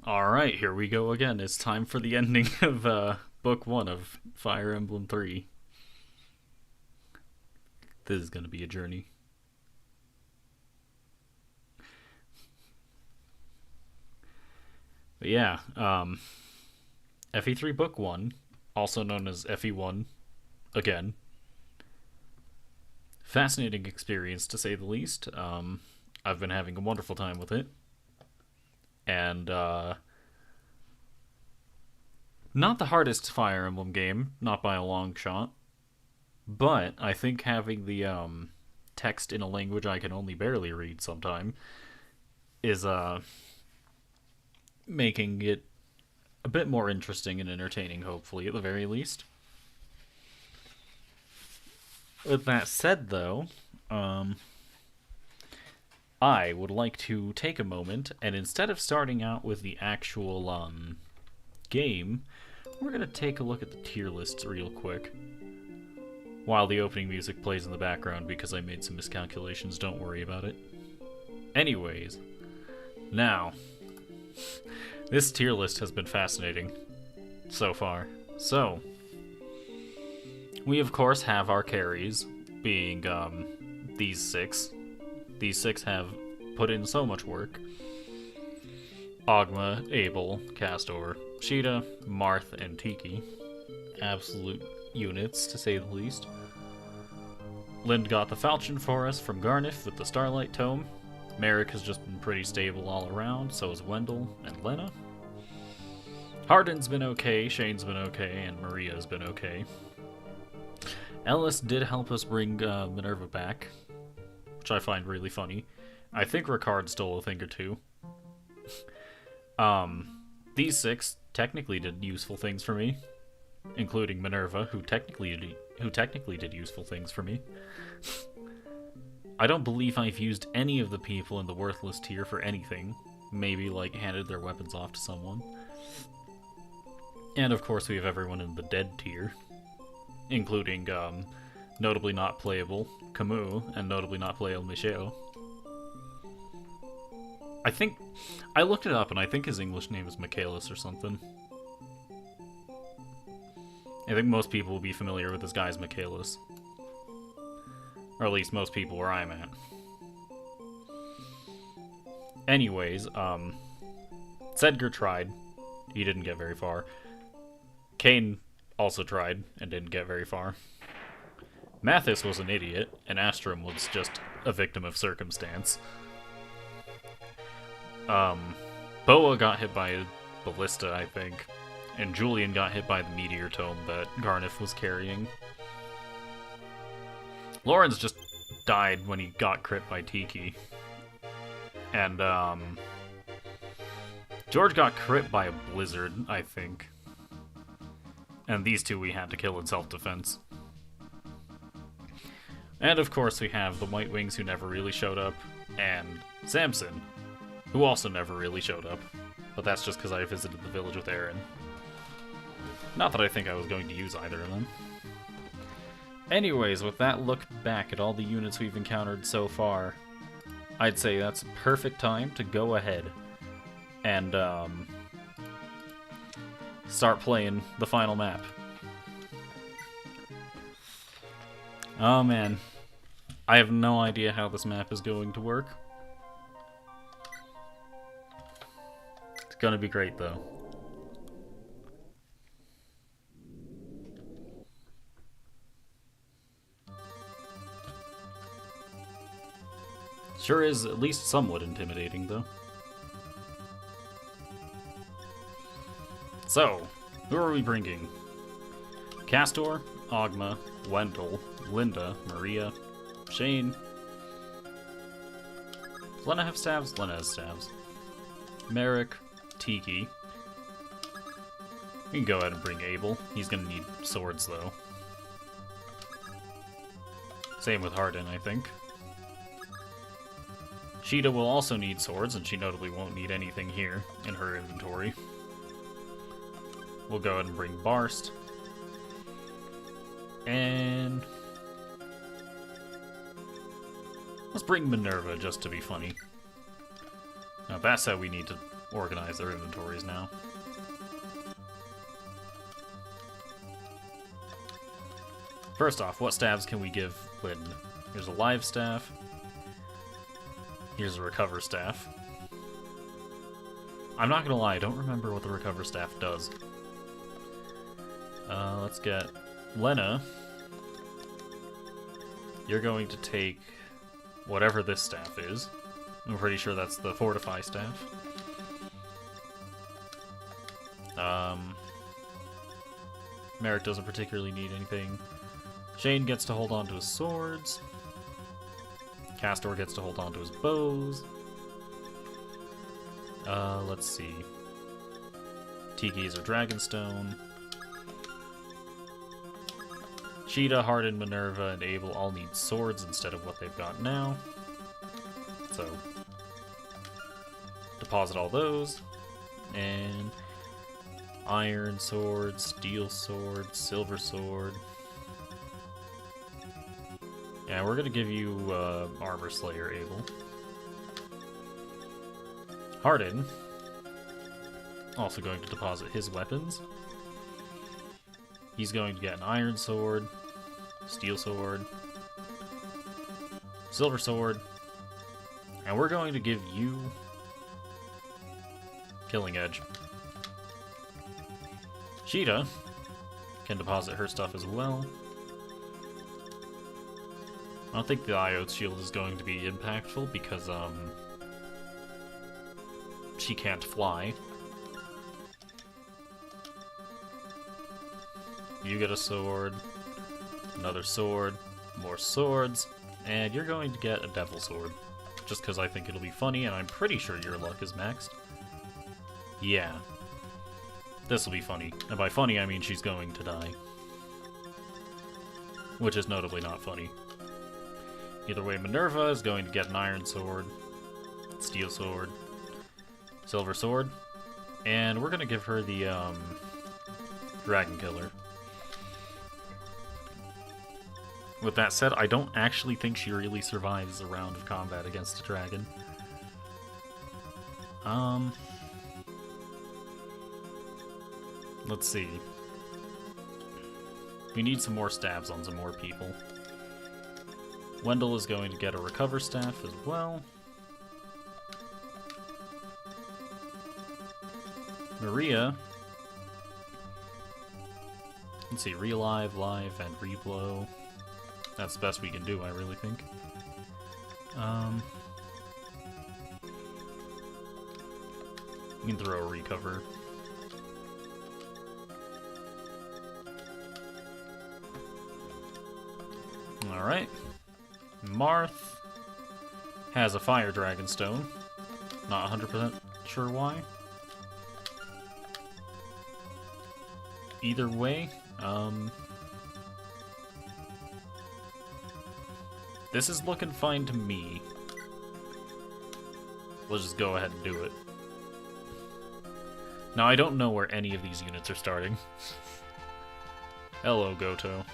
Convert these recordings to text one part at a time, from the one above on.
Alright, here we go again. It's time for the ending of Book 1 of Fire Emblem 3. This is gonna be a journey. But yeah, FE3 Book 1, also known as FE1, again. Fascinating experience, to say the least. I've been having a wonderful time with it. And, not the hardest Fire Emblem game, not by a long shot. But I think having the text in a language I can only barely read sometime is making it a bit more interesting and entertaining, hopefully, at the very least. With that said, though, I would like to take a moment and instead of starting out with the actual game, we're going to take a look at the tier lists real quick. While the opening music plays in the background because I made some miscalculations, don't worry about it. Anyways, now, this tier list has been fascinating so far. So, we of course have our carries, being these six. These six have put in so much work. Ogma, Abel, Castor, Sheeta, Marth, and Tiki. Absolute units, to say the least. Lind got the falchion for us from Garnif with the Starlight Tome. Merrick has just been pretty stable all around, so has Wendell and Lena. Hardin's been okay, Shane's been okay, and Maria's been okay. Ellis did help us bring Minerva back, which I find really funny. I think Ricard stole a thing or two. These six technically did useful things for me, including Minerva, who technically did useful things for me. I don't believe I've used any of the people in the worthless tier for anything. Maybe, like, handed their weapons off to someone. And, of course, we have everyone in the dead tier. Including, notably not playable Camus, and notably not playable Michel. I looked it up, and I think his English name is Michaelis or something. I think most people will be familiar with this guy as Michaelis. Or at least most people where I'm at. Anyways, Sedgar tried. He didn't get very far. Kane also tried and didn't get very far. Mathis was an idiot, and Astrum was just a victim of circumstance. Boa got hit by a ballista, I think. And Julian got hit by the meteor tome that Garnif was carrying. Lawrence just died when he got crit by Tiki. And, George got crit by a blizzard, I think. And these two we had to kill in self-defense. And of course we have the White Wings who never really showed up, and Samson, who also never really showed up. But that's just because I visited the village with Aaron. Not that I think I was going to use either of them. Anyways, with that look back at all the units we've encountered so far, I'd say that's a perfect time to go ahead and start playing the final map. Oh man, I have no idea how this map is going to work. It's gonna be great though. Sure is at least somewhat intimidating, though. So, who are we bringing? Castor, Ogma, Wendell, Linda, Maria, Shane. Does Lena have stabs? Lena has stabs. Merrick, Tiki. We can go ahead and bring Abel. He's gonna need swords, though. Same with Hardin, I think. Sheeta will also need swords, and she notably won't need anything here in her inventory. We'll go ahead and bring Barst. And let's bring Minerva just to be funny. Now that said, we need to organize their inventories now. First off, what staves can we give Lyn? Here's a live staff. Here's a recover staff. I'm not gonna lie, I don't remember what the recover staff does. Let's get Lena. You're going to take whatever this staff is. I'm pretty sure that's the Fortify staff. Merrick doesn't particularly need anything. Shane gets to hold on to his swords. Castor gets to hold on to his bows. Let's see. Tiki's or Dragonstone. Cheetah, Hardin, Minerva, and Abel all need swords instead of what they've got now. So, deposit all those. And iron sword, steel sword, silver sword. Yeah, we're gonna give you Armor Slayer, Abel. Hardin, also going to deposit his weapons. He's going to get an iron sword, steel sword, silver sword, and we're going to give you Killing Edge. Cheetah can deposit her stuff as well. I don't think the Iote's shield is going to be impactful because, she can't fly. You get a sword, another sword, more swords, and you're going to get a devil sword. Just because I think it'll be funny, and I'm pretty sure your luck is maxed. Yeah. This will be funny. And by funny, I mean she's going to die. Which is notably not funny. Either way, Minerva is going to get an iron sword, steel sword, silver sword, and we're going to give her the Dragon Killer. With that said, I don't actually think she really survives a round of combat against a dragon. Let's see. We need some more stabs on some more people. Wendell is going to get a recover staff as well. Maria. Let's see, relive, live, and reblow. That's the best we can do, I really think. We can throw a recover. Alright. Marth has a Fire Dragon Stone. Not 100% sure why. Either way, this is looking fine to me. We'll just go ahead and do it. Now, I don't know where any of these units are starting. Hello, Goto.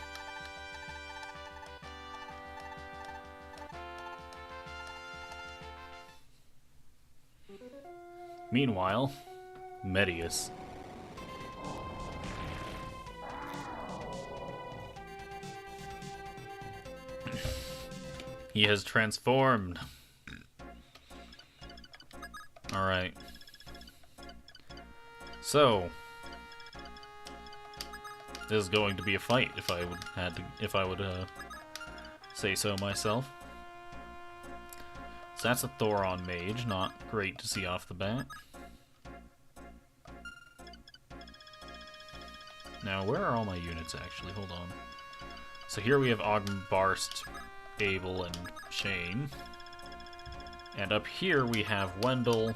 Meanwhile, Medius. He has transformed. Alright. So, this is going to be a fight if I would say so myself. So that's a Thoron mage, not great to see off the bat. Now, where are all my units actually? Hold on. So here we have Ogmbarst, Abel, and Shane. And up here we have Wendell,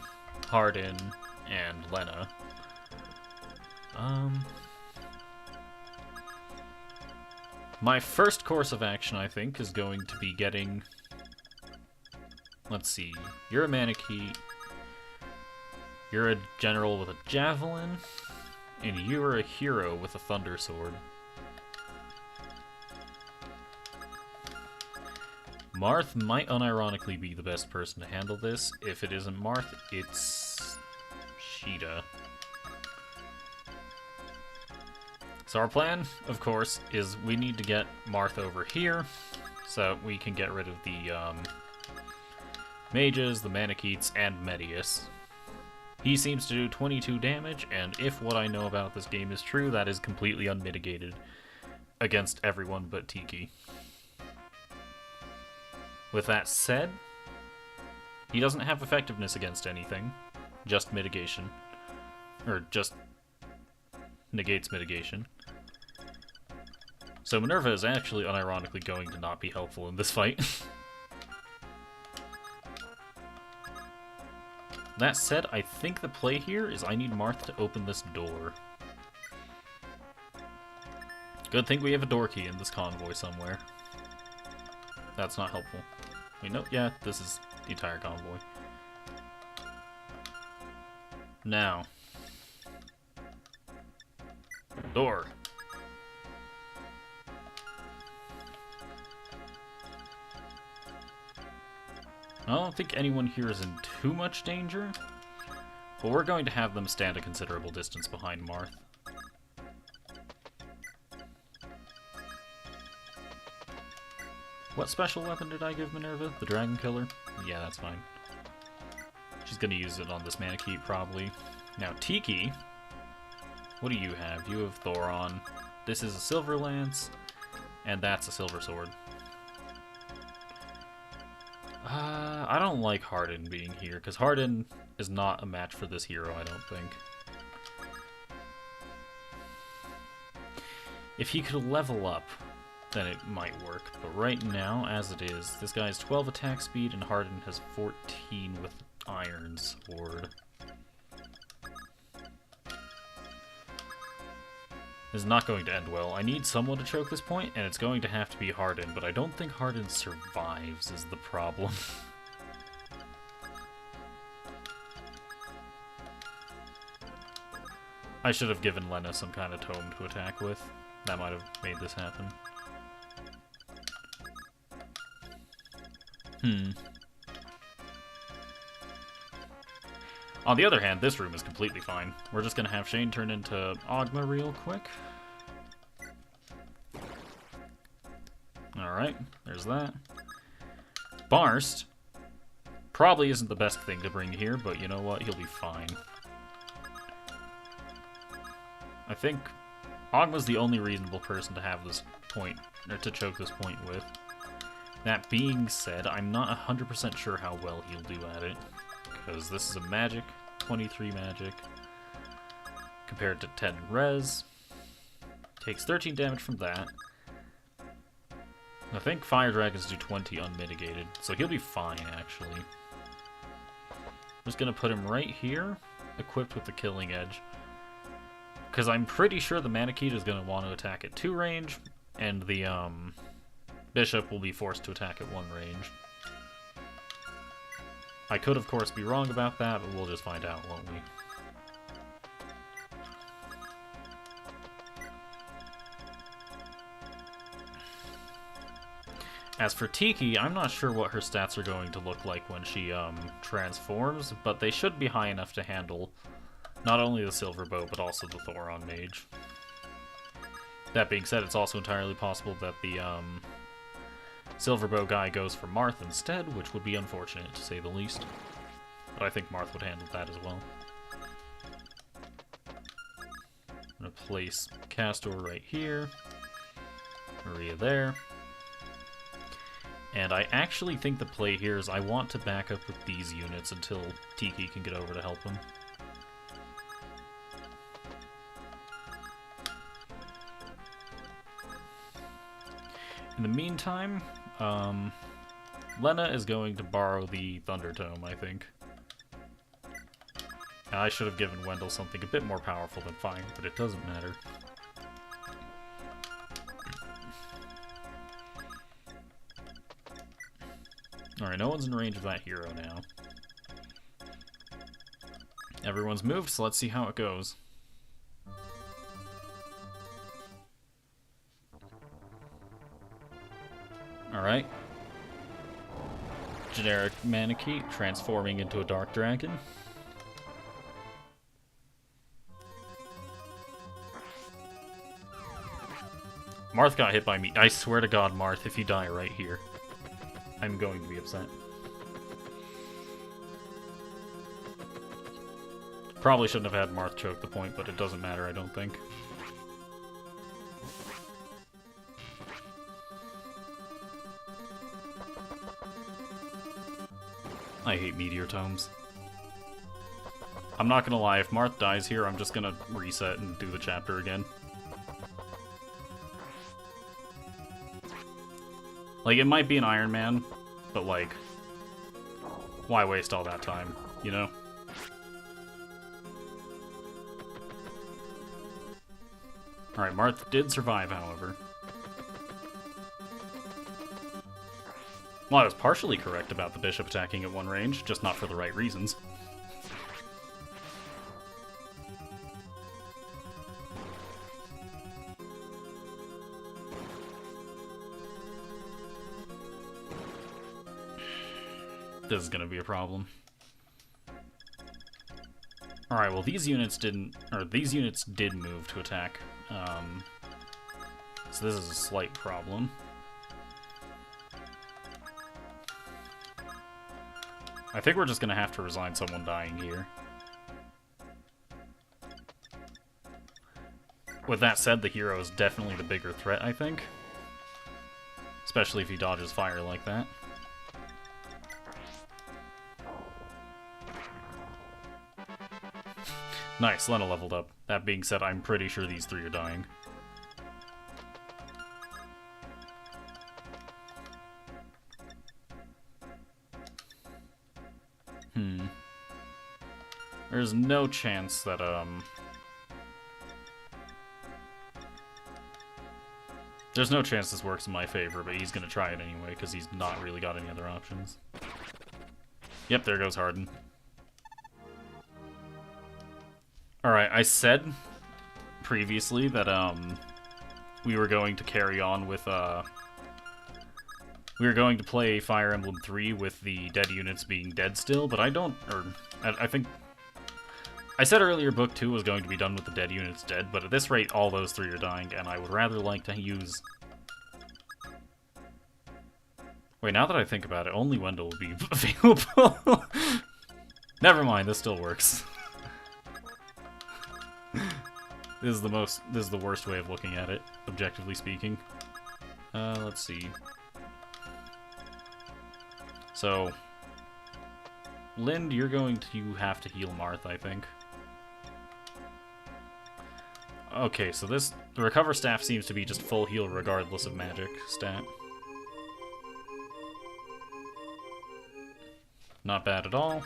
Hardin, and Lena. My first course of action, I think, is going to be getting... Let's see. You're a Manakee. You're a general with a javelin. And you are a hero with a thunder sword. Marth might unironically be the best person to handle this. If it isn't Marth, it's cheetah. So our plan, of course, is we need to get Marth over here so we can get rid of the mages, the Manicheets, and Medius. He seems to do 22 damage, and if what I know about this game is true, that is completely unmitigated against everyone but Tiki. With that said, he doesn't have effectiveness against anything, just mitigation. Or just negates mitigation. So Minerva is actually unironically going to not be helpful in this fight. That said, I think the play here is I need Marth to open this door. Good thing we have a door key in this convoy somewhere. That's not helpful. Wait, no, yeah, this is the entire convoy. Now. Door. I don't think anyone here is in too much danger, but we're going to have them stand a considerable distance behind Marth. What special weapon did I give Minerva? The Dragon Killer? Yeah, that's fine. She's gonna use it on this Manicheet, probably. Now, Tiki, what do you have? You have Thoron. This is a Silver Lance, and that's a Silver Sword. I don't like Hardin being here, because Hardin is not a match for this hero, I don't think. If he could level up, then it might work. But right now, as it is, this guy has 12 attack speed, and Hardin has 14 with Iron Sword. This is not going to end well. I need someone to choke this point, and it's going to have to be Hardin, but I don't think Hardin survives is the problem. I should have given Lena some kind of tome to attack with. That might have made this happen. On the other hand, this room is completely fine. We're just gonna have Shane turn into Ogma real quick. Alright, there's that. Barst probably isn't the best thing to bring here, but you know what? He'll be fine. I think Ogma's the only reasonable person to have this point, or to choke this point with. That being said, I'm not 100% sure how well he'll do at it, because this is a magic, 23 magic, compared to 10 res. Takes 13 damage from that. I think Fire Dragons do 20 unmitigated, so he'll be fine, actually. I'm just gonna put him right here, equipped with the Killing Edge. Because I'm pretty sure the Manicheet is going to want to attack at 2 range, and the Bishop will be forced to attack at 1 range. I could, of course, be wrong about that, but we'll just find out, won't we? As for Tiki, I'm not sure what her stats are going to look like when she transforms, but they should be high enough to handle not only the Silver Bow, but also the Thoron Mage. That being said, it's also entirely possible that the Silver Bow guy goes for Marth instead, which would be unfortunate, to say the least. But I think Marth would handle that as well. I'm going to place Castor right here, Maria there. And I actually think the play here is I want to back up with these units until Tiki can get over to help him. In the meantime, Lena is going to borrow the Thunder Tome, I think. I should have given Wendell something a bit more powerful than Fire, but it doesn't matter. Alright, no one's in range of that hero now. Everyone's moved, so let's see how it goes. Alright. Generic Manicheet transforming into a Dark Dragon. Marth got hit by me. I swear to God, Marth, if you die right here, I'm going to be upset. Probably shouldn't have had Marth choke the point, but it doesn't matter, I don't think. I hate Meteor Tomes. I'm not gonna lie, if Marth dies here, I'm just gonna reset and do the chapter again. Like, it might be an Iron Man, but like, why waste all that time, you know? Alright, Marth did survive, however. Well, I was partially correct about the bishop attacking at one range, just not for the right reasons. This is gonna be a problem. Alright, well these units did move to attack. So this is a slight problem. I think we're just gonna have to resign someone dying here. With that said, the hero is definitely the bigger threat, I think. Especially if he dodges fire like that. Nice, Lena leveled up. That being said, I'm pretty sure these three are dying. There's no chance that, there's no chance this works in my favor, but he's gonna try it anyway, because he's not really got any other options. Yep, there goes Harden. Alright, I said previously that, we were going to carry on with, we were going to play Fire Emblem 3 with the dead units being dead still, but I think... I said earlier Book 2 was going to be done with the dead units dead, but at this rate all those three are dying, and I would rather like to use... Wait, now that I think about it, only Wendell will be available. Never mind, this still works. This is the worst way of looking at it, objectively speaking. Let's see. So, Lind, you're going to have to heal Marth, I think. Okay, so the recover staff seems to be just full heal regardless of magic stat. Not bad at all.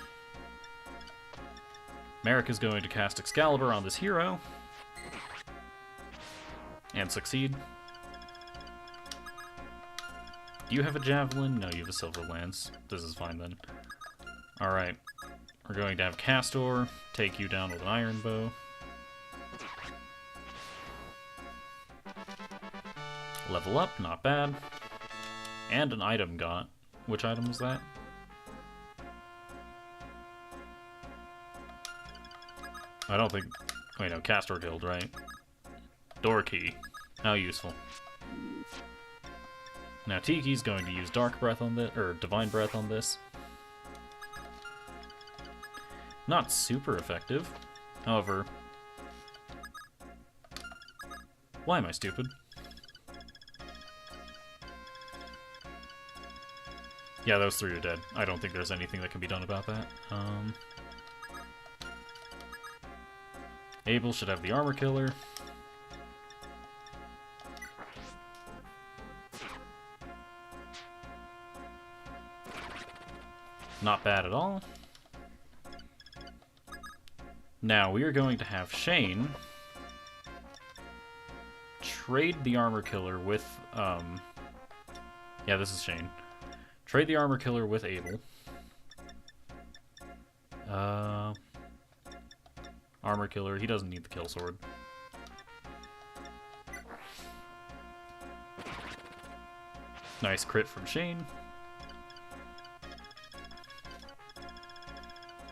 Merrick is going to cast Excalibur on this hero. And succeed. Do you have a Javelin? No, you have a Silver Lance. This is fine then. Alright. We're going to have Castor take you down with an Iron Bow. Level up, not bad. And an item got. Which item was that? I don't think... Wait, no, Castor killed, right? Door key. How useful. Now Tiki's going to use Dark Breath on this, or Divine Breath on this. Not super effective. However... Why am I stupid? Yeah, those three are dead. I don't think there's anything that can be done about that. Abel should have the Armor Killer. Not bad at all. Now, we are going to have Shane trade the Armor Killer with, yeah, this is Shane. Trade the Armor Killer with Abel. Armor Killer, he doesn't need the Kill Sword. Nice crit from Shane.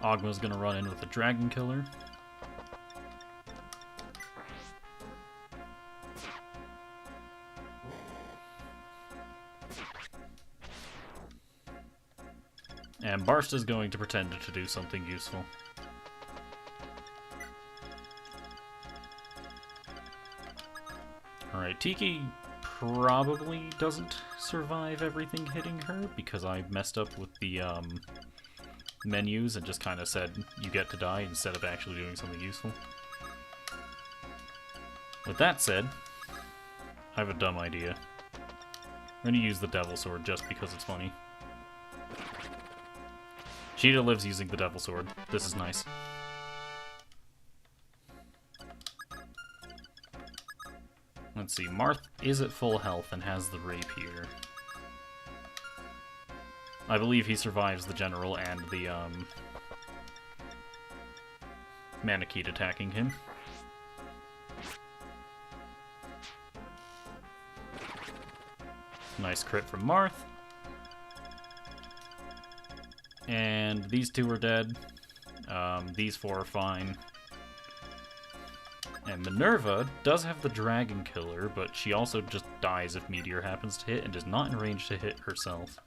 Ogma's gonna run in with the Dragon Killer. And Barsta's going to pretend to do something useful. Alright, Tiki probably doesn't survive everything hitting her, because I messed up with the menus and just kind of said you get to die instead of actually doing something useful. With that said, I have a dumb idea. I'm going to use the Devil Sword just because it's funny. Cheetah lives using the Devil Sword. This is nice. Let's see, Marth is at full health and has the Rapier. I believe he survives the General and the Manakete attacking him. Nice crit from Marth. And these two are dead. These four are fine. And Minerva does have the Dragon Killer, but she also just dies if Meteor happens to hit and is not in range to hit herself.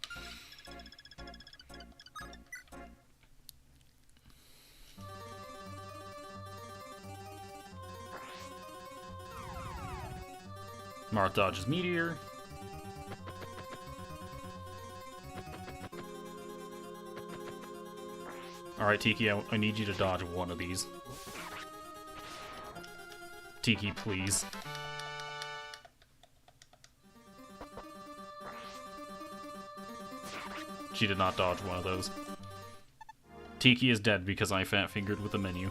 Marth dodges Meteor. Alright, Tiki, I need you to dodge one of these. Tiki, please. She did not dodge one of those. Tiki is dead because I fat-fingered with the menu.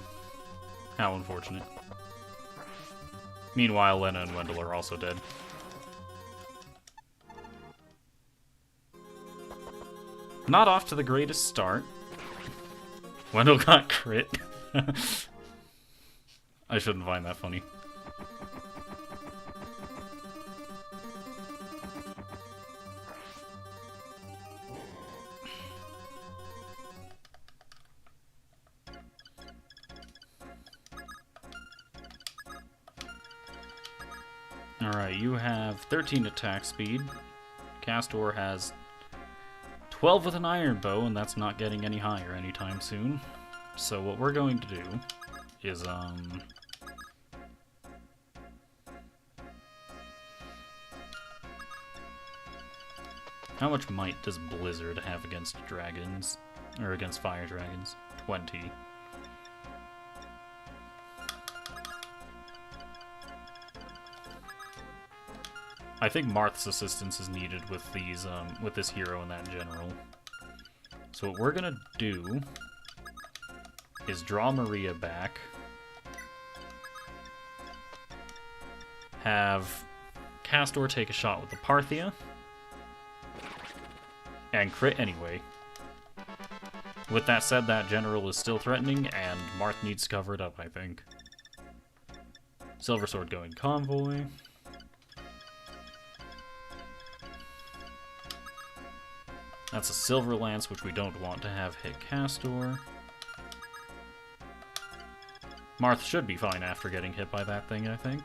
How unfortunate. Meanwhile, Lena and Wendell are also dead. Not off to the greatest start. Wendell got crit. I shouldn't find that funny. Alright, you have 13 attack speed. Castor has 12 with an iron bow, and that's not getting any higher anytime soon. So what we're going to do is, how much might does Blizzard have against dragons? Or against fire dragons? 20. I think Marth's assistance is needed with these, with this hero and that in general. So what we're gonna do is draw Maria back, have Castor take a shot with the Parthia, and crit anyway. With that said, that general is still threatening, and Marth needs to cover it up, I think. Silver Sword going convoy. That's a Silver Lance, which we don't want to have hit Castor. Marth should be fine after getting hit by that thing, I think.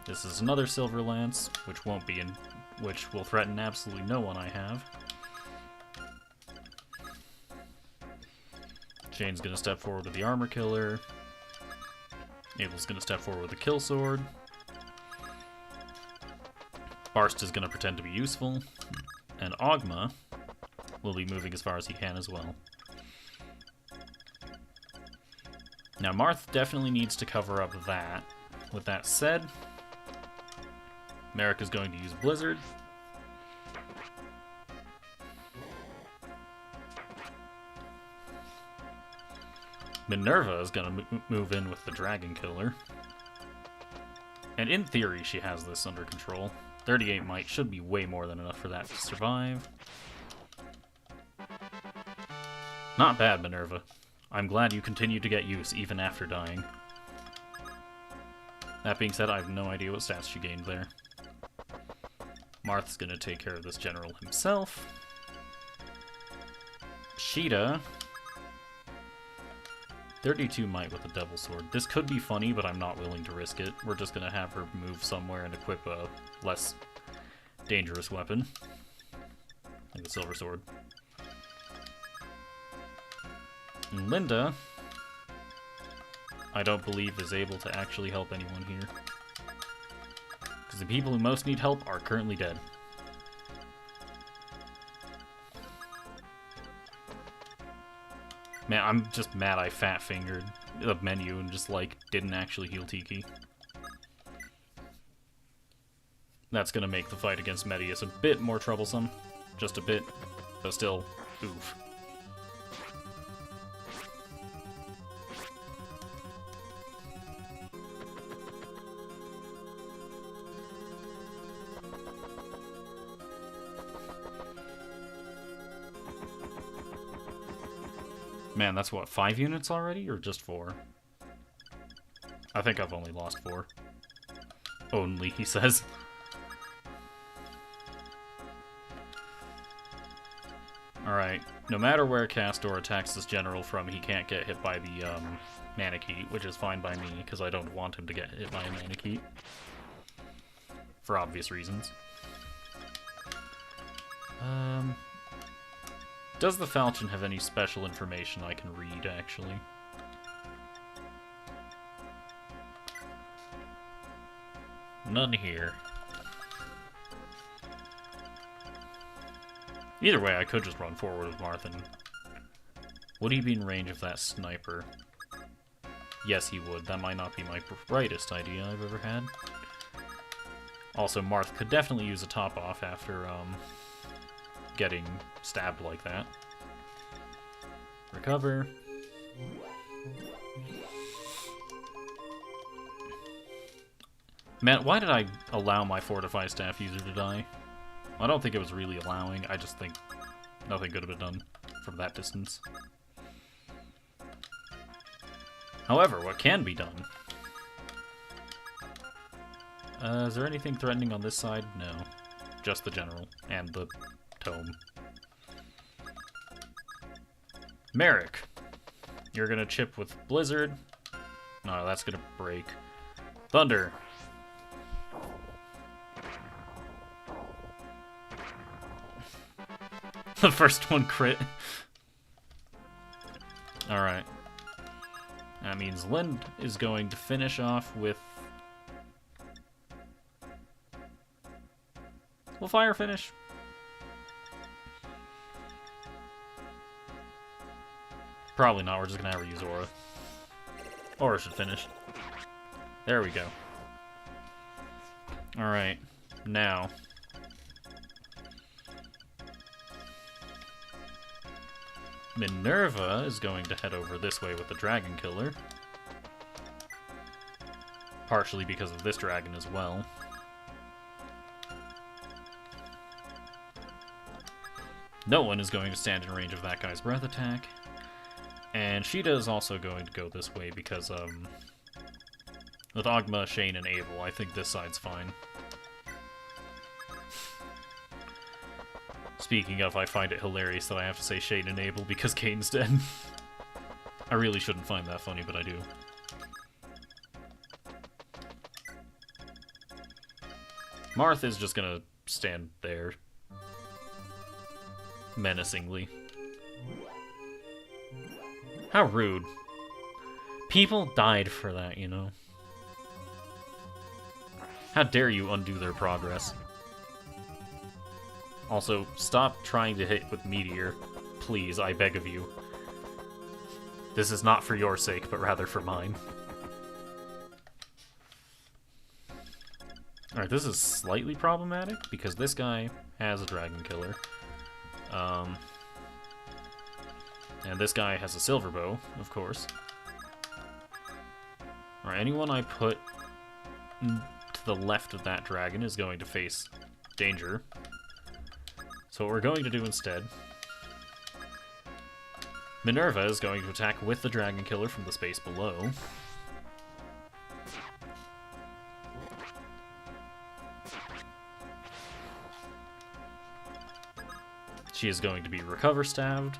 This is another Silver Lance, which won't be in, which will threaten absolutely no one I have. Shane's gonna step forward with the Armor Killer. Abel's gonna step forward with the Kill Sword. Barst is gonna pretend to be useful. And Ogma will be moving as far as he can as well. Now, Marth definitely needs to cover up that. With that said, Merrick is going to use Blizzard. Minerva is going to move in with the Dragon Killer. And in theory, she has this under control. 38 might should be way more than enough for that to survive. Not bad, Minerva. I'm glad you continue to get use even after dying. That being said, I have no idea what stats she gained there. Marth's gonna take care of this general himself. Sheeta. 32 might with the Devil Sword. This could be funny, but I'm not willing to risk it. We're just gonna have her move somewhere and equip a less dangerous weapon. Like the Silver Sword. And Linda, I don't believe is able to actually help anyone here. Because the people who most need help are currently dead. Man, I'm just mad I fat-fingered the menu and just, like, didn't actually heal Tiki. That's gonna make the fight against Medius a bit more troublesome. Just a bit, but still, oof. Man, that's what, 5 units already? Or just 4? I think I've only lost 4. Only, he says. Alright, no matter where Castor attacks this general from, he can't get hit by the Manakete, which is fine by me, because I don't want him to get hit by a Manakete. For obvious reasons. Does the Falchion have any special information I can read, actually? None here. Either way, I could just run forward with Marthin. Would he be in range of that sniper? Yes, he would. That might not be my brightest idea I've ever had. Also, Marth could definitely use a top-off after, getting stabbed like that. Recover. Man, why did I allow my Fortify Staff user to die? I don't think it was really allowing, I just think nothing could have been done from that distance. However, what can be done? Is there anything threatening on this side? No. Just the general and the tome. Merrick, you're gonna chip with Blizzard. No, that's gonna break. Thunder. The first one crit. Alright. That means Lind is going to finish off with... Will fire finish? Probably not, we're just gonna have her use Aura. Aura should finish. There we go. Alright, now. Minerva is going to head over this way with the Dragon Killer. Partially because of this dragon as well. No one is going to stand in range of that guy's breath attack. And Sheeta is also going to go this way because, with Ogma, Shane, and Abel, I think this side's fine. Speaking of, I find it hilarious that I have to say Shane and Abel because Kane's dead. I really shouldn't find that funny, but I do. Marth is just gonna stand there. Menacingly. How rude. People died for that, you know. How dare you undo their progress. Also, stop trying to hit with Meteor. Please, I beg of you. This is not for your sake, but rather for mine. Alright, this is slightly problematic, because this guy has a Dragon Killer. And this guy has a Silver Bow, of course. Alright, anyone I put to the left of that dragon is going to face danger. So what we're going to do instead... Minerva is going to attack with the Dragon Killer from the space below. She is going to be recover stabbed.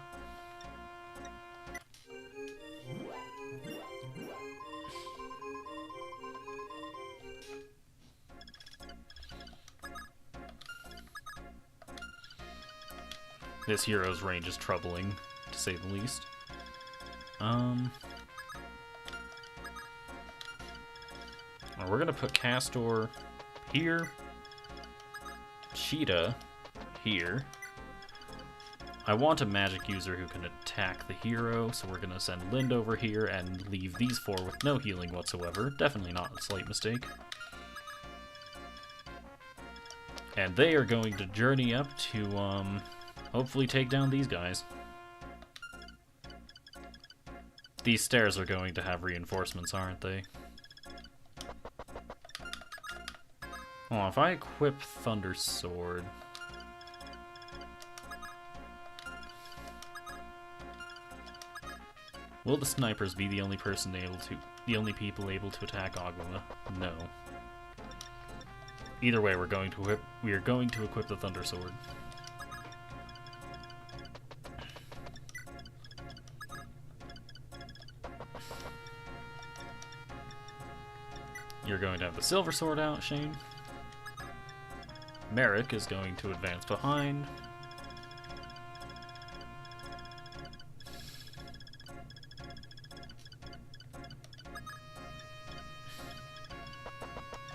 This hero's range is troubling, to say the least. We're gonna put Castor here, Cheetah here. I want a magic user who can attack the hero, so we're gonna send Lind over here and leave these four with no healing whatsoever. Definitely not a slight mistake. And they are going to journey up to, hopefully take down these guys. These stairs are going to have reinforcements, aren't they? Oh, if I equip Thunder Sword... Will the snipers be the only people able to attack Agma? No. Either way, we are going to equip the Thunder Sword. You're going to have the Silver Sword out, Shane. Merrick is going to advance behind.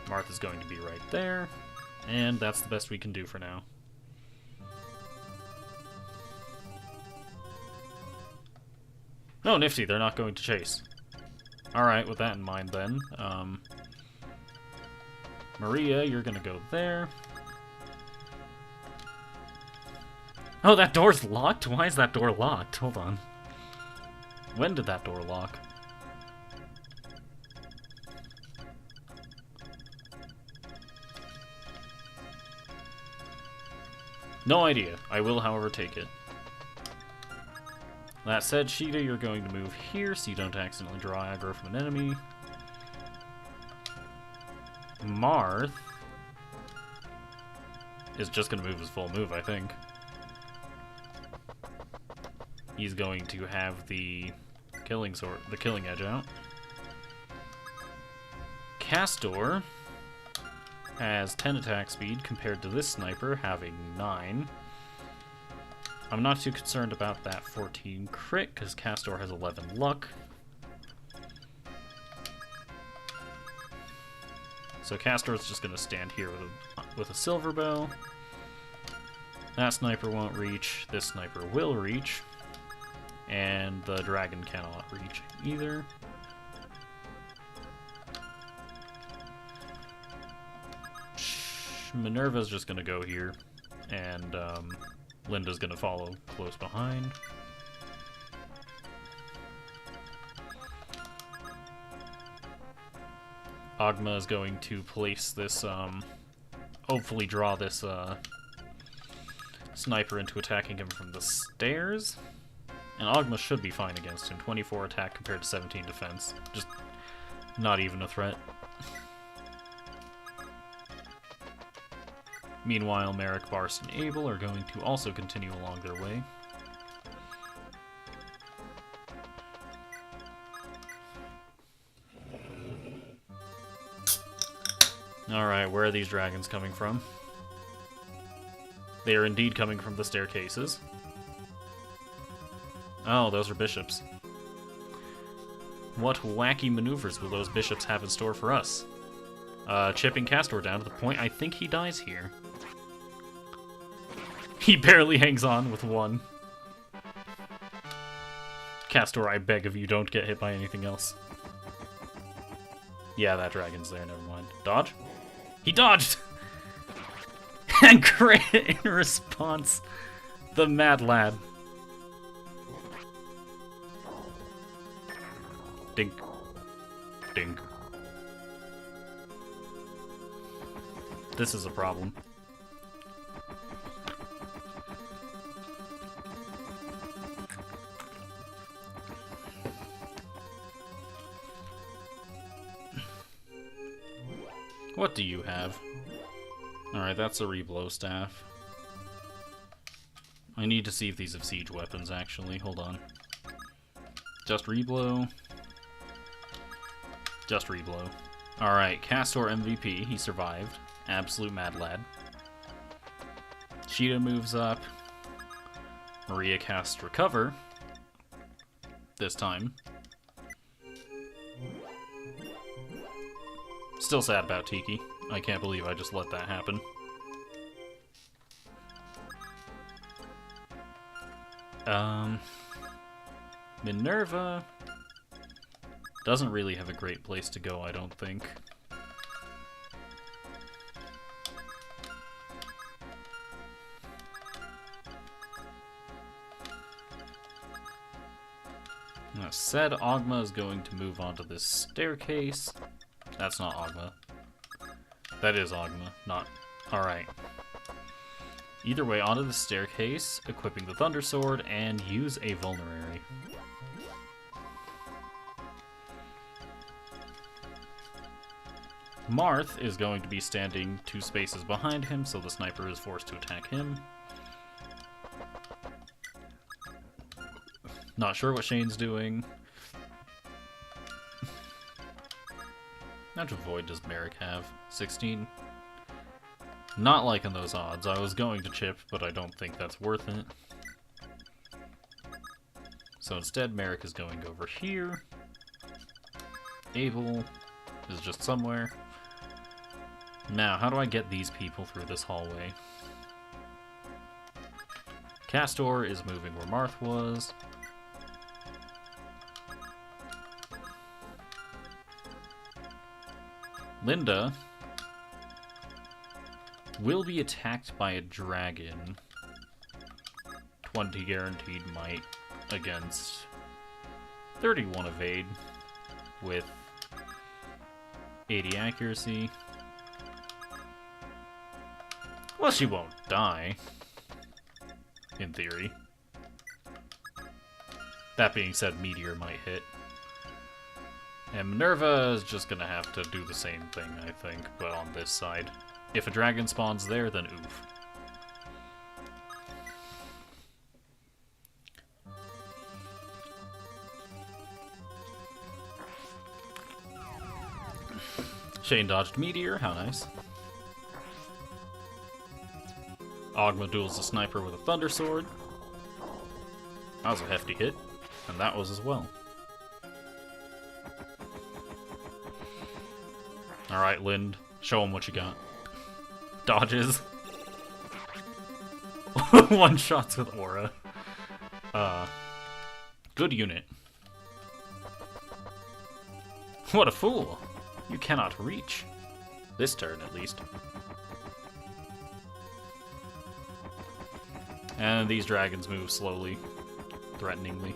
Martha's going to be right there. And that's the best we can do for now. No, nifty, they're not going to chase. Alright, with that in mind then. Maria, you're gonna go there. Oh, that door's locked? Why is that door locked? Hold on. When did that door lock? No idea. I will, however, take it. That said, Sheeta, you're going to move here so you don't accidentally draw aggro from an enemy. Marth is just going to move his full move, I think. He's going to have the killing edge out. Castor has 10 attack speed compared to this sniper having 9. I'm not too concerned about that 14 crit because Castor has 11 luck. So Castor's just going to stand here with a silver bow. That sniper won't reach. This sniper will reach. And the dragon cannot reach either. Minerva's just going to go here. And Linda's going to follow close behind. Agma is going to place this, hopefully draw this sniper into attacking him from the stairs. And Agma should be fine against him. 24 attack compared to 17 defense. Just not even a threat. Meanwhile, Merrick, Barst, and Abel are going to also continue along their way. Alright, where are these dragons coming from? They are indeed coming from the staircases. Oh, those are bishops. What wacky maneuvers will those bishops have in store for us? Chipping Castor down to the point I think he dies here. He barely hangs on with one. Castor, I beg of you, don't get hit by anything else. Yeah, that dragon's there, never mind. Dodge? He dodged! And crit in response. The mad lad. Dink. Dink. This is a problem. What do you have? Alright, that's a reblow staff. I need to see if these have siege weapons, actually. Hold on. Just reblow. Just reblow. Alright, Castor MVP. He survived. Absolute mad lad. Sheeta moves up. Maria casts Recover. this time. Still sad about Tiki. I can't believe I just let that happen. Minerva doesn't really have a great place to go, I don't think. That said, Ogma is going to move onto this staircase. That's not Ogma. That is Ogma, not... Alright. Either way, onto the staircase, equipping the Thunder Sword, and use a Vulnerary. Marth is going to be standing 2 spaces behind him, so the sniper is forced to attack him. Not sure what Shane's doing. How much void does Merrick have? 16? Not liking those odds. I was going to chip, but I don't think that's worth it. So instead, Merrick is going over here. Abel is just somewhere. Now, how do I get these people through this hallway? Castor is moving where Marth was. Linda will be attacked by a dragon. 20 guaranteed might against 31 evade with 80 accuracy. Well, she won't die, in theory. That being said, Meteor might hit. And Minerva is just gonna have to do the same thing, I think, but on this side. If a dragon spawns there, then oof. Shane dodged Meteor, how nice. Ogma duels the sniper with a Thunder Sword. That was a hefty hit, and that was as well. Alright, Lind, show him what you got. Dodges. One shots with aura. Good unit. What a fool! You cannot reach. This turn, at least. And these dragons move slowly, threateningly.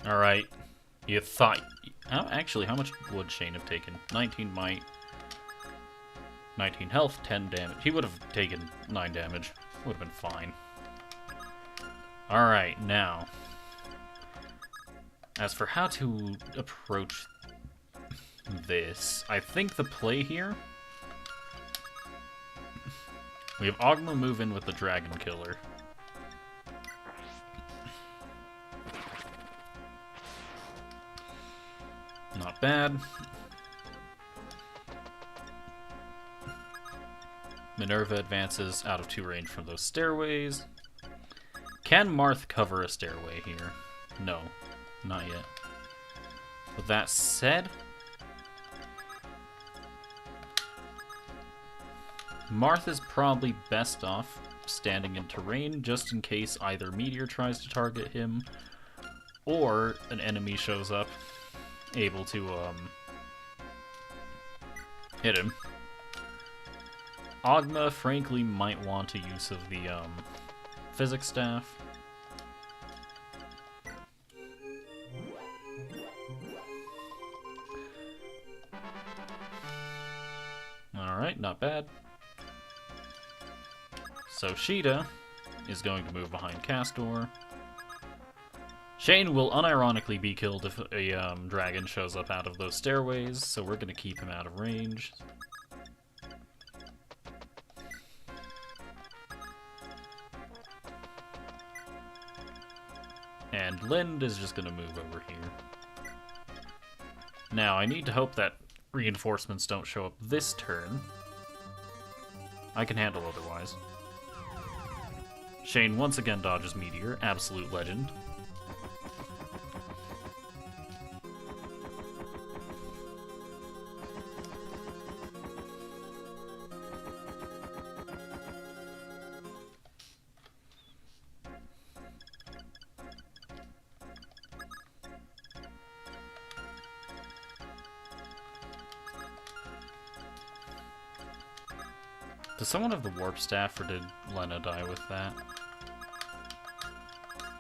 Alright, you thought... Actually, how much would Shane have taken? 19 might. 19 health, 10 damage. He would have taken 9 damage. Would have been fine. Alright, now... As for how to approach this, I think the play here... We have Ogma move in with the Dragon Killer. Not bad. Minerva advances out of 2 range from those stairways. Can Marth cover a stairway here? No, not yet. With that said, Marth is probably best off standing in terrain just in case either Meteor tries to target him or an enemy shows up able to hit him. Ogma, frankly, might want a use of the physics staff. Alright, not bad. So Sheeta is going to move behind Castor. Shane will unironically be killed if a dragon shows up out of those stairways, so we're going to keep him out of range. And Lind is just going to move over here. Now, I need to hope that reinforcements don't show up this turn, I can handle otherwise. Shane once again dodges Meteor, absolute legend. Does someone have the Warp Staff, or did Lena die with that?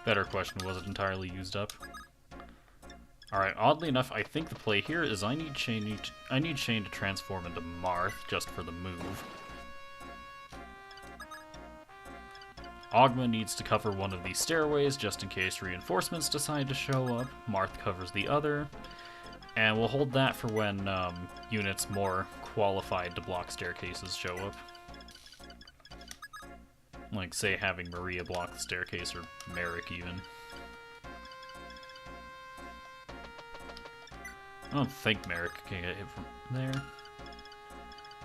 Better question, was it entirely used up? Alright, oddly enough, I think the play here is I need Shane to transform into Marth, just for the move. Ogma needs to cover one of these stairways, just in case reinforcements decide to show up. Marth covers the other. And we'll hold that for when units more qualified to block staircases show up. Like, say, having Maria block the staircase, or Merrick, even. I don't think Merrick can get hit from there.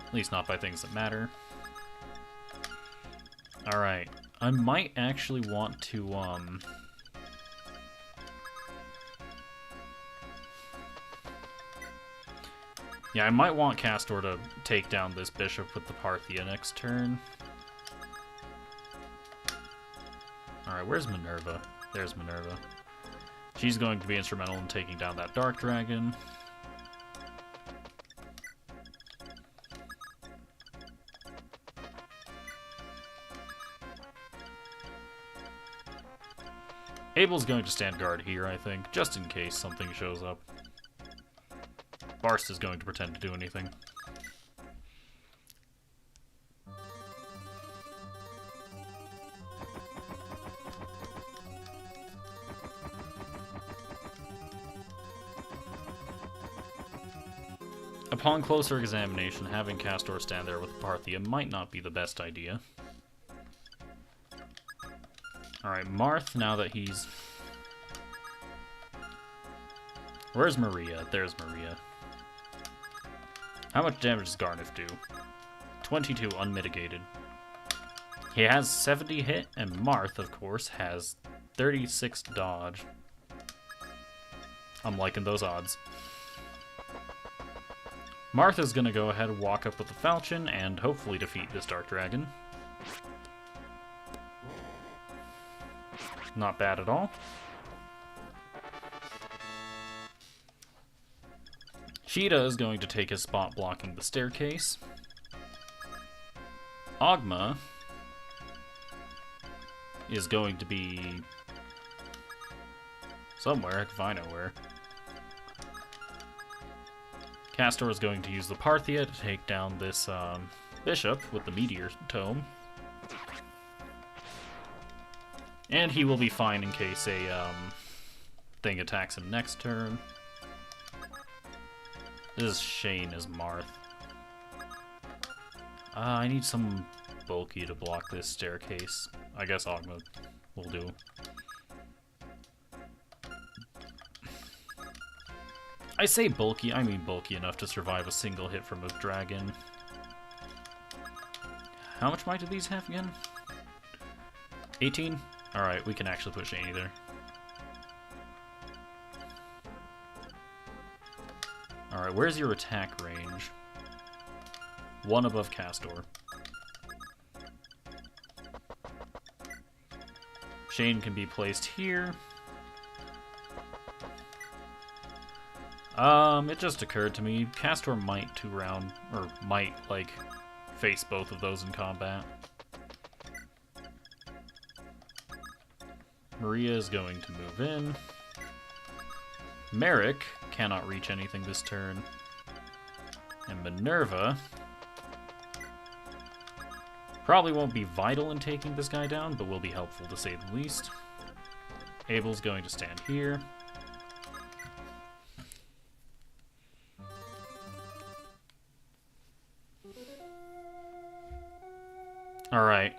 At least not by things that matter. Alright. I might actually want to, yeah, I might want Castor to take down this bishop with the Parthia next turn. Alright, where's Minerva? There's Minerva. She's going to be instrumental in taking down that Dark Dragon. Abel's going to stand guard here, I think, just in case something shows up. Barst is going to pretend to do anything. Upon closer examination, having Castor stand there with Parthia might not be the best idea. Alright, Marth, now that he's... Where's Maria? There's Maria. How much damage does Garneth do? 22 unmitigated. He has 70 hit, and Marth, of course, has 36 dodge. I'm liking those odds. Martha's gonna go ahead and walk up with the Falchion and hopefully defeat this Dark Dragon. Not bad at all. Sheeta is going to take his spot blocking the staircase. Ogma is going to be somewhere, if I know where. Castor is going to use the Parthia to take down this bishop with the Meteor Tome. And he will be fine in case a thing attacks him next turn. This is Shane as Marth. I need some bulky to block this staircase. I guess Ogma will do. I say bulky, I mean bulky enough to survive a single hit from a dragon. How much might do these have again? 18? Alright, we can actually put Shane there. Alright, where's your attack range? 1 above Castor. Shane can be placed here. It just occurred to me, Castor might might, face both of those in combat. Maria is going to move in. Merrick cannot reach anything this turn. And Minerva probably won't be vital in taking this guy down, but will be helpful to say the least. Abel's going to stand here. Alright.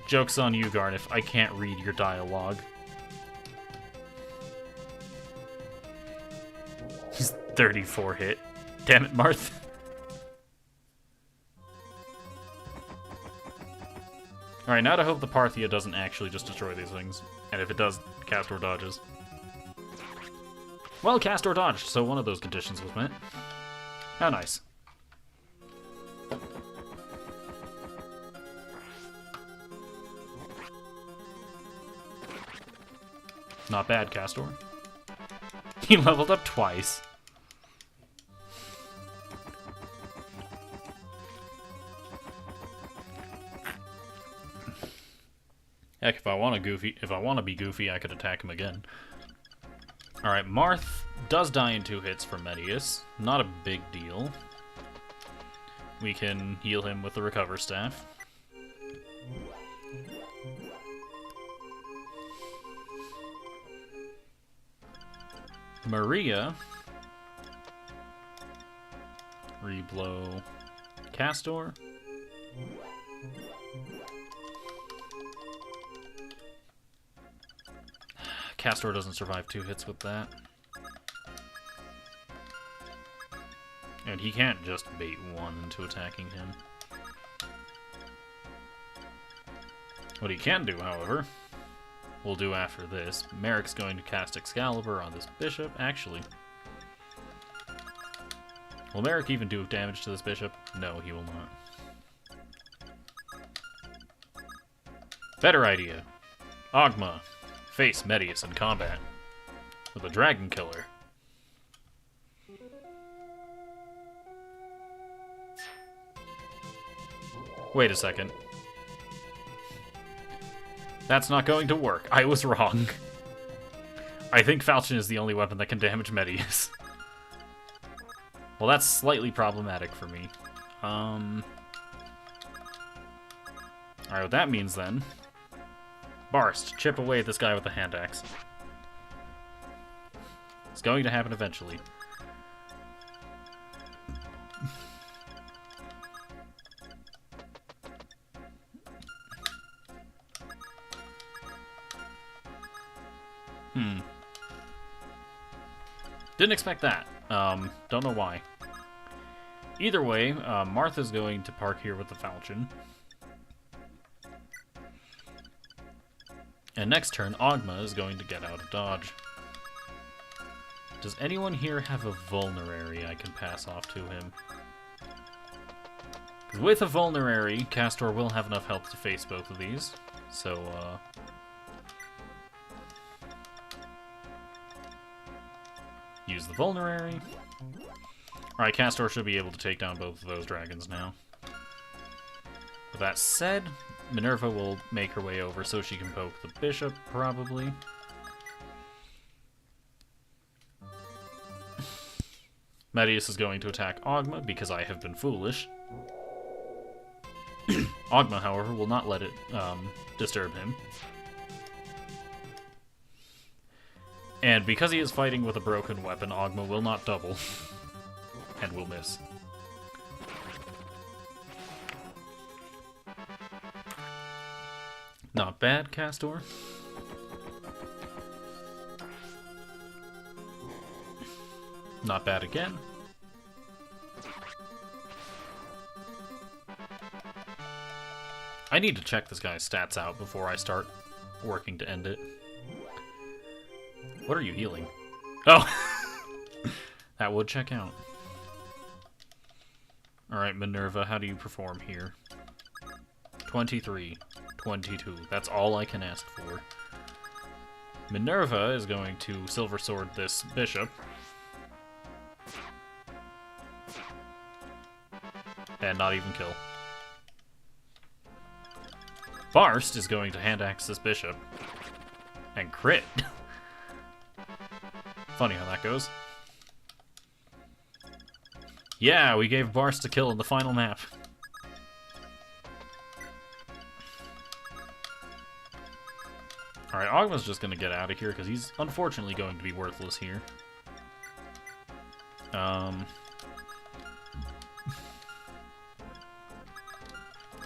Joke's on you, Garneth. I can't read your dialogue. 34 hit. Damn it, Marth. Alright, now to hope the Parthia doesn't actually just destroy these things. And if it does, Castor dodges. Well, Castor dodged, so one of those conditions was met. How nice. Not bad, Castor. He leveled up twice. Heck, if I want to be goofy, I could attack him again. Alright, Marth does die in 2 hits from Medius. Not a big deal. We can heal him with the Recover Staff. Maria. Reblow Castor. Castor doesn't survive 2 hits with that. And he can't just bait 1 into attacking him. What he can do, however, we'll do after this. Merrick's going to cast Excalibur on this bishop. Actually, will Merrick even do damage to this bishop? No, he will not. Better idea. Ogma. Face Medius in combat with a Dragon Killer. Wait a second. That's not going to work. I was wrong. I think Falchion is the only weapon that can damage Medius. Well, that's slightly problematic for me. Alright, what that means then... Barst, chip away at this guy with the hand axe. It's going to happen eventually. Didn't expect that. Don't know why. Either way, Martha's going to park here with the Falchion. And next turn, Ogma is going to get out of dodge. Does anyone here have a Vulnerary I can pass off to him? With a Vulnerary, Castor will have enough health to face both of these. So, use the Vulnerary. Alright, Castor should be able to take down both of those dragons now. With that said, Minerva will make her way over so she can poke the bishop, probably. Medius is going to attack Ogma because I have been foolish. Ogma, however, will not let it disturb him. And because he is fighting with a broken weapon, Ogma will not double. And will miss. Not bad, Castor. Not bad again. I need to check this guy's stats out before I start working to end it. What are you healing? Oh! That would check out. Alright, Minerva, how do you perform here? 23. 22. That's all I can ask for. Minerva is going to Silver Sword this bishop. And not even kill. Barst is going to hand axe this bishop. And crit. Funny how that goes. Yeah, we gave Barst a kill in the final map. Alright, Ogma's just gonna get out of here because he's unfortunately going to be worthless here.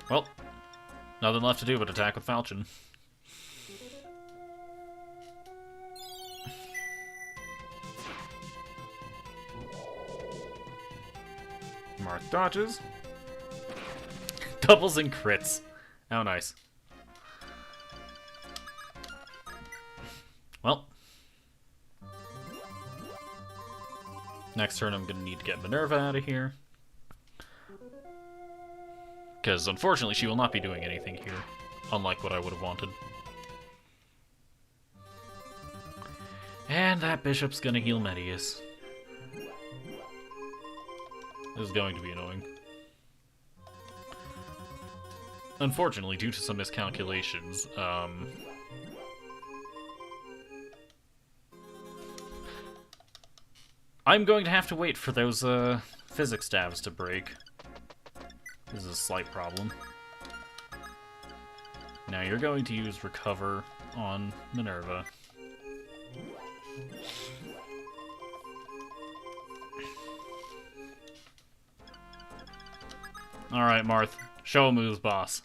Well, nothing left to do but attack with Falchion. Marth dodges. Doubles and crits. How nice. Well. Next turn I'm going to need to get Minerva out of here. Because unfortunately she will not be doing anything here. Unlike what I would have wanted. And that bishop's going to heal Medius. This is going to be annoying. Unfortunately, due to some miscalculations, I'm going to have to wait for those physics stabs to break. This is a slight problem. Now you're going to use Recover on Minerva. Alright, Marth. Show him who's boss.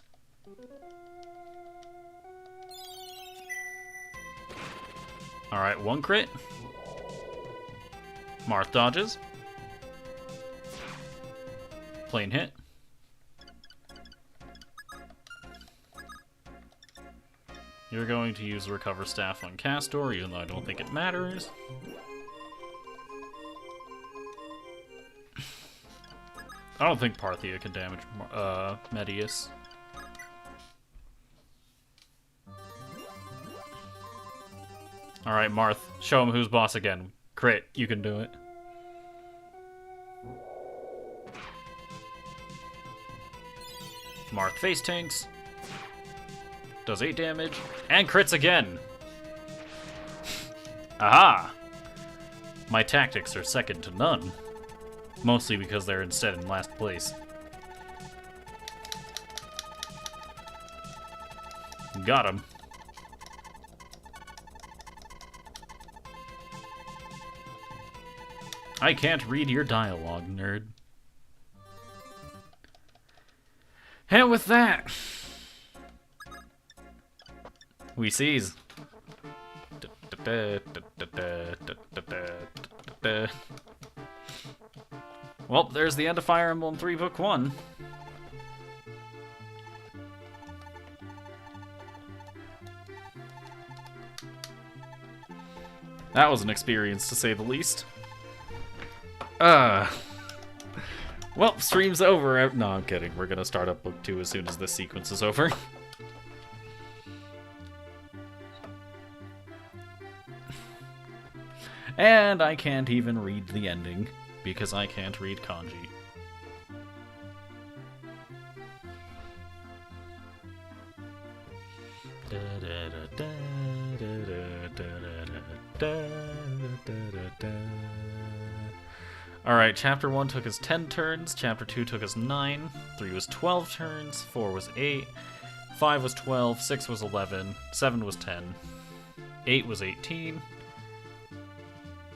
Alright, one crit. Marth dodges. Plain hit. You're going to use Recover Staff on Castor, even though I don't think it matters. I don't think Parthia can damage Medius. Alright, Marth, show him who's boss again. Crit, you can do it. Marth face tanks. Does 8 damage. And crits again! Aha! My tactics are second to none. Mostly because they're instead in last place. Got him. I can't read your dialogue, nerd. And with that, we seize. Well, there's the end of Fire Emblem 3 Book 1. That was an experience, to say the least. Well, stream's over. No, I'm kidding. We're gonna start up Book 2 as soon as this sequence is over. And I can't even read the ending, because I can't read kanji. Alright, Chapter 1 took us 10 turns, Chapter 2 took us 9, 3 was 12 turns, 4 was 8, 5 was 12, 6 was 11, 7 was 10, 8 was 18.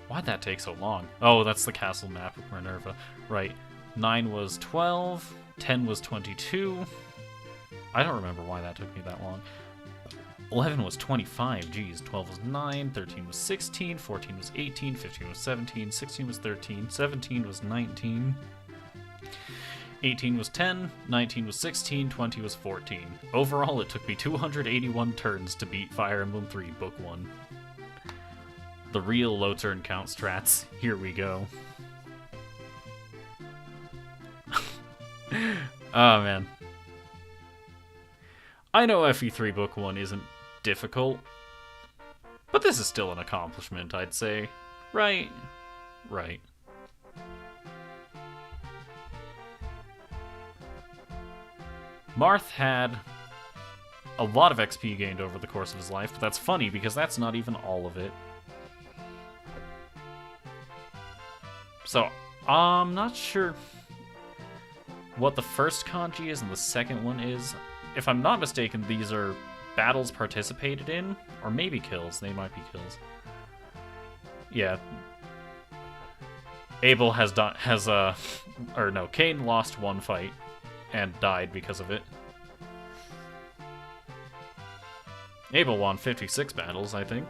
Why'd that take so long? Oh, that's the castle map of Minerva. Right. 9 was 12, 10 was 22. I don't remember why that took me that long. 11 was 25, geez. 12 was 9, 13 was 16, 14 was 18, 15 was 17, 16 was 13, 17 was 19, 18 was 10, 19 was 16, 20 was 14. Overall, it took me 281 turns to beat Fire Emblem 3 Book 1. The real low turn count strats. Here we go. Oh, man. I know FE3 Book 1 isn't difficult, but this is still an accomplishment, I'd say. Right? Right. Marth had a lot of XP gained over the course of his life, but that's funny because that's not even all of it. So, I'm not sure what the first kanji is and the second one is. If I'm not mistaken, these are battles participated in, or maybe kills. They might be kills. Yeah. Abel has done, or no, Cain lost one fight and died because of it. Abel won 56 battles, I think.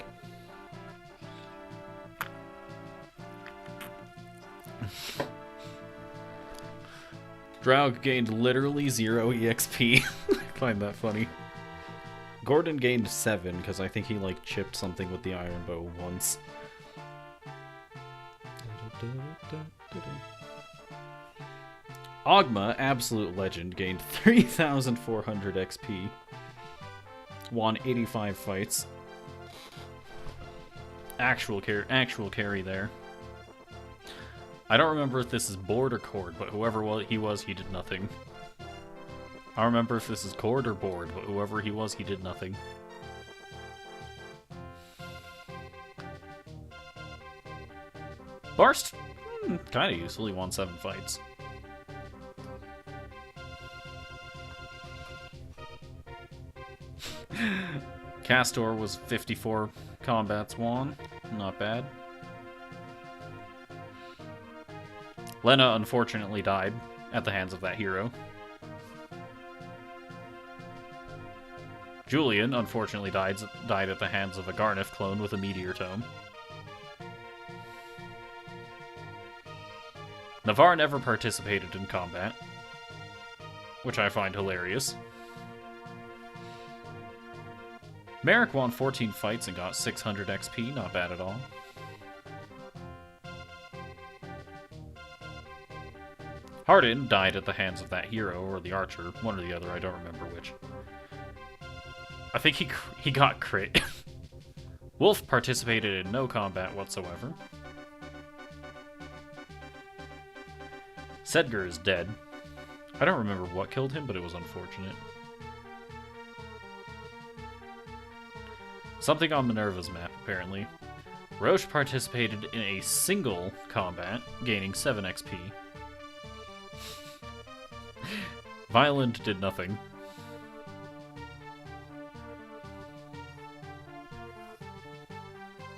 Draug gained literally 0 EXP. I find that funny. Gordon gained 7, because I think he, like, chipped something with the iron bow once. Ogma, absolute legend, gained 3,400 XP. Won 85 fights. Actual carry there. I don't remember if this is board or cord, but whoever he was, he did nothing. I don't remember if this is cord or board, but whoever he was, he did nothing. Barst? Kinda useful, he won 7 fights. Castor was 54 combats won. Not bad. Lena unfortunately died at the hands of that hero. Julian unfortunately died at the hands of a Garneth clone with a meteor tome. Navarre never participated in combat, which I find hilarious. Merrick won 14 fights and got 600 XP, not bad at all. Hardin died at the hands of that hero, or the archer, one or the other, I don't remember which. I think he got crit. Wolf participated in no combat whatsoever. Sedgar is dead. I don't remember what killed him, but it was unfortunate. Something on Minerva's map, apparently. Roche participated in a single combat, gaining 7 XP. Violent did nothing.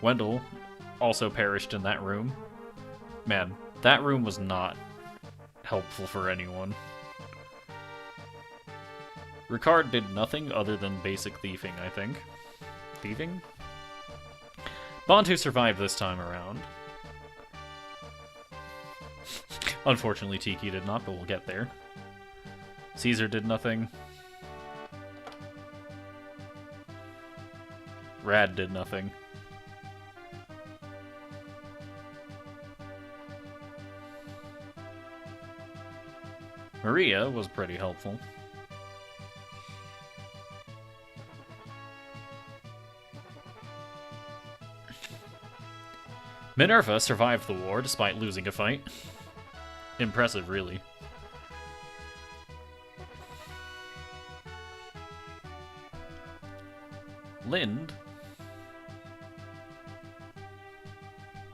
Wendell also perished in that room. Man, that room was not helpful for anyone. Ricard did nothing other than basic thieving, I think. Thieving? Bantu survived this time around. Unfortunately, Tiki did not, but we'll get there. Caesar did nothing. Rad did nothing. Maria was pretty helpful. Minerva survived the war despite losing a fight. Impressive, really. Lind.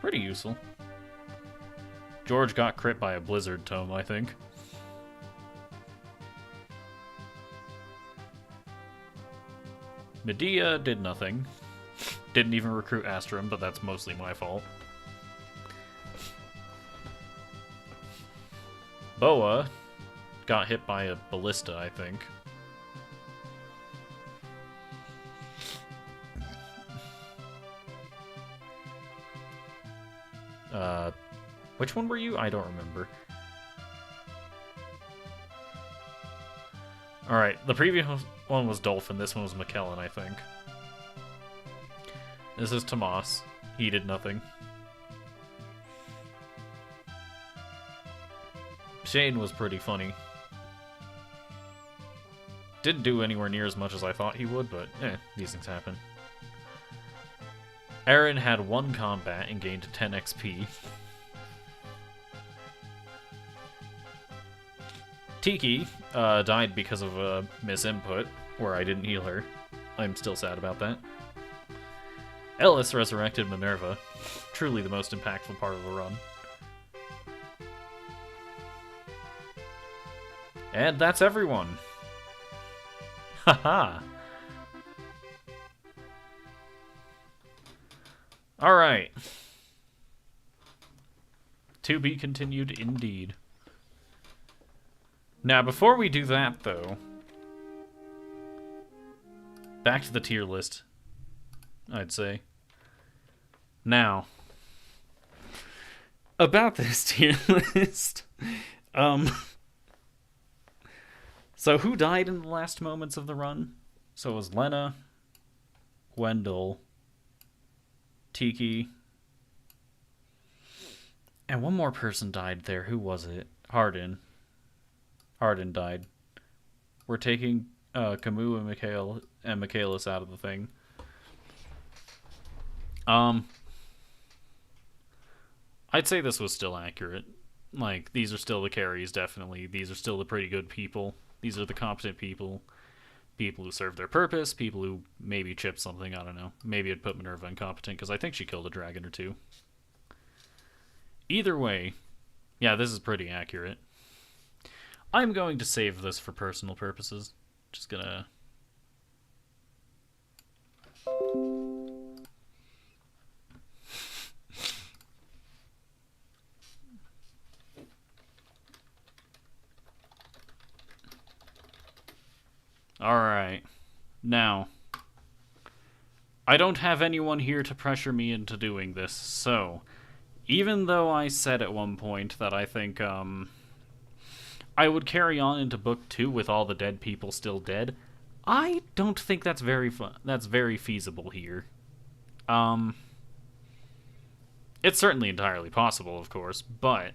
Pretty useful. George got crit by a blizzard tome, I think. Medea did nothing. Didn't even recruit Astrum, but that's mostly my fault. Boa got hit by a ballista, I think. Which one were you? I don't remember. Alright, the previous one was Dolphin, this one was McKellen, I think. This is Tomas. He did nothing. Shane was pretty funny. Didn't do anywhere near as much as I thought he would, but these things happen. Aaron had 1 combat and gained 10 XP. Tiki died because of a misinput, where I didn't heal her. I'm still sad about that. Ellis resurrected Minerva. Truly the most impactful part of the run. And that's everyone. Haha. Alright. To be continued indeed. Now, before we do that, though, back to the tier list, I'd say. Now, about this tier list, So who died in the last moments of the run? So it was Lena, Wendell, Tiki, and one more person died there. Who was it? Hardin. Hardin died. We're taking Camus and Michaelis out of the thing. I'd say this was still accurate. Like, these are still the carries, definitely. These are still the pretty good people. These are the competent people. People who serve their purpose. People who maybe chipped something, I don't know. Maybe I'd put Minerva incompetent, because I think she killed a dragon or two. Either way, yeah, this is pretty accurate. I'm going to save this for personal purposes. Just gonna... Alright. Now, I don't have anyone here to pressure me into doing this, so even though I said at one point that I think I would carry on into book 2 with all the dead people still dead, I don't think that's very feasible here. It's certainly entirely possible, of course, but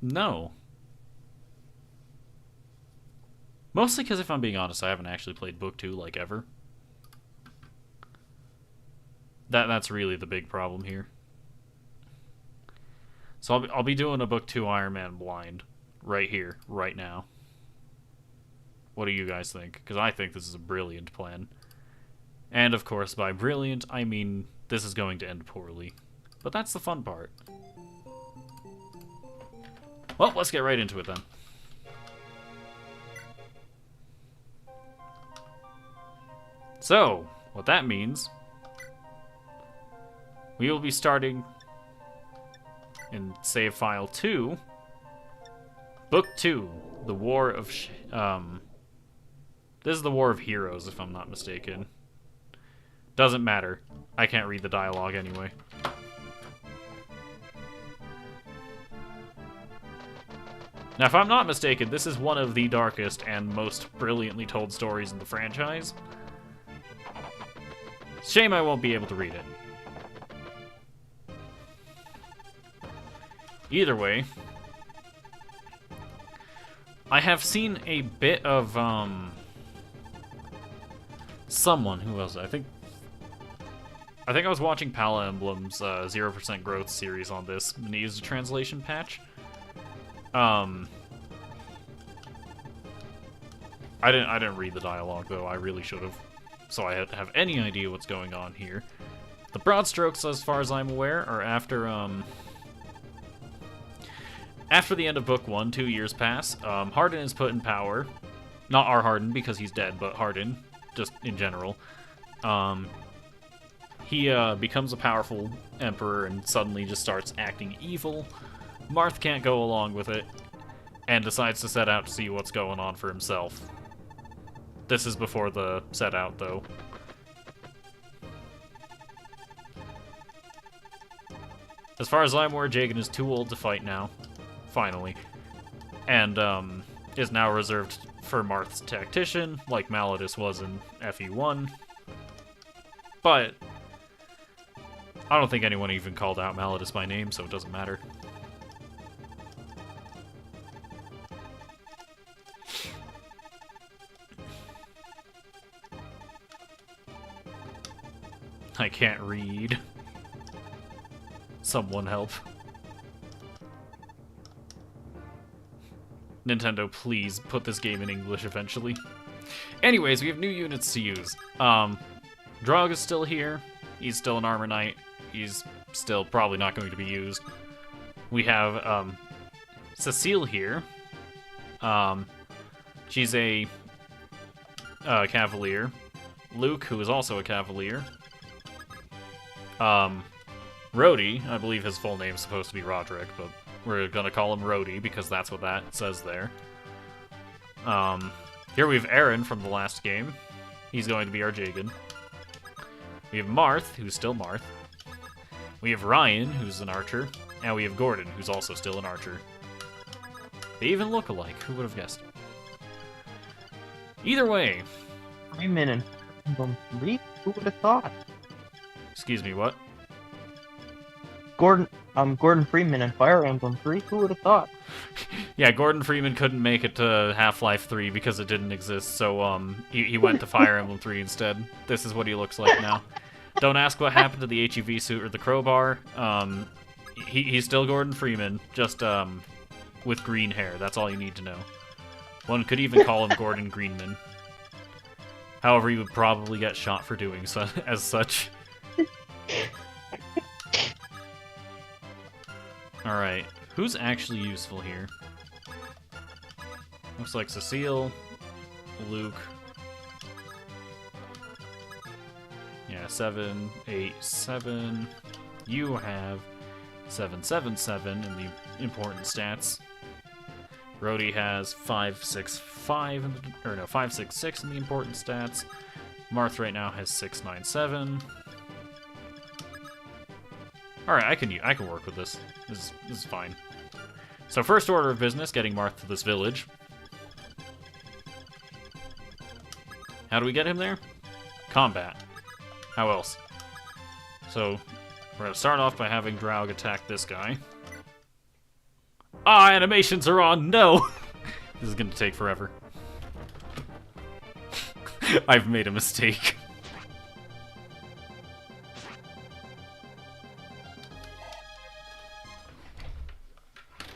no. Mostly because, if I'm being honest, I haven't actually played book 2 like ever. That's really the big problem here. So I'll be doing a book 2 Iron Man blind right here, right now. What do you guys think? Because I think this is a brilliant plan. And of course, by brilliant, I mean this is going to end poorly. But that's the fun part. Well, let's get right into it then. So, what that means, we will be starting in save file 2, book 2, the War of this is the War of Heroes, if I'm not mistaken. Doesn't matter. I can't read the dialogue anyway. Now, if I'm not mistaken, this is one of the darkest and most brilliantly told stories in the franchise. Shame I won't be able to read it. Either way, I have seen a bit of, someone, who was it? I think I was watching Pala Emblem's 0% Growth series on this, and he used a translation patch. I didn't read the dialogue, though. I really should have. So I have any idea what's going on here. The broad strokes, as far as I'm aware, are after the end of book 1, 2 years pass. Hardin is put in power. Not our Hardin, because he's dead, but Hardin, just in general. He becomes a powerful emperor and suddenly just starts acting evil. Marth can't go along with it, and decides to set out to see what's going on for himself. This is before the set out, though. As far as I'm aware, Jagan is too old to fight now. Finally. And, is now reserved for Marth's tactician, like Malladus was in FE1. But I don't think anyone even called out Malladus by name, so it doesn't matter. I can't read. Someone help. Nintendo, please put this game in English eventually. Anyways, we have new units to use. Drog is still here. He's still an Armor Knight. He's still probably not going to be used. We have Cecile here. She's a Cavalier. Luke, who is also a Cavalier. Rhodey, I believe his full name is supposed to be Roderick, but we're gonna call him Rhodey because that's what that says there. Here we have Aaron from the last game. He's going to be our Jagan. We have Marth, who's still Marth. We have Ryan, who's an archer. And we have Gordon, who's also still an archer. They even look alike. Who would have guessed? Either way. Freeman and Emblem 3? Who would have thought? Excuse me, what? Gordon Freeman and Fire Emblem 3? Who would have thought? Yeah, Gordon Freeman couldn't make it to Half-Life 3 because it didn't exist, so he went to Fire Emblem 3 instead. This is what he looks like now. Don't ask what happened to the HEV suit or the crowbar. He's still Gordon Freeman, just with green hair. That's all you need to know. One could even call him Gordon Greenman. However, he would probably get shot for doing so as such. Alright, who's actually useful here? Looks like Cecile, Luke. Yeah, 7, 8, 7. You have 7, 7, 7 in the important stats. Rhodey has 5, 6, 5 in the, or no, 5, 6, 6 in the important stats. Marth right now has 6, 9, 7. Alright, I can work with this. This is fine. So first order of business, getting Marth to this village. How do we get him there? Combat. How else? So, we're gonna start off by having Draug attack this guy. Ah, animations are on! No! This is gonna take forever. I've made a mistake.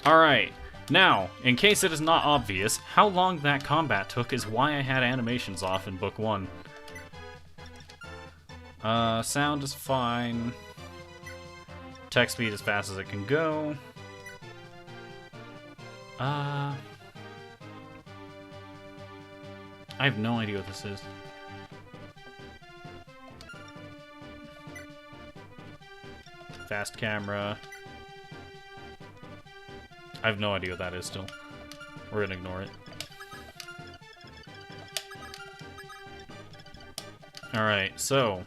Alright, now, in case it is not obvious, how long that combat took is why I had animations off in Book 1. Sound is fine. Text speed as fast as it can go. I have no idea what this is. Fast camera. I have no idea what that is still. We're gonna ignore it. Alright, so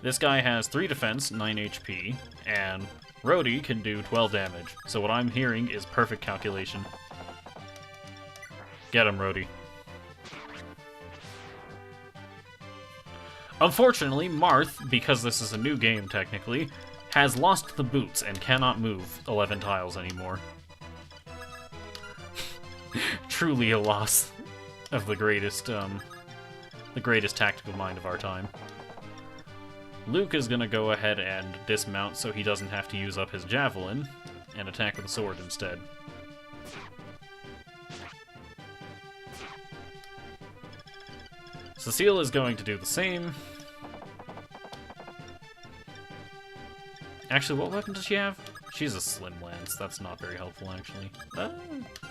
this guy has 3 defense, 9 HP, and Rhodey can do 12 damage. So what I'm hearing is perfect calculation. Get him, Rhodey. Unfortunately, Marth, because this is a new game technically, has lost the boots and cannot move 11 tiles anymore. Truly a loss of the greatest tactical mind of our time. Luke is gonna go ahead and dismount so he doesn't have to use up his javelin and attack with a sword instead. Cecile is going to do the same. Actually, what weapon does she have? She's a slim lance. That's not very helpful, actually.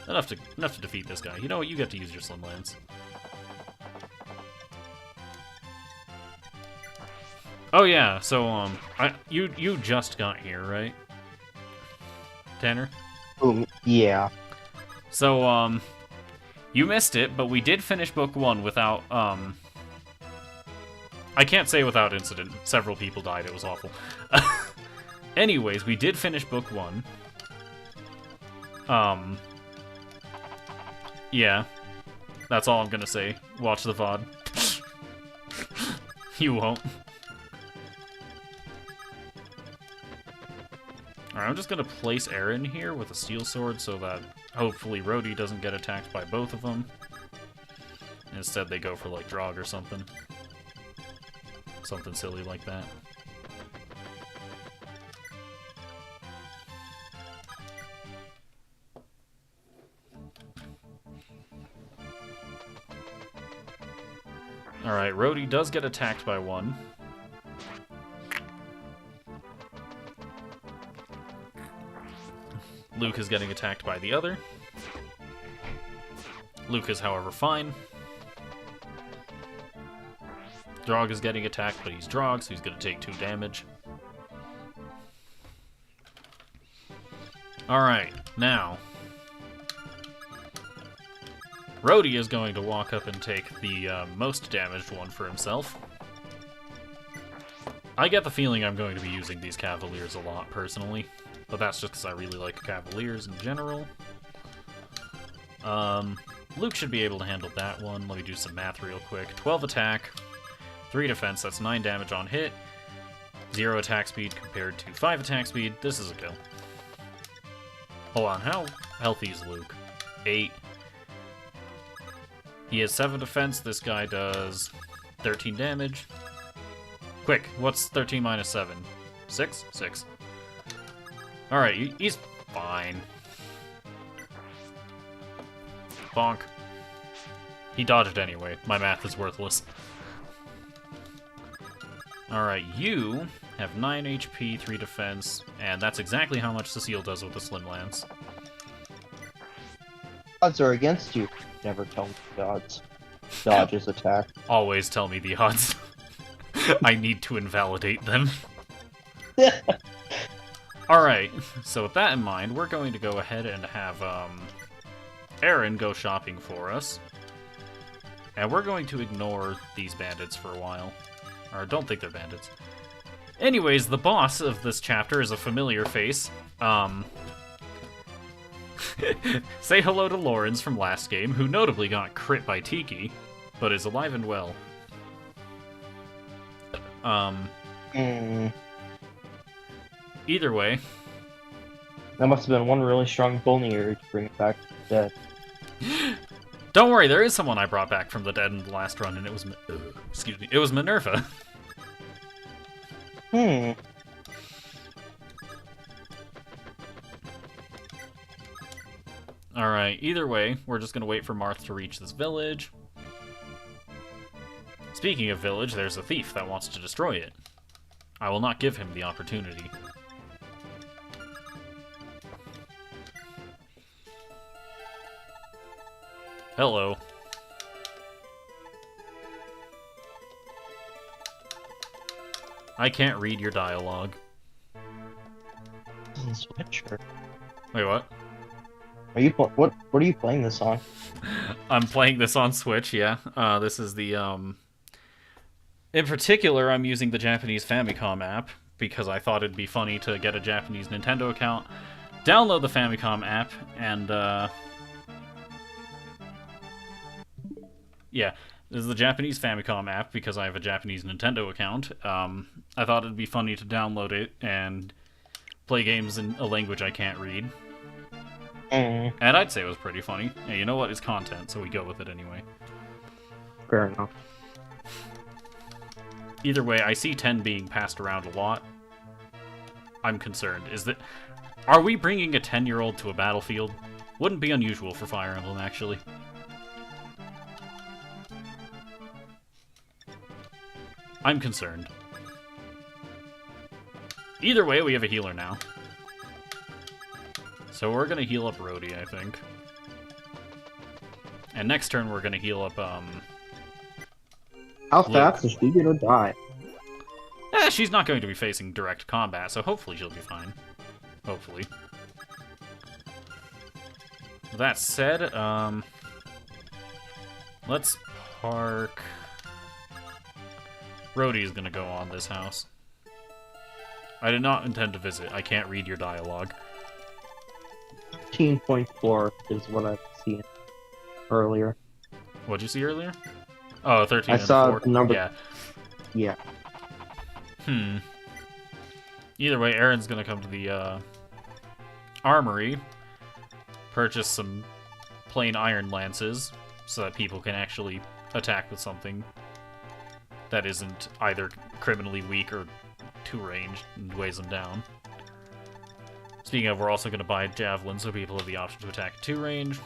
Enough to defeat this guy. You know what? You get to use your slim lance. Oh yeah, so you just got here, right, Tanner? Yeah. So you missed it, but we did finish Book 1 without I can't say without incident. Several people died. It was awful. Anyways, we did finish Book 1. Yeah. That's all I'm gonna say. Watch the VOD. You won't. Alright, I'm just gonna place Aaron here with a steel sword so that hopefully Rhodey doesn't get attacked by both of them. Instead they go for like Draug or something. Something silly like that. Alright, Rhodey does get attacked by one. Luke is getting attacked by the other. Luke is, however, fine. Draug is getting attacked, but he's Draug, so he's going to take 2 damage. Alright, now Rhodey is going to walk up and take the most damaged one for himself. I get the feeling I'm going to be using these Cavaliers a lot, personally. But that's just because I really like Cavaliers in general. Luke should be able to handle that one. Let me do some math real quick. 12 attack, 3 defense, that's 9 damage on hit. 0 attack speed compared to 5 attack speed. This is a kill. Hold on, how healthy is Luke? 8. He has 7 defense, this guy does 13 damage. Quick, what's 13 minus 7? 6? 6. Alright, he's fine. Bonk. He dodged anyway. My math is worthless. Alright, you have 9 HP, 3 defense, and that's exactly how much Cecile does with the Slim Lance. Odds are against you. Never tell me the odds. Dodge's attack. Always tell me the odds. I need to invalidate them. Alright, so with that in mind, we're going to go ahead and have Aaron go shopping for us. And we're going to ignore these bandits for a while. Or don't think they're bandits. Anyways, the boss of this chapter is a familiar face. Say hello to Lawrence from last game, who notably got crit by Tiki, but is alive and well. Either way. That must have been one really strong bonnier to bring it back to the dead. Don't worry, there is someone I brought back from the dead in the last run, and it was excuse me, it was Minerva. Alright, either way, we're just gonna wait for Marth to reach this village. Speaking of village, there's a thief that wants to destroy it. I will not give him the opportunity. Hello. I can't read your dialogue. Switch or... Wait, what? Are you what are you playing this on? I'm playing this on Switch, yeah. This is the in particular, I'm using the Japanese Famicom app because I thought it'd be funny to get a Japanese Nintendo account, download the Famicom app, and yeah, this is the Japanese Famicom app because I have a Japanese Nintendo account. I thought it'd be funny to download it and play games in a language I can't read. And I'd say it was pretty funny. Hey, you know what? It's content, so we go with it anyway. Fair enough. Either way, I see 10 being passed around a lot. I'm concerned. Are we bringing a 10-year-old to a battlefield? Wouldn't be unusual for Fire Emblem, actually. I'm concerned. Either way, we have a healer now. So we're gonna heal up Rhodey, I think. And next turn we're gonna heal up, How Luke. fast is she gonna die? She's not going to be facing direct combat, so hopefully she'll be fine. Hopefully. With that said, let's park... Rhodey's gonna go on this house. I did not intend to visit. I can't read your dialogue. 13.4 is what I've seen earlier. What'd you see earlier? Oh, 13 I and saw 4. the number. Yeah. Yeah. Either way, Aaron's gonna come to the armory, purchase some plain iron lances, so that people can actually attack with something that isn't either criminally weak or too ranged and weighs them down. Speaking of, we're also going to buy javelins so people have the option to attack at 2 range.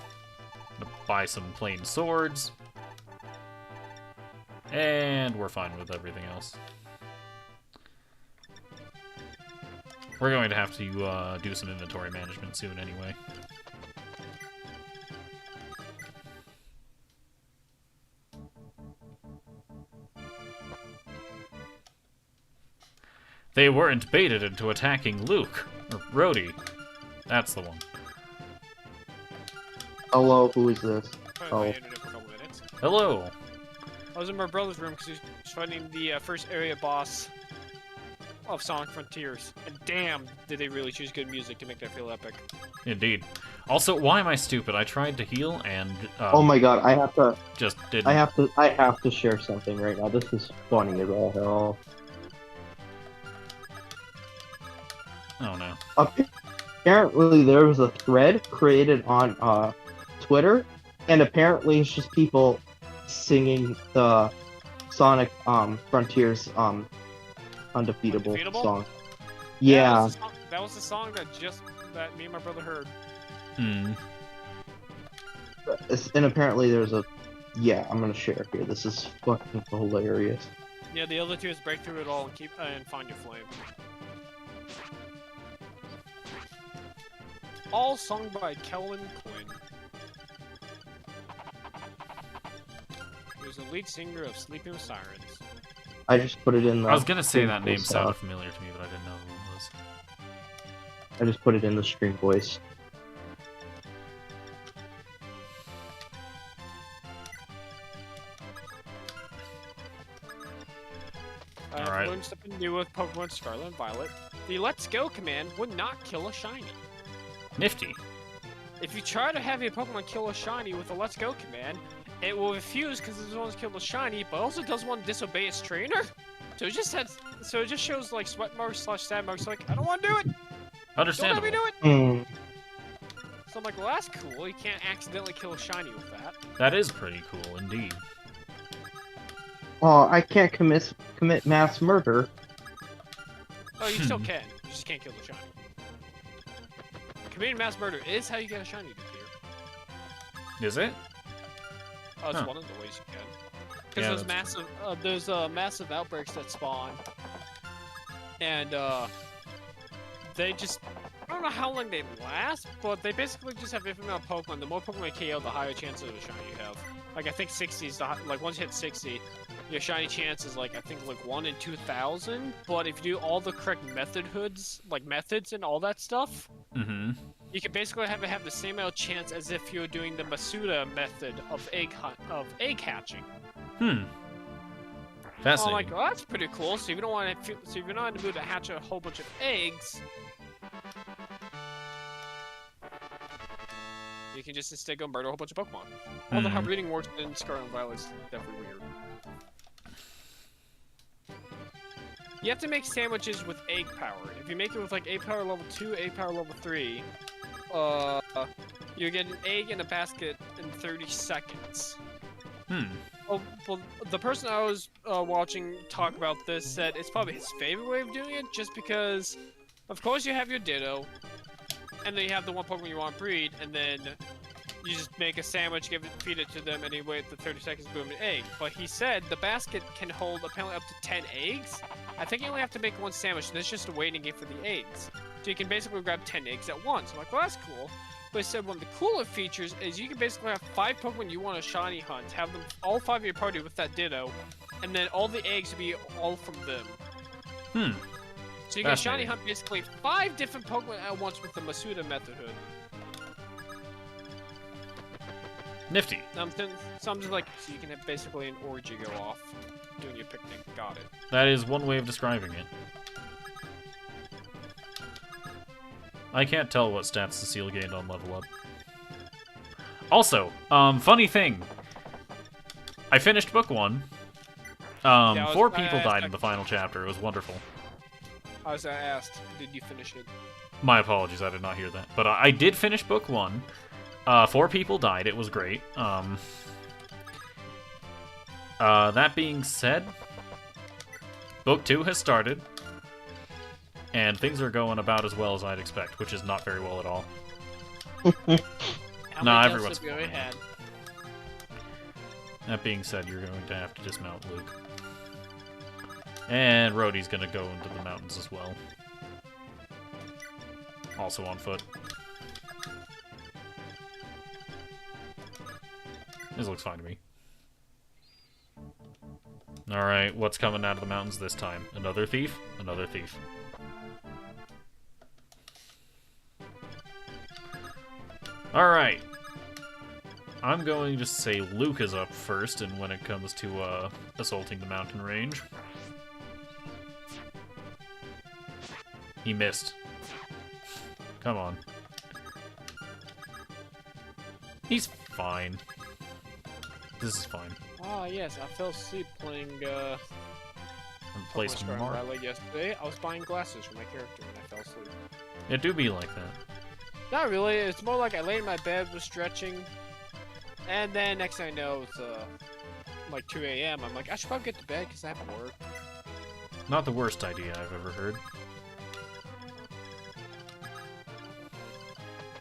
Gonna buy some plain swords. And we're fine with everything else. We're going to have to do some inventory management soon anyway. They weren't baited into attacking Luke. Or Rhodey. That's the one. Hello, who is this? Oh. For a couple minutes. Hello. I was in my brother's room because he was fighting the first area boss of Sonic Frontiers. And damn, did they really choose good music to make that feel epic. Indeed. Also, why am I stupid? I tried to heal and Oh my god, just didn't. I have to share something right now. This is funny as all hell. Oh no. Apparently there was a thread created on Twitter, and apparently it's just people singing the Sonic Frontiers Undefeatable Undefeatable? song. Yeah, Yeah. that was the song that me and my brother heard. Hmm. And apparently there's a... Yeah, I'm gonna share here. This is fucking hilarious. Yeah, the other two is break through it all and find your flame. All sung by Kellen Quinn. He was the lead singer of Sleeping with Sirens. I just put it in the... I was gonna say that name voice, sounded familiar to me, but I didn't know who it was. I just put it in the stream voice. Alright. Learned something new with Pokemon Scarlet and Violet. The Let's Go command would not kill a shiny. Nifty. If you try to have your Pokemon kill a shiny with the Let's Go command, it will refuse because it doesn't want to kill the shiny, but also doesn't want to disobey its trainer. So it just shows like sweat marks / stab marks. Like I don't want to do it. Don't let Understandable. me do it. Hmm. So I'm like, well that's cool. You can't accidentally kill a shiny with that. That is pretty cool, indeed. Oh, I can't commit mass murder. Oh, you still can. You just can't kill the shiny. Committing mass murder is how you get a shiny to appear. Is it? Oh, it's Huh. one of the ways you can. Because Yeah, there's massive outbreaks that spawn, and they just I don't know how long they last, but they basically just have infinite amount of Pokemon. The more Pokemon KO, the higher chance of a shiny you have. Like I think 60 is like once you hit 60, your shiny chance is like I think like 1 in 2,000. But if you do all the correct methods and all that stuff, Mm-hmm. you can basically have the same amount of chance as if you were doing the Masuda method of egg hatching. Hmm. I'm Fascinating. like, well, that's pretty cool. So if you don't want to, so if you're not in the mood to hatch a whole bunch of eggs, you can just instead go murder a whole bunch of Pokemon. Although how breeding works in Scarlet and Violet is definitely weird. You have to make sandwiches with egg power. If you make it with like egg power level 2, egg power level 3, you get an egg in a basket in 30 seconds. Hmm. Oh, well, the person I was watching talk about this said it's probably his favorite way of doing it, just because, of course, you have your Ditto, and then you have the one Pokemon you want to breed, and then you just make a sandwich, feed it to them, and you wait the 30 seconds, boom, an egg. But he said the basket can hold apparently up to 10 eggs. I think you only have to make one sandwich, and there's just a waiting game for the eggs. So you can basically grab 10 eggs at once. I'm like, well, that's cool. But he said one of the cooler features is you can basically have 5 Pokemon you want to shiny hunt, have them all 5 of your party with that Ditto, and then all the eggs will be all from them. Hmm. So you can shiny hunt basically 5 different Pokemon at once with the Masuda method. Nifty. So I'm just like, so you can have basically an orgy go off doing your picnic. Got it. That is one way of describing it. I can't tell what stats Cecile gained on level up. Also, funny thing. I finished book 1. 4 people died in the final chapter. It was wonderful. I was asked, did you finish it? My apologies, I did not hear that. But I did finish book 1. 4 people died. It was great. That being said, book 2 has started. And things are going about as well as I'd expect, which is not very well at all. Nah, everyone's fine. That being said, you're going to have to dismount Luke. And Rhodey's going to go into the mountains as well. Also on foot. This looks fine to me. Alright, what's coming out of the mountains this time? Another thief? Another thief. Alright. I'm going to say Luke is up first, and when it comes to assaulting the mountain range. He missed. Come on. He's fine. This is fine. Ah, yes, I fell asleep playing, Play Pokemon some Scarlet more. Violet yesterday. I was buying glasses for my character and I fell asleep. It do be like that. Not really, it's more like I laid in my bed, was stretching, and then next thing I know, it's, like 2 a.m. I'm like, I should probably get to bed because I have work. Not the worst idea I've ever heard.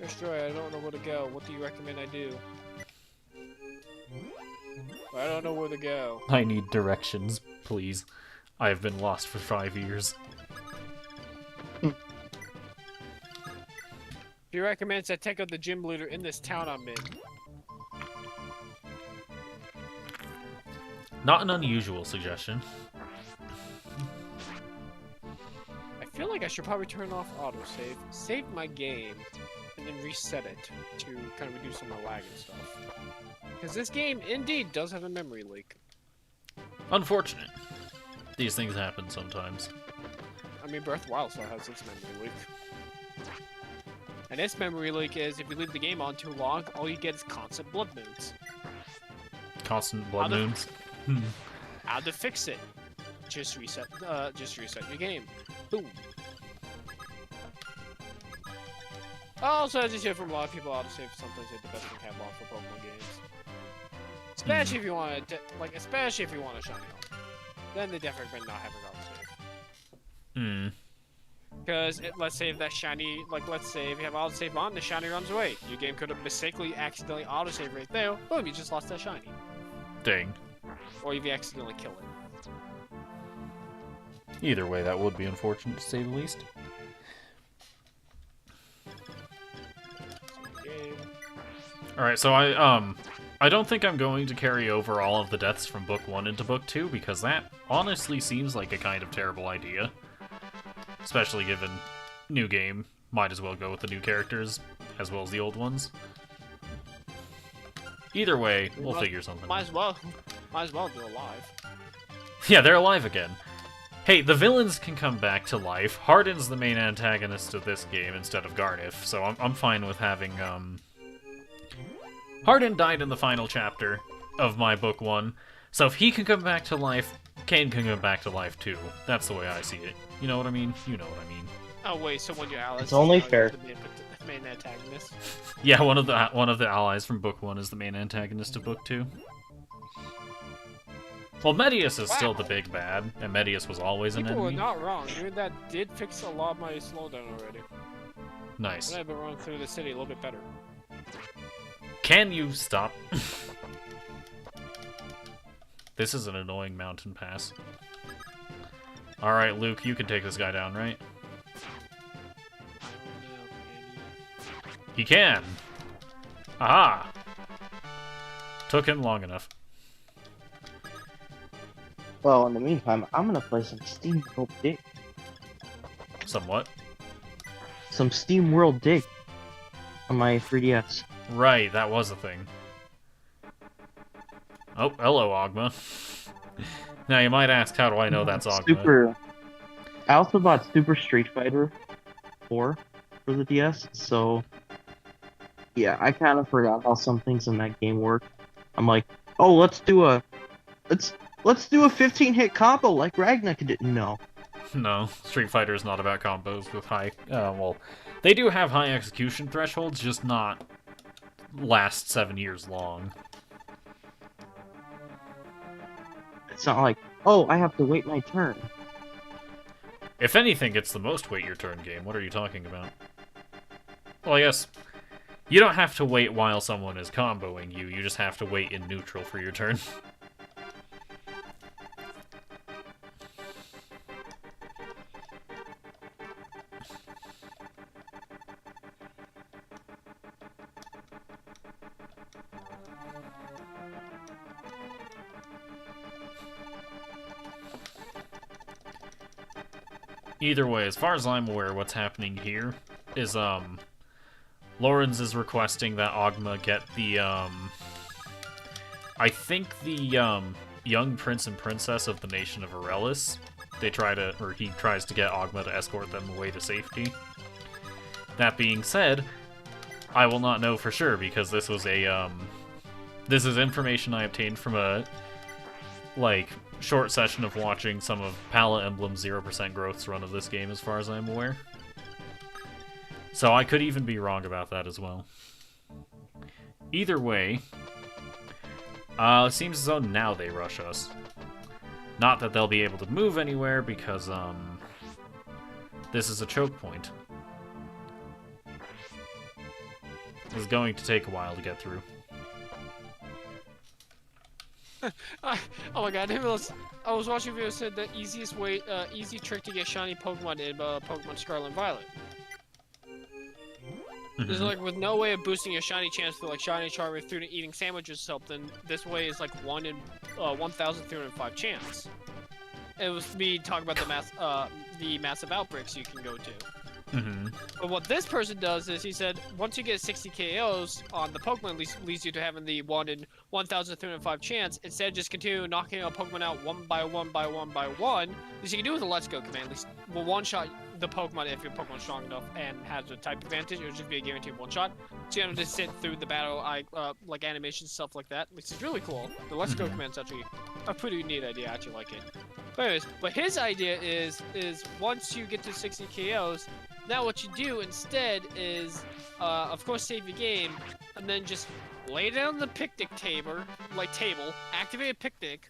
Destroy, I don't know where to go. What do you recommend I do? I don't know where to go. I need directions, please. I have been lost for 5 years. He recommends I take out the gym leader in this town I'm in. Not an unusual suggestion. I feel like I should probably turn off autosave, save my game, and then reset it to kind of reduce some of the lag and stuff. Because this game indeed does have a memory leak. Unfortunate. These things happen sometimes. I mean, Breath of the Wild still has its memory leak. And this memory leak is if you leave the game on too long, all you get is constant blood moons. Constant blood How the- moons. How to fix it? Just reset your game. Boom. Also, as you hear from a lot of people, autosave sometimes is the best thing to have on for Pokemon games. Especially if you want to, especially if you want a shiny home. Then they definitely recommend not having autosave. Because let's say if that shiny, let's say if you have autosave on, the shiny runs away. Your game could have mistakenly accidentally autosave right there. Boom, you just lost that shiny. Dang. Or if you accidentally kill it. Either way, that would be unfortunate to say the least. Alright, so I don't think I'm going to carry over all of the deaths from Book 1 into Book 2, because that honestly seems like a kind of terrible idea. Especially given new game, might as well go with the new characters, as well as the old ones. Either way, we'll figure something Might out. as well do it live. Yeah, they're alive again. Hey, the villains can come back to life. Hardin's the main antagonist of this game instead of Garniff, so I'm fine with having, Hardin died in the final chapter of my Book 1, so if he can come back to life, Kane can come back to life too. That's the way I see it. You know what I mean? You know what I mean. Oh wait, so when you're Alice, It's only fair. The main antagonist. Yeah, one of the allies from Book 1 is the main antagonist of Book 2. Well, Medius is still the big bad, and Medius was always an People were enemy. not wrong. Dude, that did fix a lot of my slowdown already. Nice. And I've been running through the city a little bit better. Can you stop? This is an annoying mountain pass. Alright, Luke, you can take this guy down, right? He can! Aha! Took him long enough. Well, in the meantime, I'm gonna play some Steam World Dig. Somewhat. Some Steam World Dig on my 3DS. Right, that was a thing. Oh, hello, Ogma. Now, you might ask, how do I know that's Ogma? I also bought Super Street Fighter 4 for the DS, so yeah, I kind of forgot how some things in that game work. I'm like, oh, let's do a 15-hit combo like Ragnar did. No. No, Street Fighter is not about combos with high... well, they do have high execution thresholds, just not last 7 years long. It's not like, oh, I have to wait my turn. If anything, it's the most wait your turn game. What are you talking about? Well, I guess you don't have to wait while someone is comboing you. You just have to wait in neutral for your turn. Either way, as far as I'm aware, what's happening here is, Lawrence is requesting that Ogma get the, I think the, young prince and princess of the nation of Aurelis. He tries to get Ogma to escort them away to safety. That being said, I will not know for sure because this was a this is information I obtained from a like short session of watching some of Pala Emblem's 0% growth's run of this game, as far as I'm aware. So I could even be wrong about that as well. Either way, it seems as though now they rush us. Not that they'll be able to move anywhere because this is a choke point. It's going to take a while to get through. Oh my god, I didn't realize. I was watching a video that said the easiest way, easy trick to get shiny Pokemon in Pokemon Scarlet and Violet. There's like with no way of boosting your shiny chance for like shiny charmer through to eating sandwiches or something. This way is like 1 in 1,305 chance. It was me talking about the massive outbreaks you can go to. But what this person does is he said once you get 60 KOs on the Pokemon, leads you to having the 1 in 1,305 chance. Instead, just continue knocking a Pokemon out one by one by one by one. This you can do with the Let's Go command. At least will one-shot the Pokemon if your Pokemon's strong enough and has a type advantage. It would just be a guaranteed one-shot. So you don't have to sit through the battle, like animations, stuff like that, which is really cool. The Let's Go command's actually a pretty neat idea. I actually like it. But anyways, but his idea is once you get to 60 KOs, now what you do instead is, of course, save your game, and then just lay down the picnic table, activate a picnic,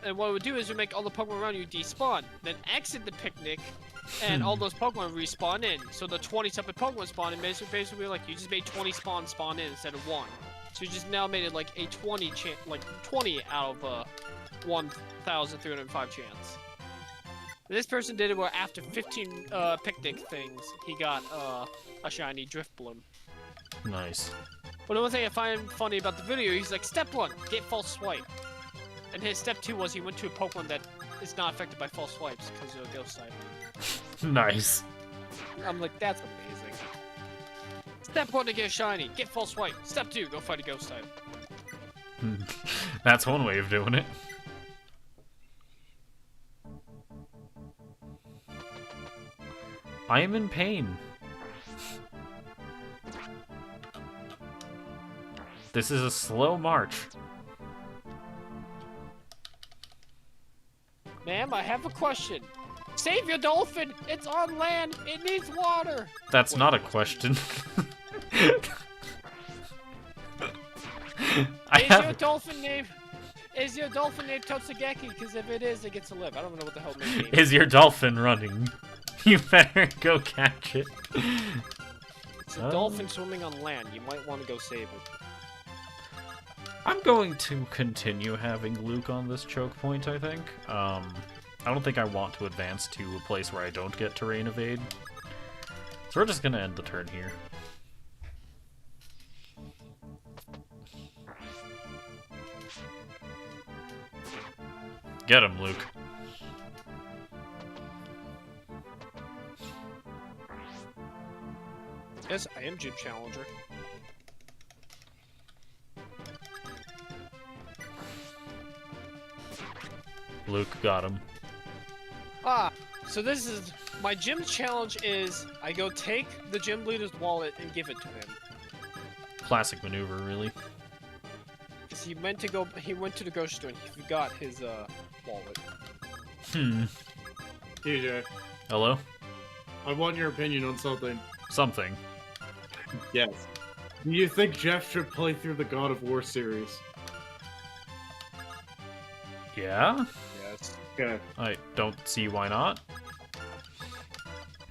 and what it would do is it would make all the Pokemon around you despawn. Then exit the picnic, and all those Pokemon respawn in. So the 20 separate Pokemon spawn in, basically like you just made 20 spawn in instead of 1. So you just now made it like a 20 out of 1,305 chance. This person did it where after 15 picnic things, he got a shiny Drifblim. Nice. But the one thing I find funny about the video, he's like, step 1, get false swipe. And his step 2 was he went to a Pokemon that is not affected by false swipes because of a ghost type. Nice. I'm like, that's amazing. Step 1 to get a shiny, get false swipe. Step 2, go fight a ghost type. That's one way of doing it. I am in pain. This is a slow march. Ma'am, I have a question. Save your dolphin! It's on land! It needs water! That's not a question. Is your dolphin named Totsugeki? Because if it is, it gets to live. I don't know what the hell it means. Is your dolphin running? You better go catch it. It's a dolphin swimming on land. You might want to go save it. I'm going to continue having Luke on this choke point, I think. I don't think I want to advance to a place where I don't get terrain evade. So we're just going to end the turn here. Get him, Luke. Yes, I am Gym Challenger. Luke got him. So this is my gym challenge is I go take the gym leader's wallet and give it to him. Classic maneuver, really. Because he went to the grocery store and he forgot his wallet. TJ, Hello? I want your opinion on something. Something. Yes. Do you think Jeff should play through the God of War series? Yeah? Yes. Okay. I don't see why not.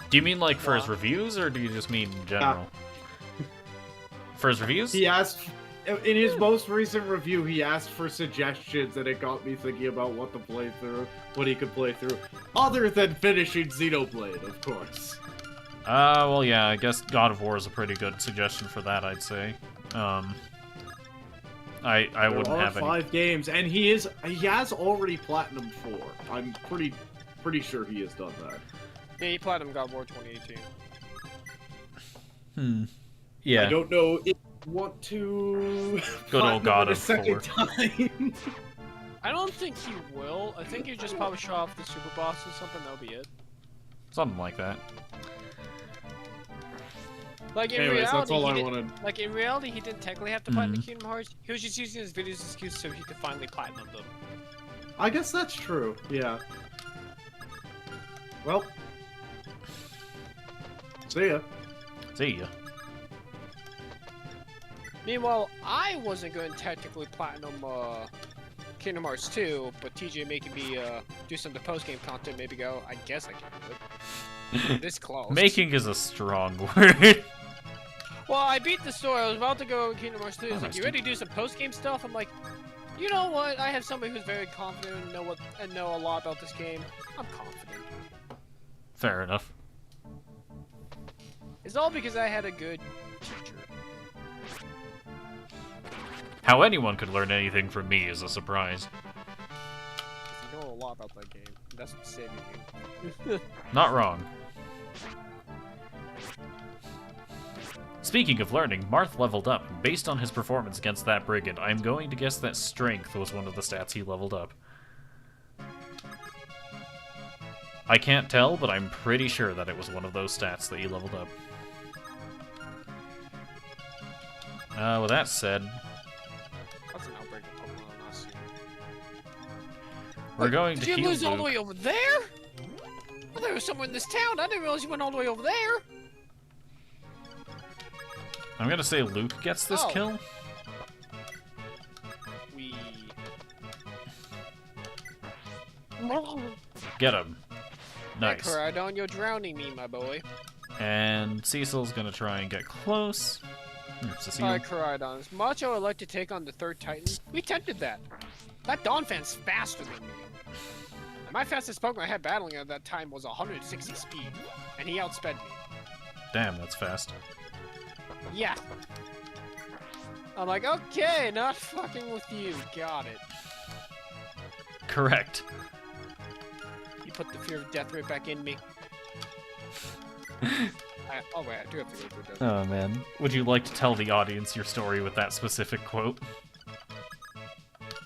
Do you mean like for his reviews, or do you just mean in general? For his reviews? He asked, in his most recent review, he asked for suggestions, and it got me thinking about what to play through, what he could play through, other than finishing Xenoblade, of course. Well, yeah, I guess God of War is a pretty good suggestion for that, I'd say. I wouldn't have any. 5 games, and he has already Platinum 4. I'm pretty sure he has done that. Yeah, he platinum God of War 2018. Yeah. I don't know if you want to Good old God a of second War. time. I don't think he will. I think he just probably show off the super boss or something. That'll be it. Something like that. Like in Anyways, reality, that's all I he wanted. like in reality, he didn't technically have to platinum Kingdom Hearts. He was just using his videos as an excuse so he could finally platinum them. I guess that's true. Yeah. Well. See ya. See ya. Meanwhile, I wasn't going to technically platinum Kingdom Hearts 2, but TJ making me do some of the post-game content maybe go, I guess I can do it. This close. Making is a strong word. Well, I beat the story. I was about to go Kingdom Hearts 2. He's like, nice, you ready to do some post-game stuff? I'm like, you know what? I have somebody who's very confident and know a lot about this game. I'm confident. Fair enough. It's all because I had a good teacher. How anyone could learn anything from me is a surprise. You know a lot about that game. That's what's saving you. Not wrong. Speaking of learning, Marth leveled up. Based on his performance against that brigand, I'm going to guess that strength was one of the stats he leveled up. I can't tell, but I'm pretty sure that it was one of those stats that he leveled up. With that said, That's an outbreak of Pokemon I'm not seeing. we're going to Did you heal lose all the Luke. way over there? Well, there was someone in this town. I didn't realize you went all the way over there. I'm gonna say Luke gets this Oh. kill. We. Get him. Nice. Coradon, you're drowning me, my boy. And Cecil's gonna try and get close. Cecile. Alright, Coradon. As much I would like to take on the third Titan, we tempted that. That Donphan's faster than me. And my fastest Pokemon I had battling at that time was 160 speed, and he outsped me. Damn, that's fast. Yeah. I'm like, okay, not fucking with you. Got it. Correct. You put the fear of death right back in me. Oh wait, I do have to go through death. Oh man. Would you like to tell the audience your story with that specific quote?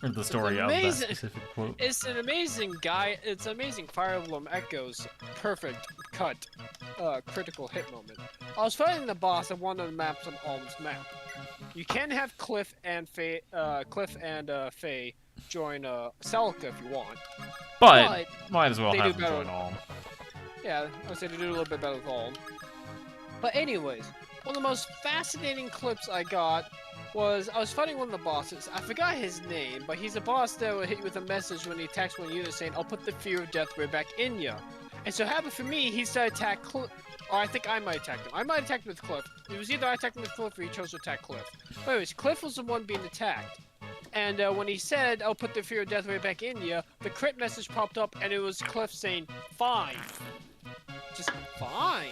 Or the story of that amazing. specific quote? It's an amazing guy. It's amazing Fire Emblem Echoes perfect cut critical hit moment. I was fighting the boss at one of the maps on Alm's map. You can have Cliff and Faye join Celica if you want. But might as well they have do them better join all. Yeah, I would say they do a little bit better with Alm. But anyways, one of the most fascinating clips I got was I was fighting one of the bosses. I forgot his name, but he's a boss that will hit you with a message when he attacks one unit saying, I'll put the fear of death right back in ya. And so happened for me, he started to attack Cliff. Or I think I might attack him. I might attack him with Cliff. It was either I attacked him with Cliff or he chose to attack Cliff. But anyways, Cliff was the one being attacked. And when he said, I'll put the fear of death right back in ya, the crit message popped up and it was Cliff saying, fine. Just fine.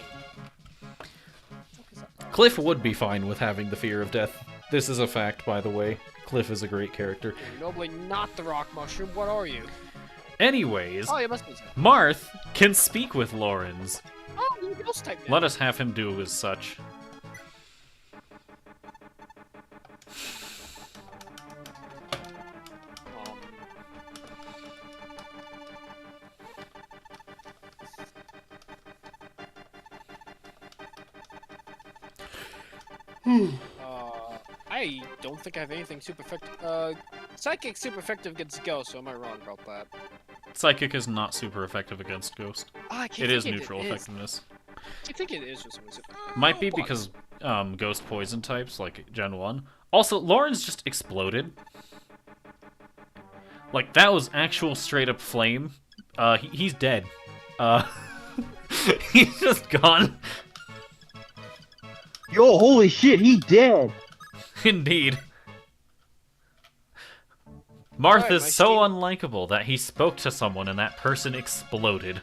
Cliff would be fine with having the fear of death. This is a fact, by the way. Cliff is a great character. You're nobly not the rock mushroom. What are you? Anyways, Oh, you must be. Marth can speak with Lawrence. Oh, you're a ghost type. Let us have him do as such. I don't think I have anything super effective. Psychic super effective against Ghost, so am I wrong about that? Psychic is not super effective against Ghost. Oh, I can't It is think neutral is. effectiveness. I think it is for some reason. Might be But- because Ghost poison types, like Gen 1. Also, Lawrence just exploded. Like, that was actual straight up flame. He's dead. He's just gone. Yo, holy shit, he dead. Indeed. Marth Alright, is my so Steam- unlikable that he spoke to someone and that person exploded.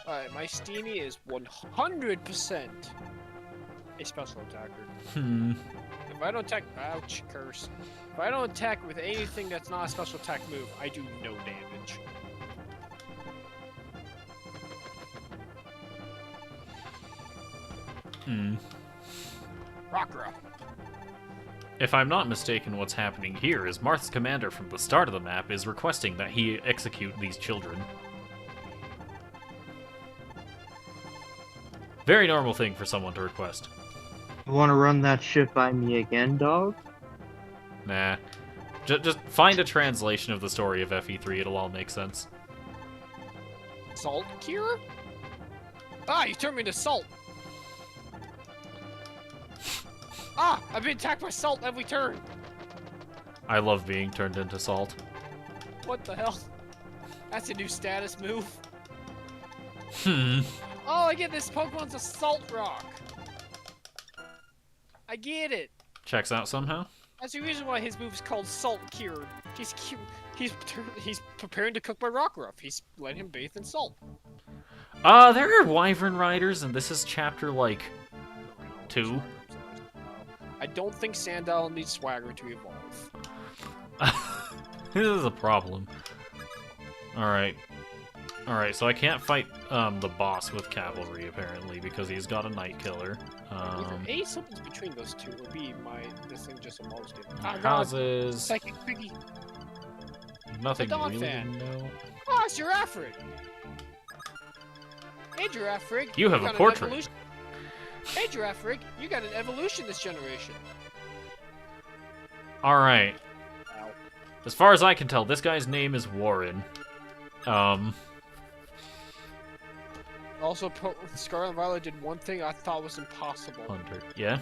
Alright, my Steamy is 100% a special attacker. If I don't attack, ouch, curse. If I don't attack with anything that's not a special attack move, I do no damage. Rockra. If I'm not mistaken, what's happening here is Marth's commander from the start of the map is requesting that he execute these children. Very normal thing for someone to request. You want to run that shit by me again, dog? Nah. Just find a translation of the story of FE3, it'll all make sense. Salt cure? Ah, you turned me into salt. Ah, I've been attacked by salt every turn. I love being turned into salt. What the hell? That's a new status move. Hmm. Oh, I get this Pokemon's a salt rock. I get it. Checks out somehow. That's the reason why his move's called Salt Cured. He's preparing to cook my Rockruff. He's letting him bathe in salt. There are Wyvern Riders, and this is chapter, like, 2. I don't think Sandile needs Swagger to evolve. This is a problem. Alright. Alright, so I can't fight the boss with cavalry, apparently, because he's got a Night Killer. Either A, something's between those two, or B, this thing just a most Houses. Psychic Piggy. Nothing Dawn really fan. to know. Oh, it's Giraffrig! Hey, Giraffrig. You have a got an portrait. evolution. Hey, Giraffrig, you got an evolution this generation. Alright. Ow. As far as I can tell, this guy's name is Warren. Also, Scarlet and Violet did one thing I thought was impossible. Hunter. Yeah?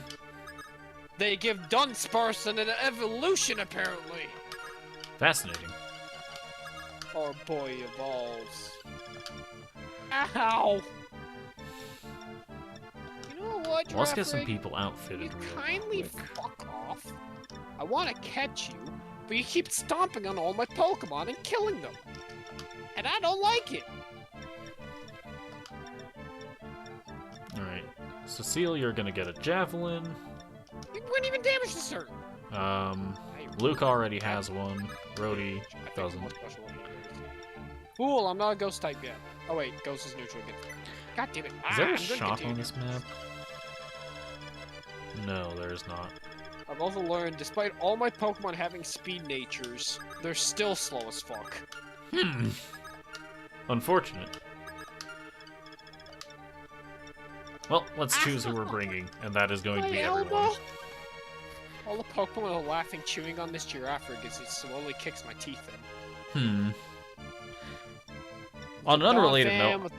They give Dunsparce an evolution, apparently. Fascinating. Our boy evolves. Ow! You know what, Well, let's get some Giraffrig? people outfitted You real kindly quick. fuck off. I want to catch you, but you keep stomping on all my Pokemon and killing them. And I don't like it. Alright. Cecile, you're gonna get a Javelin. You wouldn't even damage the certain. Luke already has one. Rhodey I think doesn't. one special one is. Cool, I'm not a ghost type yet. Oh wait, ghost is neutral again. God damn it. Is there I'm a gonna shop continue. on this map? No, there's not. I've also learned, despite all my Pokemon having speed natures, they're still slow as fuck. Hmm. Unfortunate. Well, let's choose who we're bringing, and that is going to be My everyone. elbow! All the Pokemon are laughing, chewing on this Giraffrig as it slowly kicks my teeth in. Hmm. On an unrelated Fam note, with-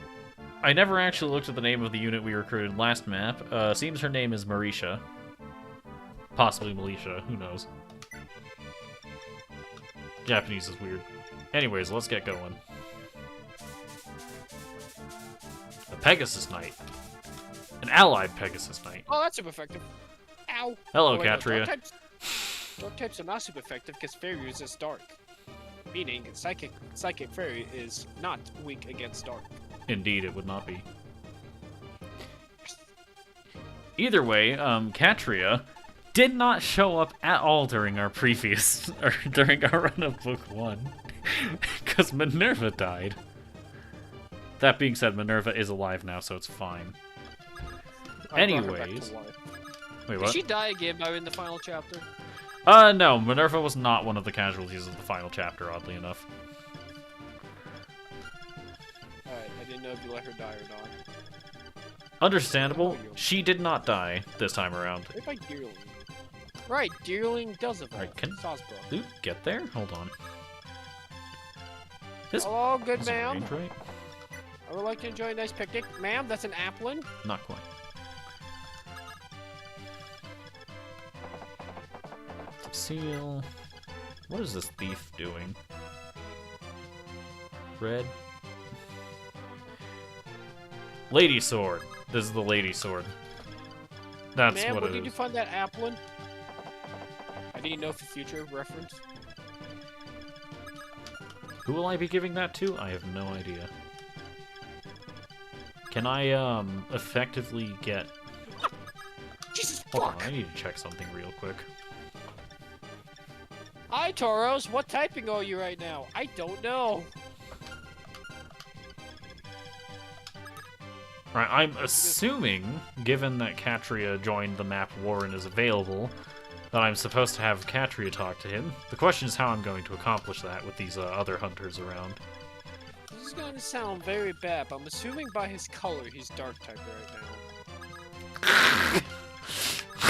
I never actually looked at the name of the unit we recruited last map. Seems her name is Marisha. Possibly Militia, who knows. Japanese is weird. Anyways, let's get going. A Pegasus Knight. An allied Pegasus Knight. Oh, that's super effective. Ow! Hello, Oh, wait, no, Katria. Dark types are not super effective because Fairy resists Dark. Meaning, Psychic Fairy is not weak against Dark. Indeed, it would not be. Either way, Katria did not show up at all during our previous, or during our run of Book 1, because Minerva died. That being said, Minerva is alive now, so it's fine. I brought her back to Anyways. life. Wait, Did what? she die again by in the final chapter? No, Minerva was not one of the casualties of the final chapter, oddly enough. Alright, I didn't know if you let her die or not. Understandable, she did not die this time around. What about Deerling? Right, Deerling does evolve. Alright, can Sosbro. Luke get there? Hold on. This Hello, good wasn't ma'am. range, right? I would like to enjoy a nice picnic. Ma'am, that's an Applin. Not quite. Seal. What is this thief doing? Red. Lady Sword. This is the Lady Sword. That's Ma'am, what where it did you is. find that Applin? I didn't know for future reference. Who will I be giving that to? I have no idea. Can I, effectively get... Jesus Hold on, fuck! I need to check something real quick. Hi, Tauros. What typing are you right now? I don't know. Alright, I'm assuming, given that Katria joined the map Warren is available, that I'm supposed to have Katria talk to him. The question is how I'm going to accomplish that with these other hunters around. This is going to sound very bad, but I'm assuming by his color he's dark type right now.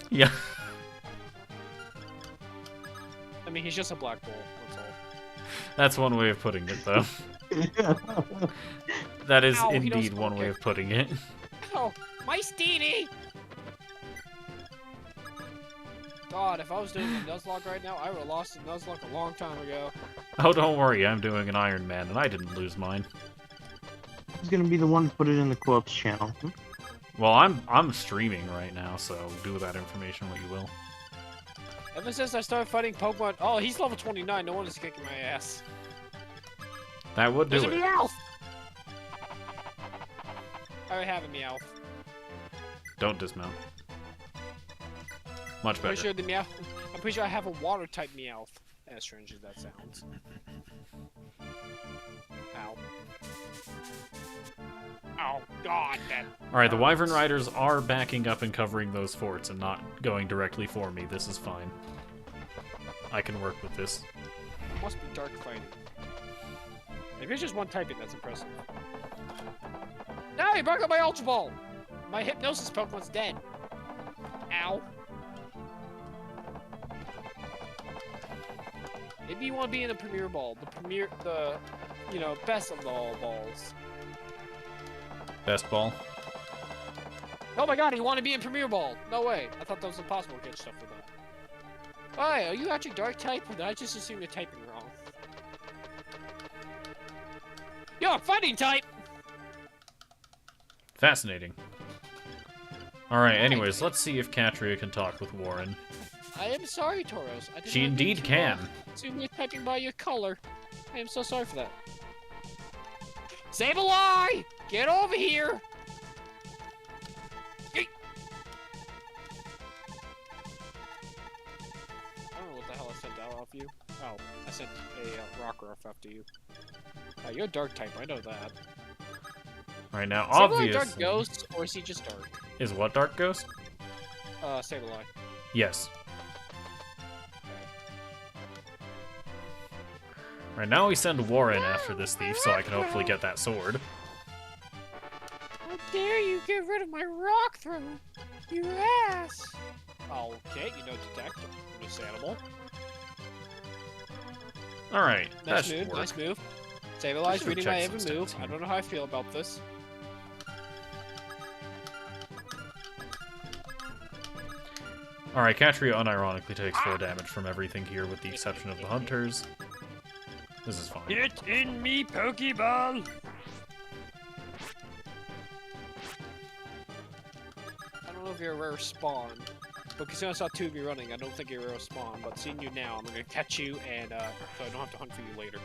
Yeah. I mean, he's just a black bull. That's all. That's one way of putting it, though. That is Ow, he indeed knows one way of putting it. Oh, my Steenie! God, if I was doing a Nuzlocke right now, I would have lost a Nuzlocke a long time ago. Oh, don't worry, I'm doing an Iron Man, and I didn't lose mine. Who's gonna be the one to put it in the co-op's channel? Well, I'm streaming right now, so do with that information what you will. Ever since I started fighting Pokemon... Oh, he's level 29. No one is kicking my ass. That would do There's a it. Meowth! I already have a Meowth. Don't dismount. Much better. I'm pretty sure I have a water-type Meowth. As strange as that sounds. Ow. Oh, God, that... Alright, the Wyvern Riders are backing up and covering those forts and not going directly for me. This is fine. I can work with this. Must be dark fighting. If it's just one typing, that's impressive. No, you broke up my Ultra Ball! My Hypnosis Pokemon's dead. Ow. Maybe you want to be in the Premier Ball. You know, best of all balls. Best ball. Oh my god, you want to be in Premier Ball! No way. I thought that was impossible to get stuff for that. Hey, are you actually dark type, or did I just assume you're typing wrong? You're a fighting type! Fascinating. Alright, anyways, let's see if Katria can talk with Warren. I am sorry, Tauros. I did She not mean indeed to, can. assume you're typing by your color. I am so sorry for that. Sableye! Get over here! Yeet! I don't know what the hell I sent out off you. Oh, I sent a rock ruff after you. You're dark type, I know that. Right now, Sableye obviously... dark ghost, or is he just dark? Is what Dark Ghost? Sableye. Yes. Right now we send Warren after this thief so I can hopefully get that sword. How dare you get rid of my rock throw, you ass! Okay, you know detect. Understandable. Alright, that Nice should move, work. nice move. Sableye's should've reading my checked every some move. stats I here. don't know how I feel about this. Alright, Katria unironically takes 4 damage from everything here with the exception of the hunters. This is fine. Get in me, Pokeball! I don't know if you're a rare spawn, but because I saw 2 of you running, I don't think you're a rare spawn, but seeing you now, I'm gonna catch you, and so I don't have to hunt for you later.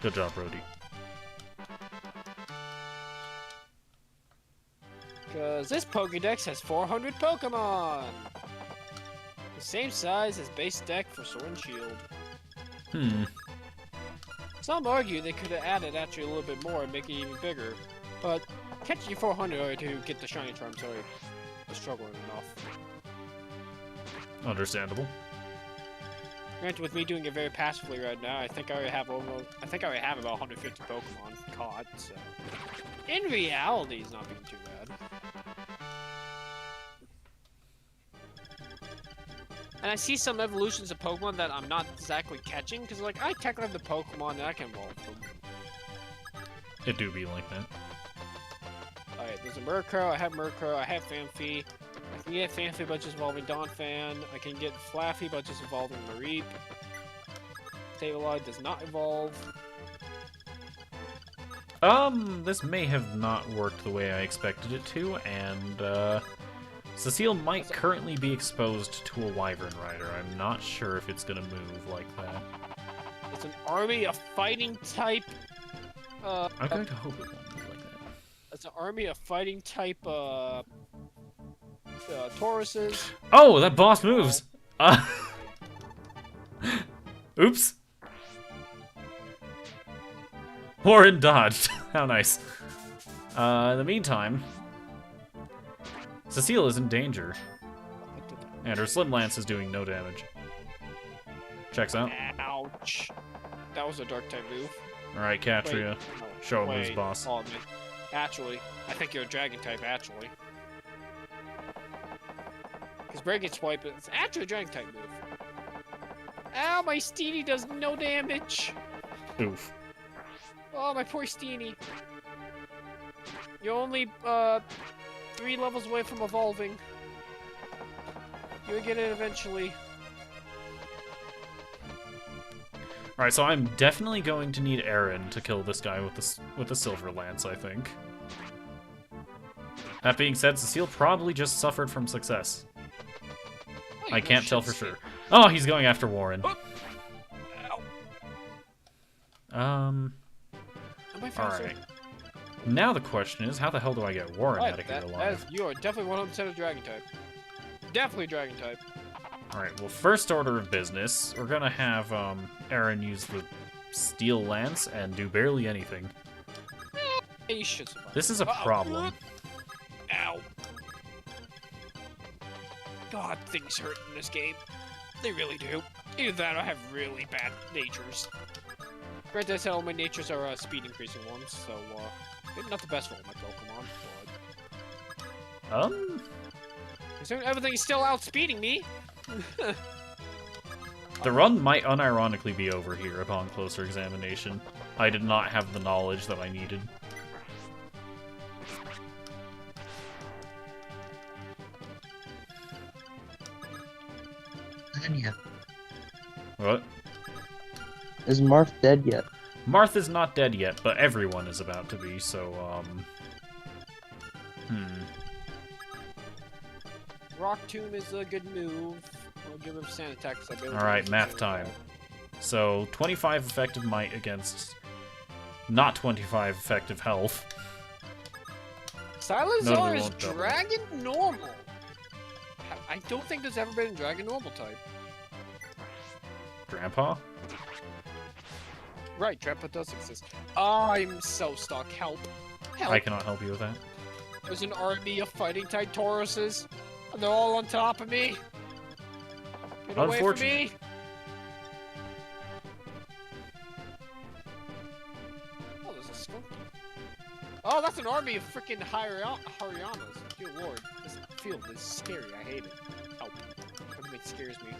Good job, Brody. Because this Pokédex has 400 Pokemon! The same size as base deck for Sword and Shield. Some argue they could have added actually a little bit more and make it even bigger, but catching you 400 to get the shiny charms already was struggling enough. Understandable. Granted, with me doing it very passively right now, I think I already have about 150 Pokemon caught. So, in reality, it's not being too bad. And I see some evolutions of Pokemon that I'm not exactly catching, because like, I technically have the Pokemon and I can evolve them. It do be like that. Alright, there's a Murkrow, I have Phanpy. I can get Phanpy by just evolving Donphan. I can get Flaffy by just evolving Mareep. Sableye does not evolve. This may have not worked the way I expected it to, and, Cecile might currently be exposed to a Wyvern Rider. I'm not sure if it's gonna move like that. It's an army of fighting type. I'm going to hope it won't move like that. It's an army of fighting type. Tauruses. Oh, that boss moves! Oops. Warren dodged. How nice. In the meantime, Cecile is in danger, and her Slim Lance is doing no damage. Checks out. Ouch. That was a dark type move. Alright, Katria. Wait, no, Show him who's wait, boss. hold on. Actually, I think you're a dragon type, actually. Because Breakage Swipe is actually a Dragon type move. Ow, my Steenie does no damage. Oof. Oh, my poor Steenie. You're only 3 levels away from evolving. You'll get it eventually. Alright, so I'm definitely going to need Aaron to kill this guy with the Silver Lance, I think. That being said, Cecile probably just suffered from success. Oh, I can't tell for sure. Oh, he's going after Warren. Am I faster? Alright. Now the question is, how the hell do I get Warren out of here alive? You are definitely 100% a Dragon type. Definitely Dragon type. Alright, well, first order of business, we're gonna have Aaron use the Steel Lance and do barely anything. Yeah, you should survive. This is a problem. Ow. God, things hurt in this game. They really do. Either that or I have really bad natures. Granted, I said all my natures are speed increasing ones, so maybe not the best for all my Pokemon, but... everything is still outspeeding me! The run might unironically be over here upon closer examination. I did not have the knowledge that I needed. Yet. What? Is Marth dead yet? Martha's not dead yet, but everyone is about to be, so, Rock Tomb is a good move. I'll give him Sand Attack. Alright, math time. So, 25 effective might against not 25 effective health. Silenzar is won't double. Dragon Normal. I don't think there's ever been a Dragon Normal type. Grandpa? Right, Grandpa does exist. I'm so stuck. Help. Help. I cannot help you with that. There's an army of fighting type Tauruses, and they're all on top of me. Get away from me. Oh, there's a skunk. Oh, that's an army of freaking Haryamas. Dear lord, this field is scary. I hate it. Oh, everything scares me.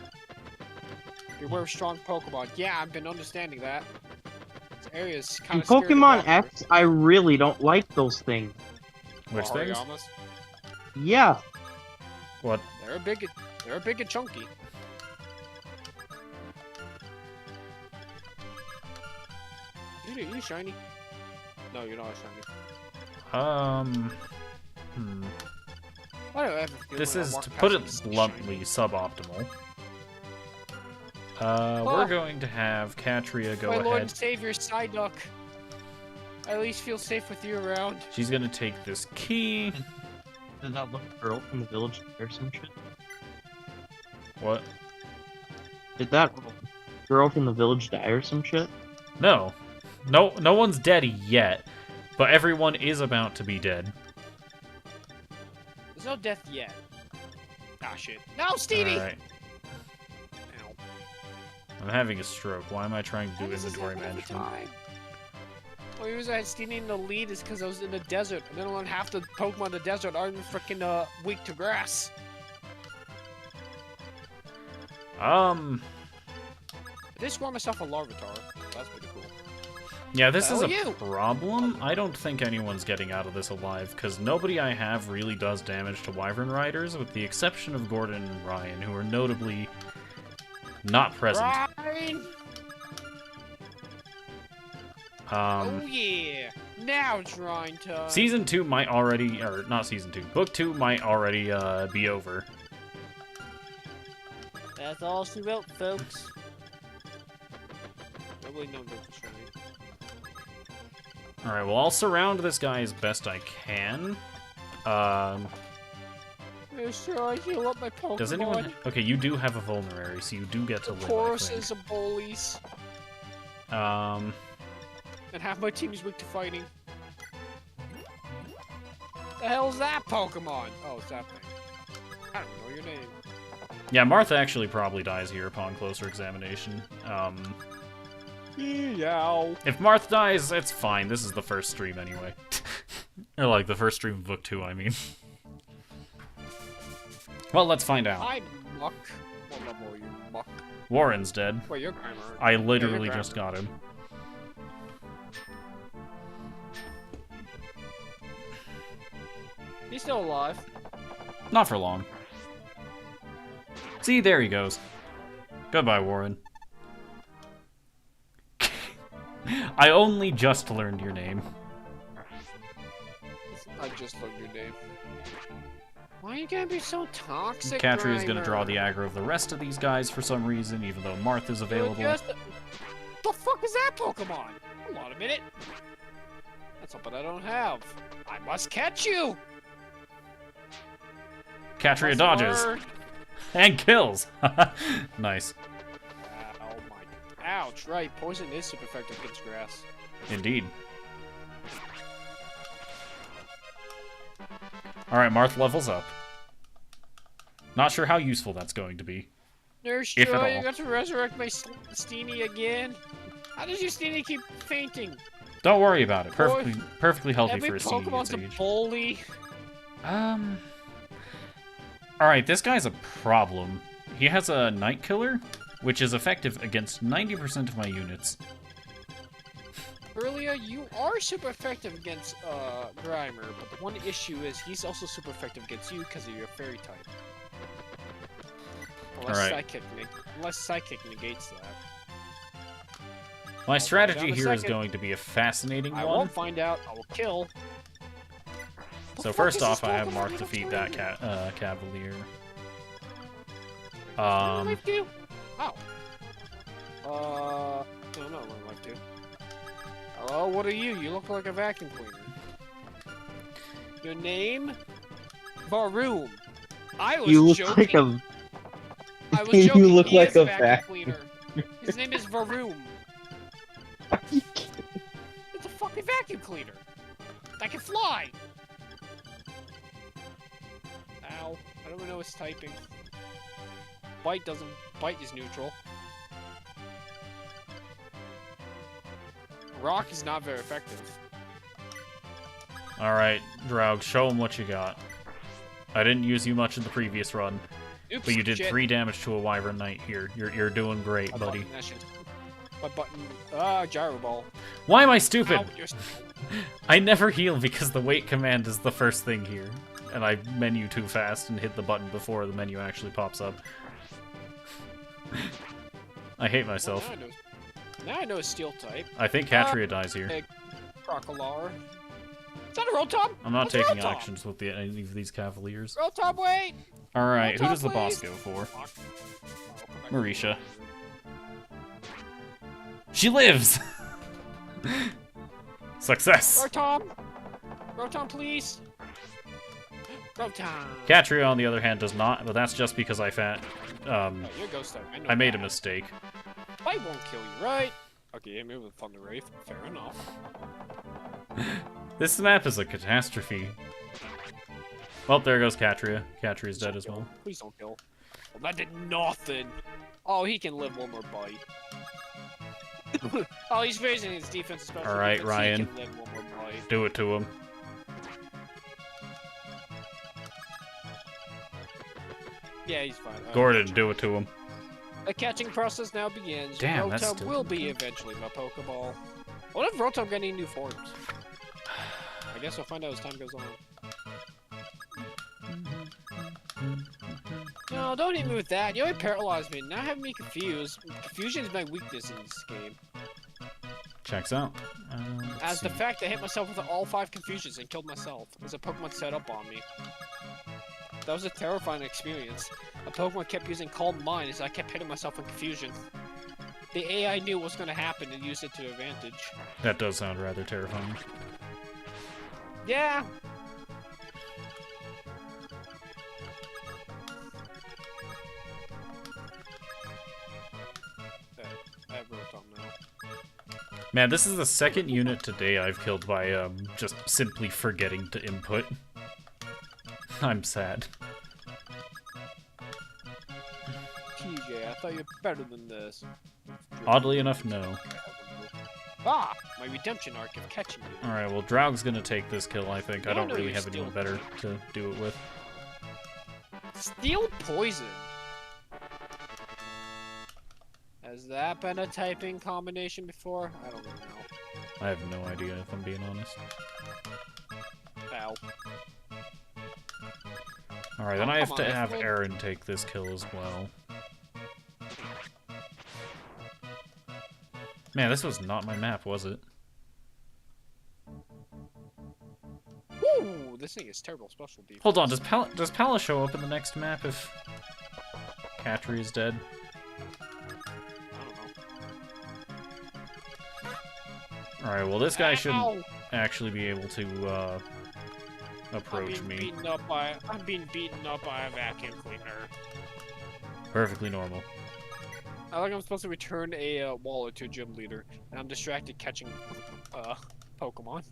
Beware of strong Pokemon. Yeah, I've been understanding that. This area is kind In of scary. Pokemon X, I really don't like those things. Which things? Haryamas? Yeah. What? They're big and chunky. You shiny? No, you're not shiny. Why do I have a feeling This when I is, walk to past put you, it it's bluntly, shiny? suboptimal. We're going to have Catria go My ahead. Lord and Savior Psyduck. I at least feel safe with you around. She's gonna take this key. Did that little girl from the village or some shit? What? Did that girl from the village die or some shit? No. No one's dead yet, but everyone is about to be dead. There's no death yet. Ah, shit. No, Stevie! Alright. Ow. I'm having a stroke. Why am I trying to do Why does this inventory happen every management? time? The only reason I had Stevie in the lead is because I was in the desert, and then half the Pokemon in the desert aren't even freaking weak to grass. I did score myself a Larvitar. That's pretty cool. Yeah, this is Hell a you. problem. I don't think anyone's getting out of this alive, because nobody I have really does damage to Wyvern Riders, with the exception of Gordon and Ryan, who are notably not present. Ryan! Oh yeah! Now it's Ryan time. Season 2 might already, or not Season 2, Book 2 might already be over. That's all she wrote, folks. Nobody knows what's shiny. Alright, well, I'll surround this guy as best I can. Make sure I heal up my Pokemon. Does anyone... Okay, you do have a Vulnerary, so you do get to live, I Choruses think. and bullies. And half my team is weak to fighting. The hell's that Pokemon? Oh, it's that thing. I don't know your name. Yeah, Martha actually probably dies here upon closer examination. Yow. If Marth dies, it's fine. This is the first stream anyway. Or like the first stream of Book 2, I mean. Well, let's find out. Hi, Muck. What level are you, Muck? Warren's dead. Wait, you're Grimer. I literally Yeah, you're just got him. He's still alive. Not for long. See, there he goes. Goodbye, Warren. I only just learned your name. I just learned your name. Why are you gonna be so toxic, Catria's gonna Grimer? draw the aggro of the rest of these guys for some reason, even though Martha's Dude, available. The fuck is that Pokemon? Hold on a minute. That's something I don't have. I must catch you! Catria Must dodges. learn. And kills! Nice. Ow, my... Ouch, right. Poison is super effective against grass. Indeed. Alright, Marth levels up. Not sure how useful that's going to be. Nurse If at Joy, you all. got to resurrect my Steenie again? How does your Steenie keep fainting? Don't worry about it. Perfectly healthy Every for a senior Pokemon's a age. bully. Alright, this guy's a problem. He has a Night Killer, which is effective against 90% of my units. Earlier, you are super effective against Grimer, but the one issue is he's also super effective against you because of your fairy type. Unless Psychic negates that. My I'll strategy find out in a here is second. going to be a fascinating I one. won't find out. I will kill. The So fuck first is off, this I have Pokemon Marth you defeat don't that train? Cavalier. What do I life do? Oh. No, what do I life do? Hello, what are you? You look like a vacuum cleaner. Your name? Varoom. I was You look joking. like a. I was you joking. look He like is a vacuum vacuum. cleaner. His name is Varoom. It's a fucking vacuum cleaner. I can fly. Ow. I don't know his typing. Bite doesn't. Bite is neutral. Rock is not very effective. Alright, Draug, show him what you got. I didn't use you much in the previous run, Oops, but you did shit. 3 damage to a Wyvern Knight here. You're doing great, My buddy. button, that shit. My button. Gyro ball. Why am I stupid? Ow, you're I never heal because the wait command is the first thing here. And I menu too fast and hit the button before the menu actually pops up. I hate myself. Now I know his steel type. I think Catria dies here. Big Crocolar. Is that a Rotom? I'm not What's a taking Rotom? actions with any of these Cavaliers. Rotom, wait! Alright, who Rotom, does the boss please. go for? Fuck. Oh, Marisha. She lives! Success! Rotom! Rotom, please! Rotom! Catria, on the other hand, does not, but that's just because Oh, you're Ghost type. I made a that. mistake. Bite won't kill you, right? Okay, hit me with Thunder Wraith. Fair enough. This map is a catastrophe. Well, there goes Catria. Catria's dead as well. Please don't kill. Well, that did nothing. Oh, he can live one more bite. Oh, he's raising his defense especially. Alright, because Ryan. He can live one more bite. Do it to him. Yeah, he's fine. Gordon, do it to him. The catching process now begins. Damn, that's Rotom still- will be eventually my Pokeball. What if Rotom got any new forms? I guess we'll find out as time goes on. No, don't hit me with that. You already paralyzed me. Now having me confused. Confusion is my weakness in this game. Checks out. Let's As the see. fact I hit myself with all 5 confusions and killed myself. As a Pokemon set up on me. That was a terrifying experience. A Pokemon kept using Calm Mind as I kept hitting myself in confusion. The AI knew what was going to happen and used it to advantage. That does sound rather terrifying. Yeah! I have Rotom now. Man, this is the second unit today I've killed by just simply forgetting to input. I'm sad. TJ, I thought you were better than this. Oddly enough, no. Ah! My redemption arc of catching you. Alright, well, Draug's gonna take this kill, I think. I No, don't no, really you're have anyone still better to do it with. Steel Poison. Has that been a typing combination before? I don't really know. I have no idea if I'm being honest. Ow. Alright, then Oh, I have come to on, have Emblem. Aaron take this kill as well. Man, this was not my map, was it? Woo! This thing is terrible special defense. Hold on, does Pala show up in the next map if Katri is dead? I don't know. Alright, well this guy shouldn't Ow! actually be able to approach I'm me. being beaten up by a vacuum cleaner. Perfectly normal. I like I'm supposed to return a wallet to a gym leader, and I'm distracted catching Pokemon.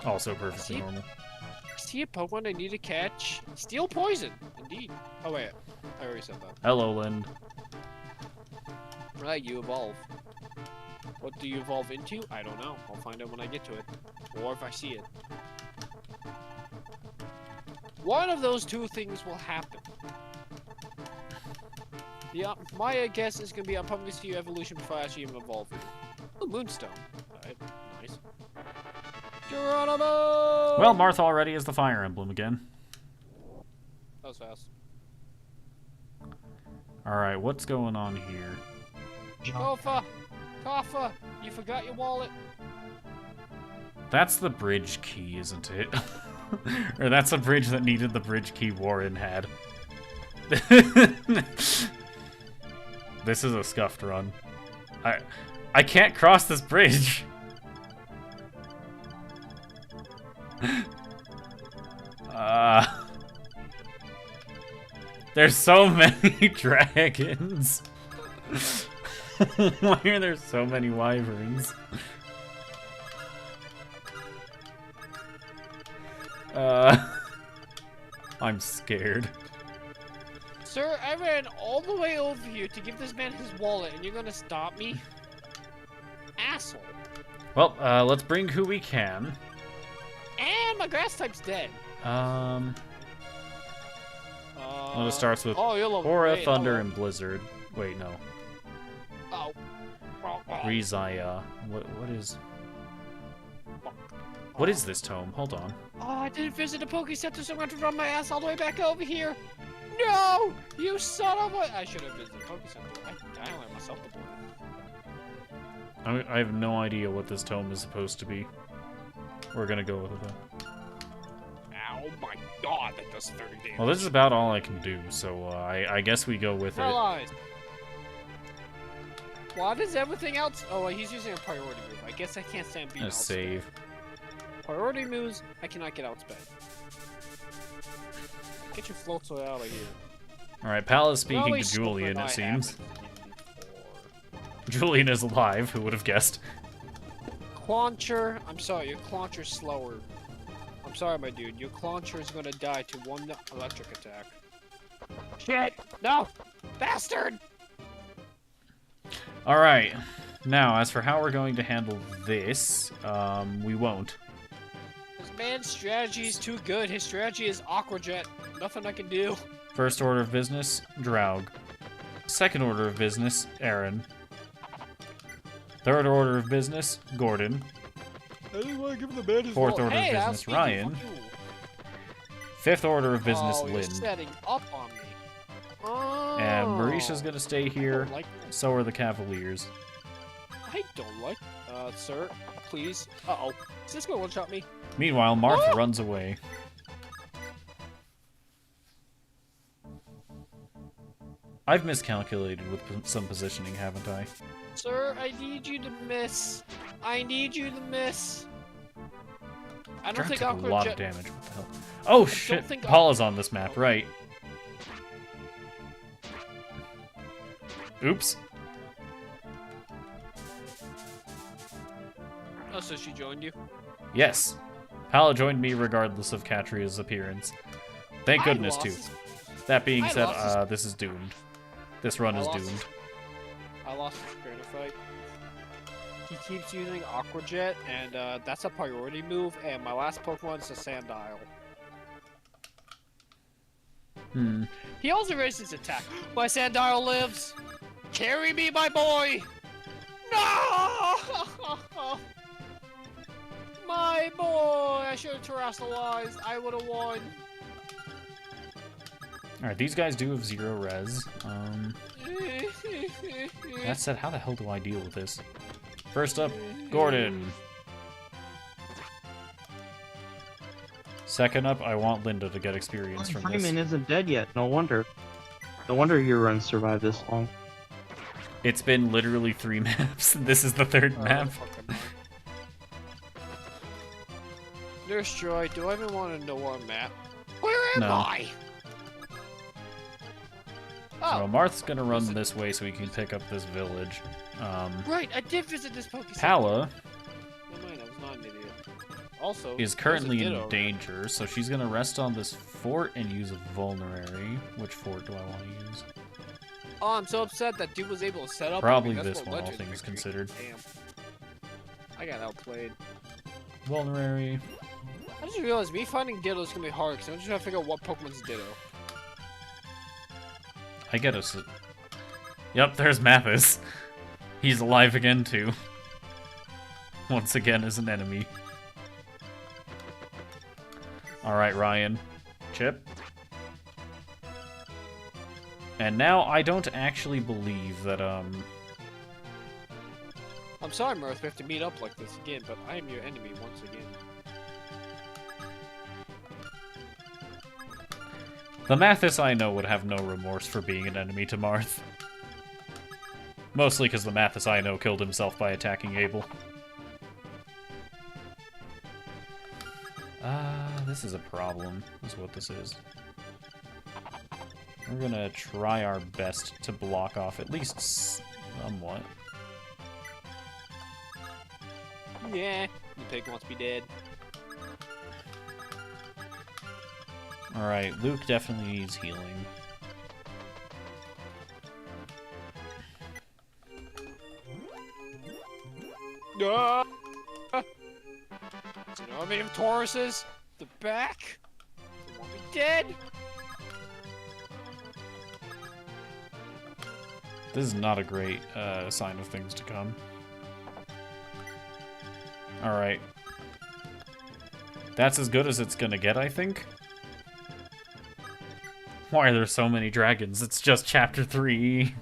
Also perfectly See? normal. See a Pokemon I need to catch? Steel Poison! Indeed. Oh wait, I already said that. Hello, Lind. Right, you evolve. What do you evolve into? I don't know. I'll find out when I get to it. Or if I see it. One of those two things will happen. Yeah, my guess is gonna be I'm probably gonna see your evolution before I actually even evolve you. Oh, Moonstone. Alright, nice. Geronimo! Well, Marth already is the Fire Emblem again. That was fast. Alright, what's going on here? Kofa! Kofa! You forgot your wallet. That's the bridge key, isn't it? Or that's a bridge that needed the bridge key Warren had. This is a scuffed run. I can't cross this bridge. There's so many dragons. Why are there so many wyverns? I'm scared. Sir, I ran all the way over here to give this man his wallet, and you're gonna stop me? Asshole. Well, let's bring who we can. And my grass type's dead. Well, it starts with oh, you're level Aura, great. Thunder, Oh, and Blizzard. Wait, no. oh. Rizaya. What is this tome? Hold on. Oh, I didn't visit the Poke Center, so I'm going to run my ass all the way back over here. No! You son of a... I should have visited the Poke Center. I only have myself to blame. I have no idea what this tome is supposed to be. We're gonna go with it though. Oh my god, that does 30 damage. Well, this is about all I can do, so I guess we go with it. Paralyzed. Why does everything else... Oh, he's using a priority move. I guess I can't stand being A save. Priority moves, I cannot get outsped. Get your floats out of here. Alright, Pal is speaking Probably to Julian, something it I seems. haven't seen before. Julian is alive, who would have guessed? Clauncher, I'm sorry, your Clauncher's slower. I'm sorry, my dude. Your Clauncher is gonna die to one electric attack. Shit! No! Bastard! Alright, now, as for how we're going to handle this, we won't. This man's strategy is too good. His strategy is Aqua Jet. Nothing I can do. First order of business, Draug. Second order of business, Aaron. Third order of business, Gordon. I didn't want to give the man his Fourth wallet. order of Hey, I was business, speaking, Ryan. fuck you. Fifth order of business, Oh, you're Lynn. setting up on me. Oh. And Marisha's gonna stay I here. don't like this. So are the Cavaliers. I don't like. Sir, please. Uh-oh. Is this gonna one-shot me? Meanwhile, Marth Oh! runs away. I've miscalculated with some positioning, haven't I? Sir, I need you to miss. I need you to miss. I don't Draug think took a Aqua lot Jet... of damage. What the hell? Oh shit! think Paul is on this map, right? Oops. Oh, so she joined you? Yes. Pala joined me regardless of Katria's appearance. Thank I goodness, lost too. this- That being I said, lost this- this is doomed. This run I is lost doomed. this- I lost this trainer fight. He keeps using Aqua Jet, and that's a priority move, and my last Pokemon is a Sandile. Hmm. He also raised his attack. My Sandile lives! Carry me, my boy! No! My boy! I should have terrestrialized. I would have won. Alright, these guys do have 0 res. That said, how the hell do I deal with this? First up, Gordon. Second up, I want Linda to get experience from this. Freeman isn't dead yet. No wonder. No wonder your run survived this long. It's been literally 3 maps. This is the 3rd map. Nurse Joy, do I even want to know our map? Where am No. I? Well, Oh, Marth's gonna run this way so he can pick up this village. right, I did visit this Pokestop. Pala Never mind, I was not an idiot. Also, is there's a currently in Ditto. danger, so she's gonna rest on this fort and use a vulnerary. Which fort do I want to use? Oh, I'm so upset that dude was able to set up. Probably That's this what one, all Legend things victory. considered. Damn. I got outplayed. Vulnerary. I just realized me finding Ditto is gonna be hard because I'm just trying to figure out what Pokemon's Ditto. I get us. Yep, there's Mathis. He's alive again, too. Once again as an enemy. Alright, Ryan. Chip. And now I don't actually believe that, I'm sorry, Mirth, we have to meet up like this again, but I am your enemy once again. the Mathis I know would have no remorse for being an enemy to Marth. Mostly because the Mathis I know killed himself by attacking Abel. This is a problem, is what this is. We're gonna try our best to block off at least somewhat. Yeah, the pig wants to be dead. Alright, Luke definitely needs healing. No! It's an army of Tauruses. The back. They want me dead. This is not a great sign of things to come. Alright. That's as good as it's gonna get, I think. Why are there so many dragons? It's just chapter 3.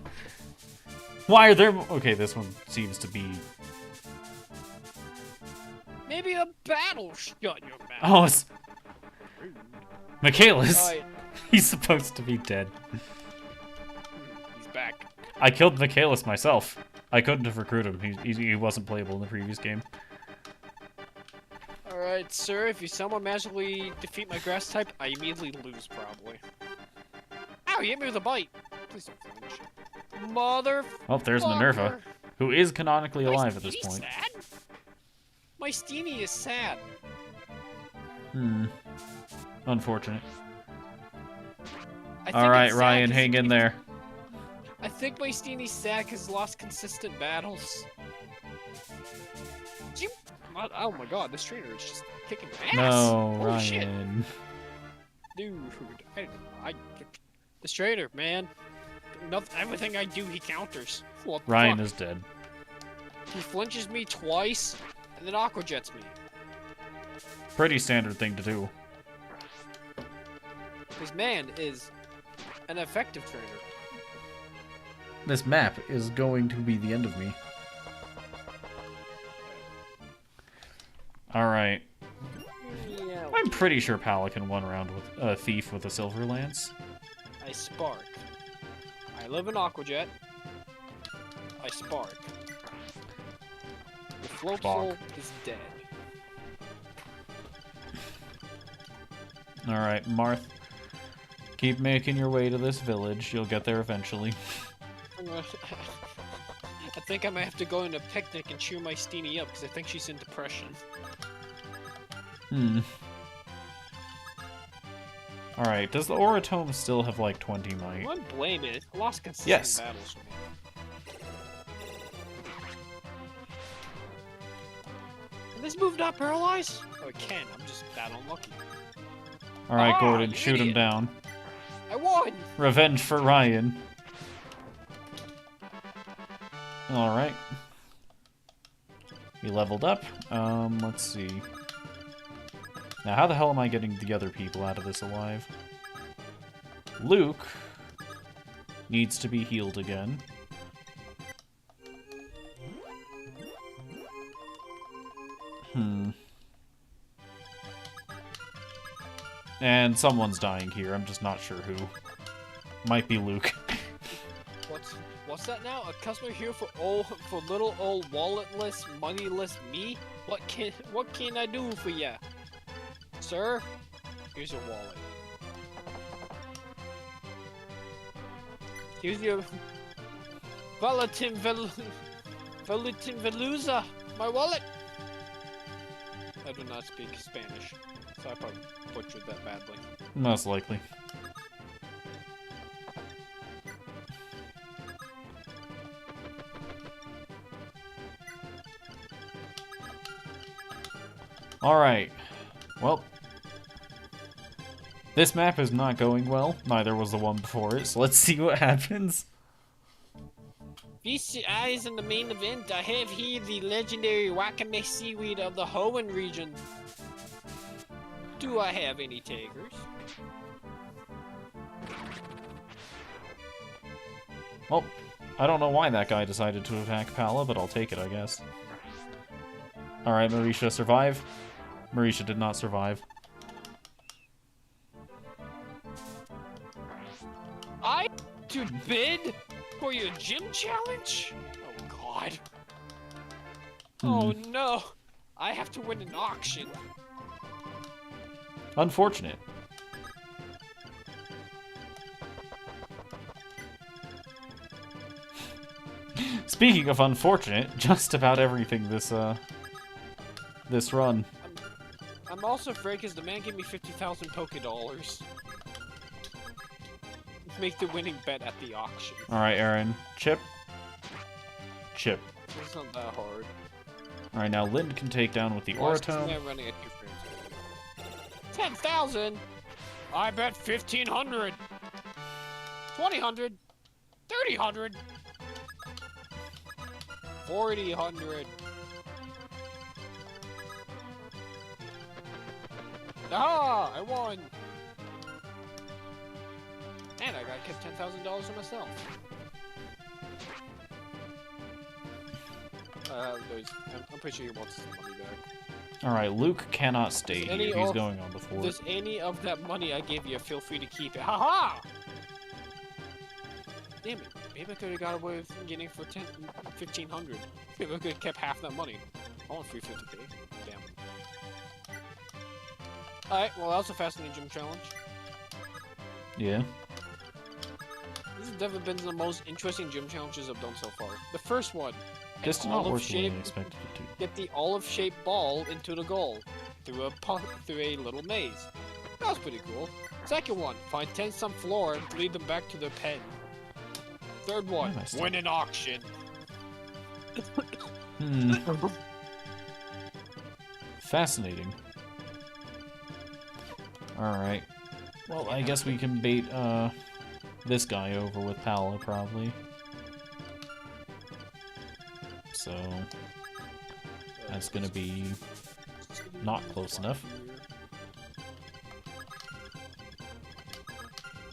Why are there... Okay, this one seems to be... Maybe a battle. Shut your mouth. Oh, it's... Michaelis! Alright, He's supposed to be dead. he's back. I killed Michaelis myself. I couldn't have recruited him. He wasn't playable in the previous game. Alright, sir, if you somehow magically defeat my grass type, I immediately lose, probably. Ow, you hit me with a bite. Please don't flinch. Mother. Oh, there's Minerva, who is canonically alive at this point. Sad? My Steenie is sad. Hmm. Unfortunate. I think Alright, it's sad Ryan, 'cause hang in there. I think my Steenie's sad because he's lost consistent battles. You... Oh my god, this trainer is just kicking my ass! No, Holy Ryan. shit. Dude, this trainer, man. Nothing, everything I do, he counters. What the Ryan fuck? is dead. He flinches me twice, and then aqua jets me. Pretty standard thing to do. This man is an effective trainer. This map is going to be the end of me. Alright. Yeah. I'm pretty sure Pala can one round with a thief with a silver lance. I spark. I live in Aquajet. I spark. The float soul is dead. Alright, Marth. Keep making your way to this village. You'll get there eventually. I think I might have to go on a picnic and cheer my Steenie up because I think she's in depression. Hmm. Alright, does the Oratome still have like 20 I might? wouldn't blame it. I lost consistent Yes. battles for me. Can this move not paralyze? Oh, it can. I'm just that unlucky. Alright, Ah, Gordon, you shoot him idiot. down. I won! Revenge for Ryan. Alright. We leveled up. Let's see. Now, how the hell am I getting the other people out of this alive? Luke needs to be healed again. And someone's dying here. I'm just not sure who. Might be Luke. What's that now? A customer here for little old walletless, moneyless me? What can I do for ya? Sir, here's your wallet. Here's your Valentin Veluza, my wallet. I do not speak Spanish, so I probably butchered that badly. Most likely. Alright. Well, this map is not going well. Neither was the one before it, so let's see what happens. Feast your eyes in the main event. I have here the legendary Wakame seaweed of the Hoenn region. Do I have any takers? Well, I don't know why that guy decided to attack Pala, but I'll take it, I guess. Alright, Marisha, survive. Marisha did not survive. I to bid for your gym challenge? Oh god. Oh no. I have to win an auction. Unfortunate. Speaking of unfortunate, just about everything this run. I'm also afraid because the man gave me 50,000 Poké Dollars. Make the winning bet at the auction. Alright, Aaron. Chip. Chip. It's not that hard. Alright, now Lind can take down with the Oratome. I'm running at 10,000? I bet 1,500. 2,000. 3,000. 4,000. Ah! I won! And I got kept $10,000 for myself. I'm pretty sure he wants his money back. Alright, Luke cannot stay here. He's going on the fort. Does any of that money I gave you, feel free to keep it. Haha! Damn it. Maybe I could have got away with getting it for 1,500. Maybe I could have kept half that money. I want 350k. Damn. Alright, well that was a fascinating gym challenge. Yeah. This has definitely been the most interesting gym challenges I've done so far. The first one. Just not worse than I expected it to. Get the olive-shaped ball into the goal through a little maze. That was pretty cool. Second one. Find 10 some floor and lead them back to their pen. Third one. Win an auction. Fascinating. Alright. Well, I guess we can bait, this guy over with Pala, probably. So... that's gonna be... not close enough.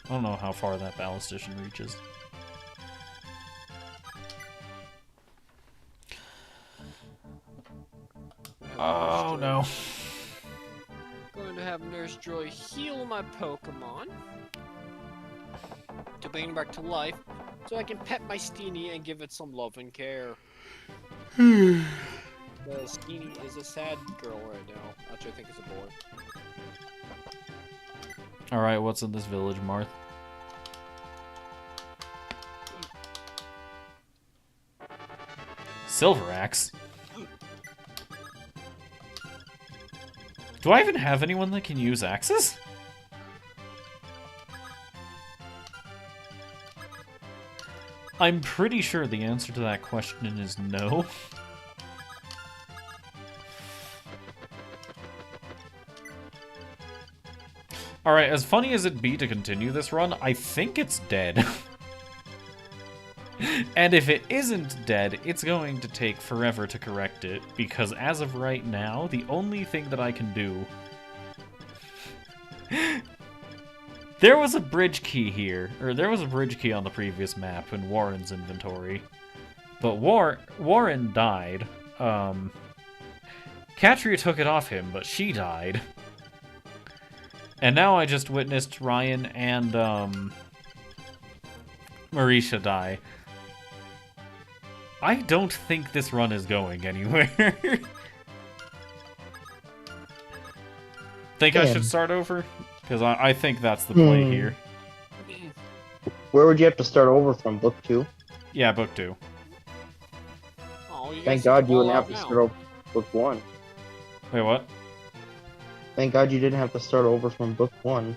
I don't know how far that ballistician reaches. Oh no. Going to have Nurse Joy heal my Pokemon to bring him back to life, so I can pet my Steenie and give it some love and care. Steenie is a sad girl right now. Actually, I think it's a boy. Alright, what's in this village, Marth? Silver Axe? Do I even have anyone that can use axes? I'm pretty sure the answer to that question is no. Alright, as funny as it'd be to continue this run, I think it's dead. And if it isn't dead, it's going to take forever to correct it, because as of right now, the only thing that I can do... There was a bridge key here, or there was a bridge key on the previous map in Warren's inventory. But Warren died. Katria took it off him, but she died. And now I just witnessed Ryan and, Marisha die. I don't think this run is going anywhere. Think I should start over? Because I think that's the play here. Where would you have to start over from? Book 2? Yeah, book 2. Oh, you Thank guys God you all wouldn't have out to now. start over from Book 1. Wait, what? Thank God you didn't have to start over from Book 1.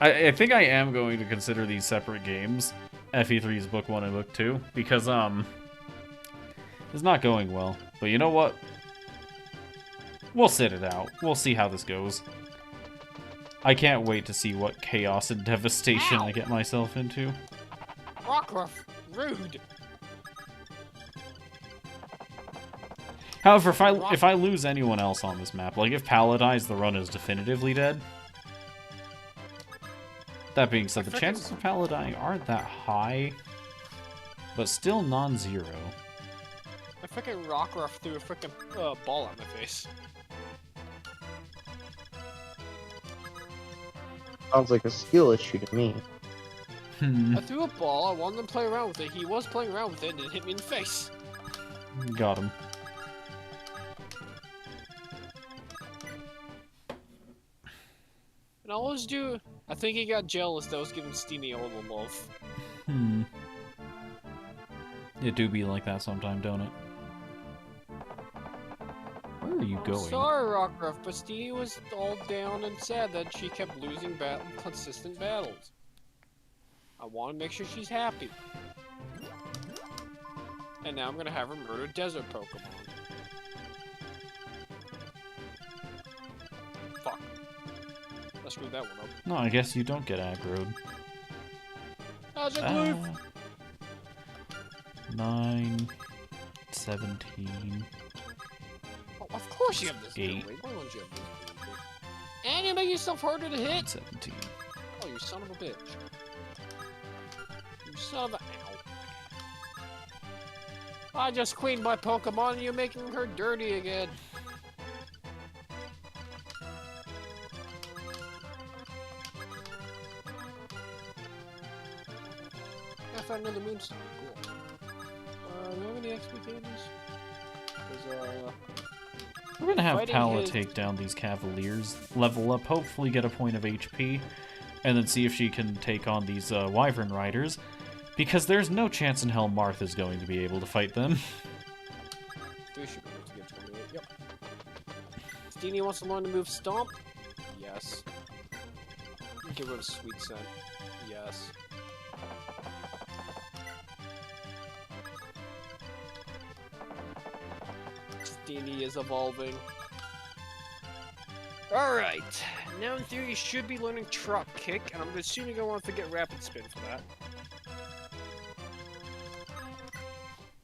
I think I am going to consider these separate games. FE3's book 1 and book 2. Because, it's not going well. But you know what? We'll sit it out. We'll see how this goes. I can't wait to see what chaos and devastation I get myself into. Rockruff, rude. However, if I lose anyone else on this map, like if Pala dies, the run is definitively dead. That being said, the chances of Pala dying aren't that high, but still non-zero. I freaking Rockruff threw a freaking ball at my face. Sounds like a skill issue to me. I threw a ball, I wanted him to play around with it, he was playing around with it, and it hit me in the face. Got him. And I always do... I think he got jealous that I was giving Steenie all the love. It do be like that sometime, don't it? Where are you going? Sorry, Rockruff, but Steenie was all down and sad that she kept losing consistent battles. I want to make sure she's happy. And now I'm gonna have her murder desert Pokemon. Fuck. I screwed that one up. No, I guess you don't get aggroed. How's it move? 9, 17. Oh, of course you have this. 8. Why won't you have this? And you make yourself harder to hit. 17. Oh, you son of a bitch. You son of a... Ow. I just queened my Pokemon and you're making her dirty again. I found another moonstone. Cool. Do you have any XP candies? We're gonna have Fighting Pala his- take down these Cavaliers, level up, hopefully get a point of HP, and then see if she can take on these Wyvern Riders, because there's no chance in hell Martha's going to be able to fight them. 3 should be able to get 28. Yep. Steenie wants to learn to move Stomp? Yes. Get rid of Sweet Scent? Yes. Steenie is evolving. Alright, now in theory you should be learning Drop Kick, and I'm assuming I want to get Rapid Spin for that.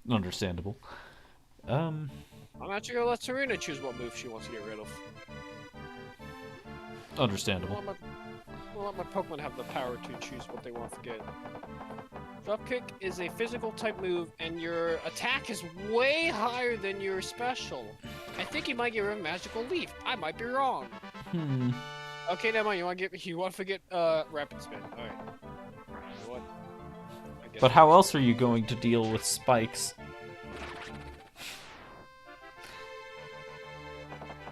Understandable. I'm actually gonna let Serena choose what move she wants to get rid of. Understandable. We'll let my Pokemon have the power to choose what they want to get. Dropkick is a physical type move, and your attack is way higher than your special. I think you might get rid of Magical Leaf. I might be wrong. Okay, never mind. You want to forget Rapid Spin. All right. You know what? I guess But how else are you going to deal with spikes?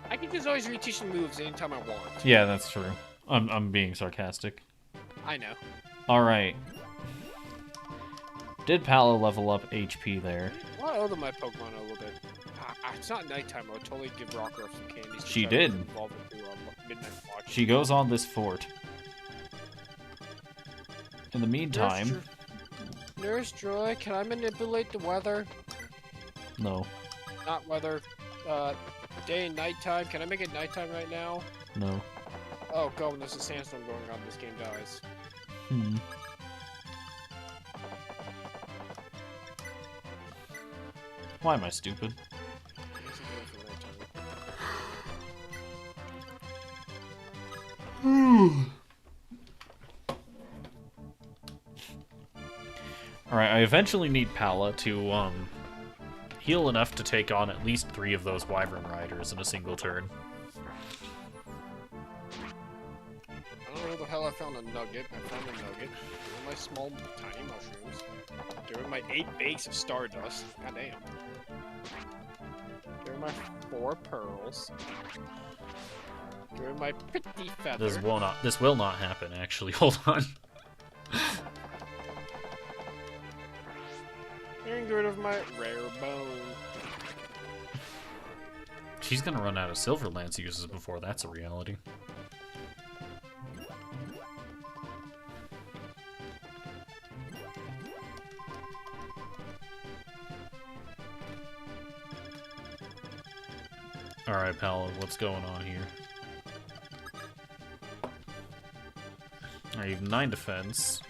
I can just always reteach the moves anytime I want. Yeah, that's true. I'm being sarcastic. I know. Alright. Did Pala level up HP there? Well, I owe them my Pokemon a little bit. It's not nighttime. I would totally give Rockruff some candies. She since I was did. involved with Midnight Watch. She goes on this fort. In the meantime... Nurse Joy, can I manipulate the weather? No. Not weather. Day and nighttime. Can I make it nighttime right now? No. Oh god, when there's a sandstorm going on, this game dies. Hmm. Why am I stupid? Alright, I eventually need Pala to, heal enough to take on at least 3 of those Wyvern Riders in a single turn. I don't know where the hell I found a nugget. I found a nugget. Doing my small, tiny mushrooms. Doing my 8 bags of stardust. God damn. Doing my 4 pearls. Doing my pretty feather. This will not happen, actually. Hold on. Getting rid of my rare bone. She's gonna run out of Silverlance uses before that's a reality. Alright, pal, what's going on here? Alright, you have 9 defense.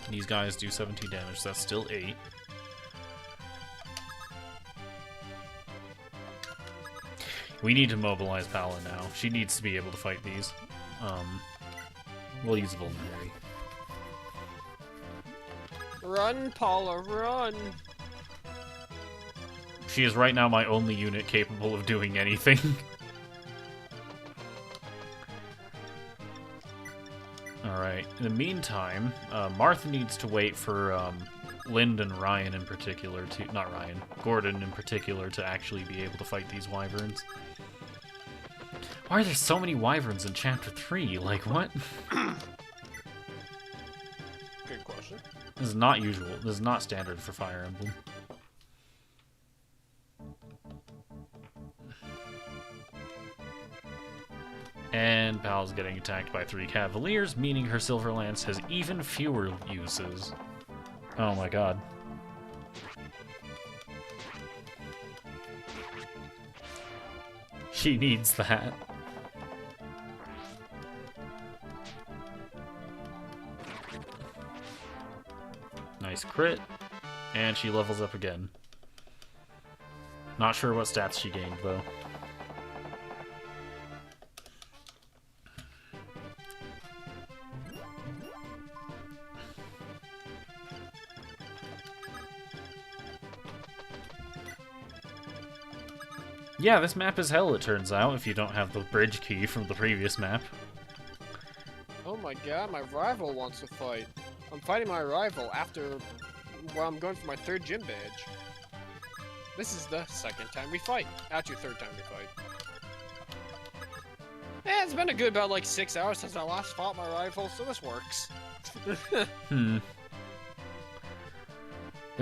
These guys do 17 damage, so that's still 8. We need to mobilize Pala now. She needs to be able to fight these. We'll use Vulnerary. Run, Paula, run! She is right now my only unit capable of doing anything. Alright, in the meantime, Martha needs to wait for Lind and Ryan in particular to... Not Ryan, Gordon in particular to actually be able to fight these wyverns. Why are there so many wyverns in Chapter 3? Like, what? Good question. This is not usual. This is not standard for Fire Emblem. And Pal's getting attacked by 3 Cavaliers, meaning her Silverlance has even fewer uses. Oh my god. She needs that. Nice crit. And she levels up again. Not sure what stats she gained, though. Yeah, this map is hell, it turns out, if you don't have the bridge key from the previous map. Oh my god, my rival wants to fight. I'm fighting my rival after... Well, I'm going for my 3rd gym badge. This is the 2nd time we fight. Actually, 3rd time we fight. Yeah, it's been a good about like 6 hours since I last fought my rival, so this works. This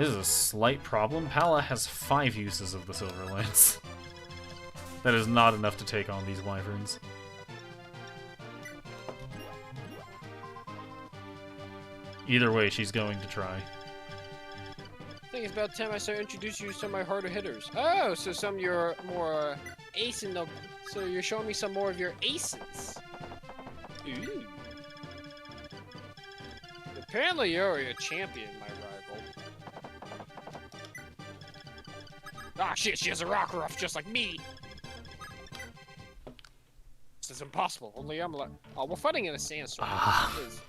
is a slight problem. Pala has 5 uses of the Silverlance. That is not enough to take on these wyverns. Either way, she's going to try. I think it's about time I start introducing you to some of my harder hitters. Oh, so some of your more ace in the... So you're showing me some more of your aces. Ooh. Apparently you're a champion, my rival. Ah, shit, she has a rock ruff just like me! This is impossible. Only I'm like... Oh, we're fighting in a sandstorm.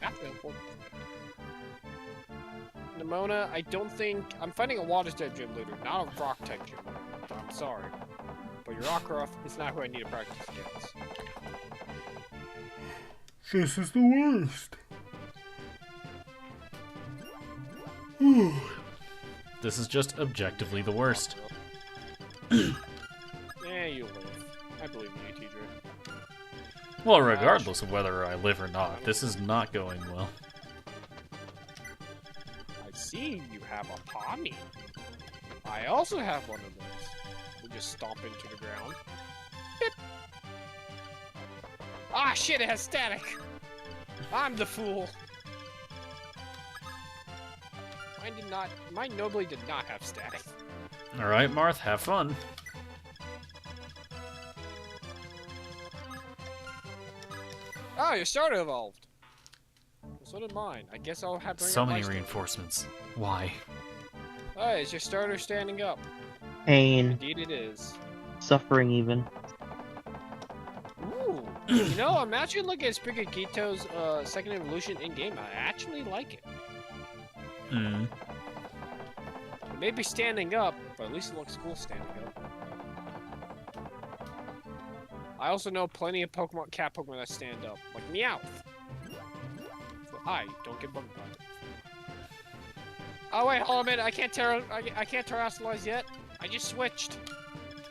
That's important. Nimona, I don't think... I'm fighting a water-type gym leader, not a rock-type gym leader. I'm sorry. But your Rockruff is not who I need to practice against. This is the worst. This is just objectively the worst. Yeah, you live. I believe in you, TJ. Well, regardless of whether I live or not, this is not going well. I see you have a Pommy. I also have one of those. We just stomp into the ground. Beep. Ah, shit, it has static. I'm the fool. Mine nobly did not have static. Alright, Marth, have fun. Oh, your starter evolved. So did mine. I guess I'll have to bring So up my many starter. reinforcements. Why? Oh, is your starter standing up? Pain, Indeed it is. suffering even. Ooh. You know, I'm actually looking at Sprigagito's second evolution in-game. I actually like it. Hmm. It may be standing up, but at least it looks cool standing up. I also know plenty of cat Pokemon that stand up, like Meowth. So don't get bugged by it. Oh wait, hold on a minute. I can't terrestrialize yet. I just switched.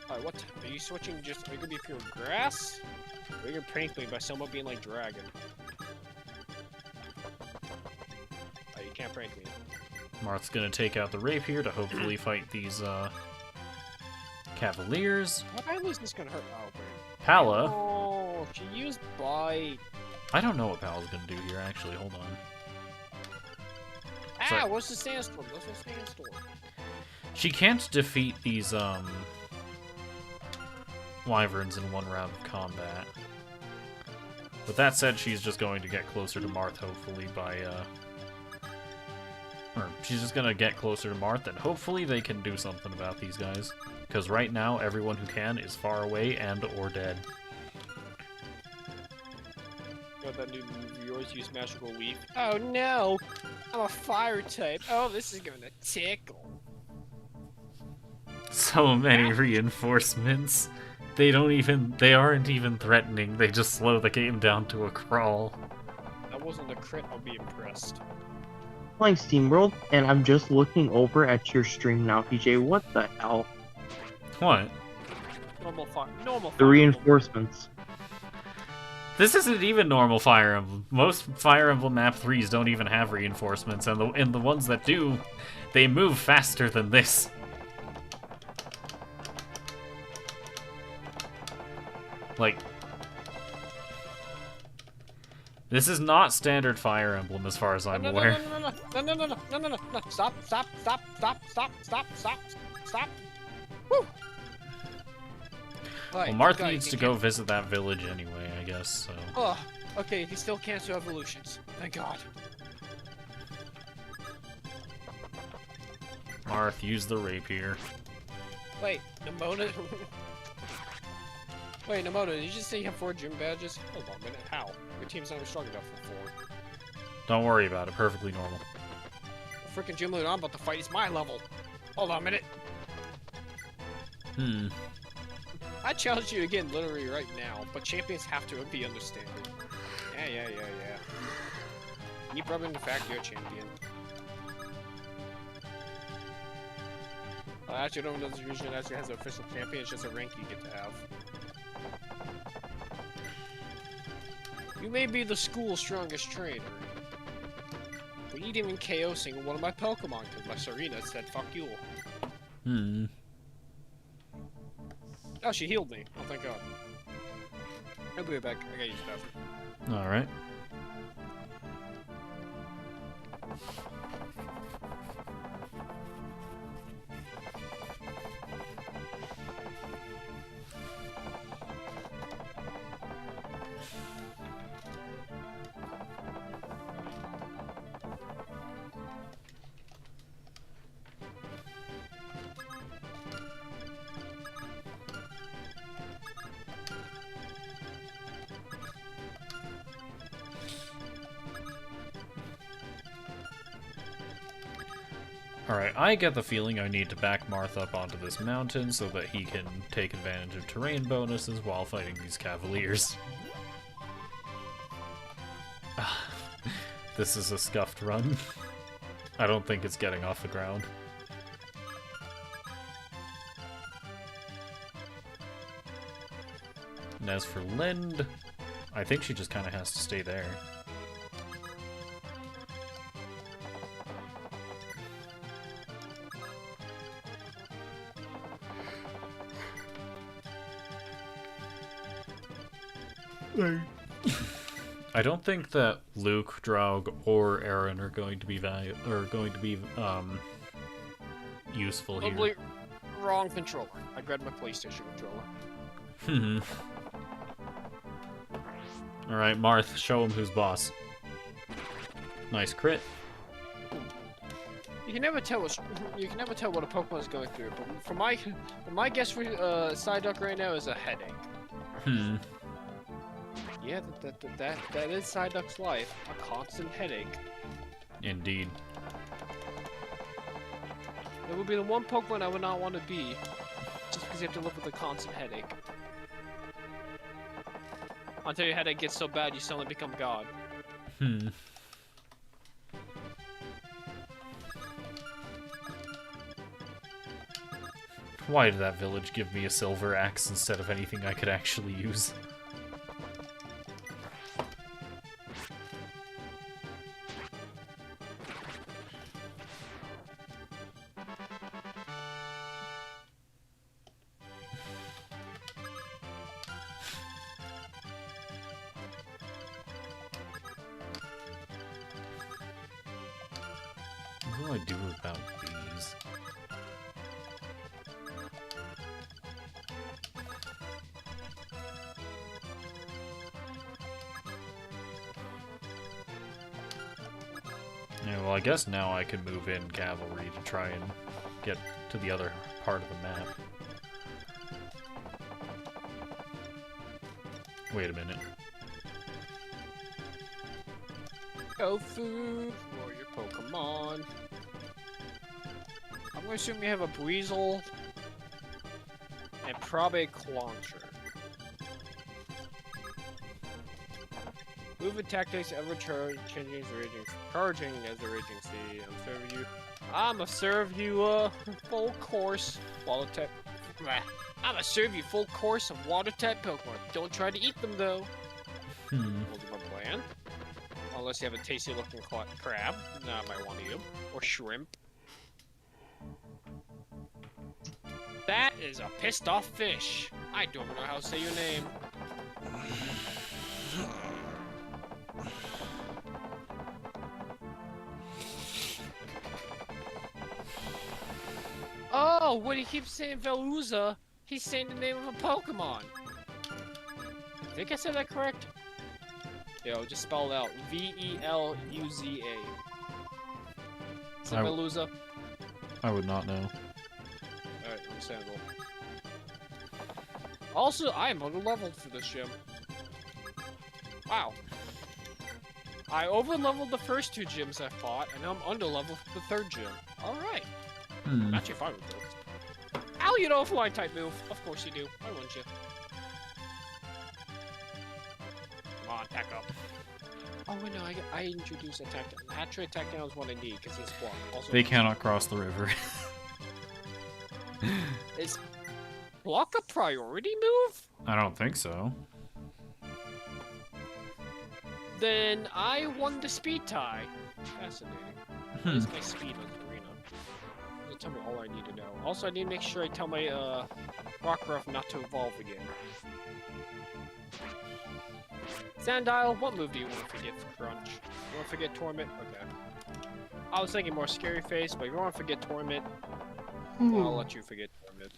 Alright, what? Are you switching? Are you gonna be pure grass? Or are you gonna prank me by someone being like dragon? Oh, you can't prank me. Marth's gonna take out the rapier to hopefully fight these Cavaliers. What battle is this gonna hurt? Oh, wait. Pala. Oh, she used Bite. I don't know what Pala's gonna do here, actually. Hold on. Ah, Sorry. what's the sandstorm? What's the sandstorm? She can't defeat these, Wyverns in one round of combat. With that said, she's just going to get closer to Marth, hopefully, by, or she's just gonna get closer to Marth, and hopefully they can do something about these guys. Because right now, everyone who can is far away and or dead. Got that new move. You always use Magical Leaf. Oh no! I'm a fire type. Oh, this is gonna tickle. So many reinforcements. They aren't even threatening, they just slow the game down to a crawl. That wasn't a crit, I'll be impressed. Playing SteamWorld, and I'm just looking over at your stream now, PJ. What the hell? What? Normal fire. The reinforcements. This isn't even normal Fire Emblem. Most Fire Emblem map 3s don't even have reinforcements, and the ones that do, they move faster than this. Like, this is not standard Fire Emblem as far as I'm aware. No. Stop. Woo! Well, Marth needs to go visit that village anyway, I guess, so... Oh, okay, he still can't do evolutions. Thank God. Marth, use the rapier. Wait, Nemona? Wait, Nemona, did you just say you have 4 gym badges? Hold on a minute, how? Your team's not even strong enough for 4. Don't worry about it, perfectly normal. The freaking gym leader I'm about to fight is my level. Hold on a minute. I challenge you again literally right now, but champions have to be understanding. Yeah. Keep rubbing the fact you're a champion. I actually don't know this region actually has an official champion, it's just a rank you get to have. You may be the school's strongest trainer, but you didn't even KO single one of my Pokemon because my Serena said fuck you. Oh, she healed me. Oh, thank God. I'll be right back. I gotta use the bathroom. Alright. Alright, I get the feeling I need to back Marth up onto this mountain so that he can take advantage of terrain bonuses while fighting these Cavaliers. This is a scuffed run. I don't think it's getting off the ground. And as for Lind, I think she just kind of has to stay there. I don't think that Luke, Draug, or Aaron are going to be useful here. Probably wrong controller. I grabbed my PlayStation controller. Alright, Marth, show him who's boss. Nice crit. You can never tell what a Pokemon's going through. But for my guess for Psyduck right now is a headache. Yeah, that is Psyduck's life. A constant headache. Indeed. It would be the one Pokemon I would not want to be, just because you have to live with a constant headache. Until your headache gets so bad, you suddenly become God. Why did that village give me a silver axe instead of anything I could actually use? What do I do about these? Yeah, well, I guess now I can move in cavalry to try and get to the other part of the map. Wait a minute. Go food for your Pokemon. I'm gonna assume you have a Breezel and probably a Clauncher. Movement tactics ever changing as raging, charging as a raging sea. I'ma serve you full course water type. I'ma serve you full course of water type Pokemon. Don't try to eat them though. Will do my plan. Unless you have a tasty looking crab, no, I might want to eat them. Or shrimp. That is a pissed off fish. I don't know how to say your name. Oh, when he keeps saying Veluza, he's saying the name of a Pokemon. I think I said that correct. Yo, just spell it out. V-E-L-U-Z-A. Is it Veluza? I would not know. Alright, understandable. Also, I am under-leveled for this gym. Wow. I over-leveled the first two gyms I fought, and now I'm under-leveled for the third gym. Alright. I'm actually fine with this. Ow, you know a flying type move. Of course you do. Why wouldn't you? Come on, attack up. Oh wait, no, I introduced attack down. Actually, attack down is what I need because it's block. Also, They cannot cross the river. Is block a priority move? I don't think so. Then I won the speed tie. Fascinating. What is my speed on the arena? It'll tell me all I need to know. Also, I need to make sure I tell my Rockruff not to evolve again. Sandile, what move do you want to forget for Crunch? You want to forget Torment? Okay. I was thinking more Scary Face, but if you want to forget Torment, I'll let you forget Torment.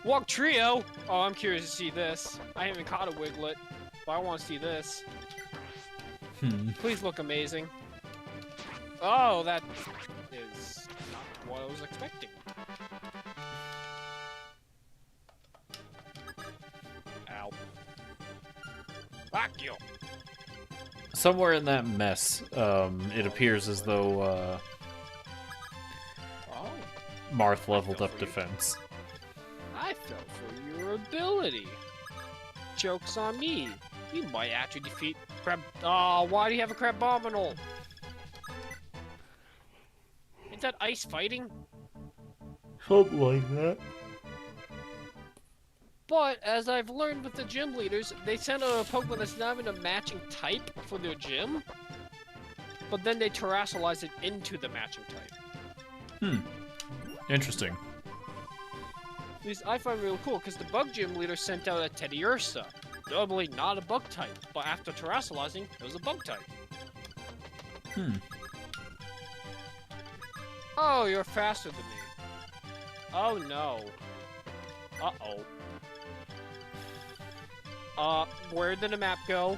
Walk Trio! Oh, I'm curious to see this. I haven't caught a Wiglet, but I want to see this. Please look amazing. Oh, that is not what I was expecting. Ow. Fuck you! Somewhere in that mess, it appears as though Oh, Marth leveled up defense. I fell for your ability. Joke's on me. You might actually defeat Crab. Oh, why do you have a Crabominal? Is that ice fighting? Something like that. But, as I've learned with the gym leaders, they send a Pokemon that's not even a matching type for their gym, but then they terrestrialize it into the matching type. Interesting. At least I find it really cool, because the bug gym leader sent out a Teddiursa. Normally not a bug type, but after terrestrializing, it was a bug type. Oh, you're faster than me. Oh no. Uh-oh. Where did the map go?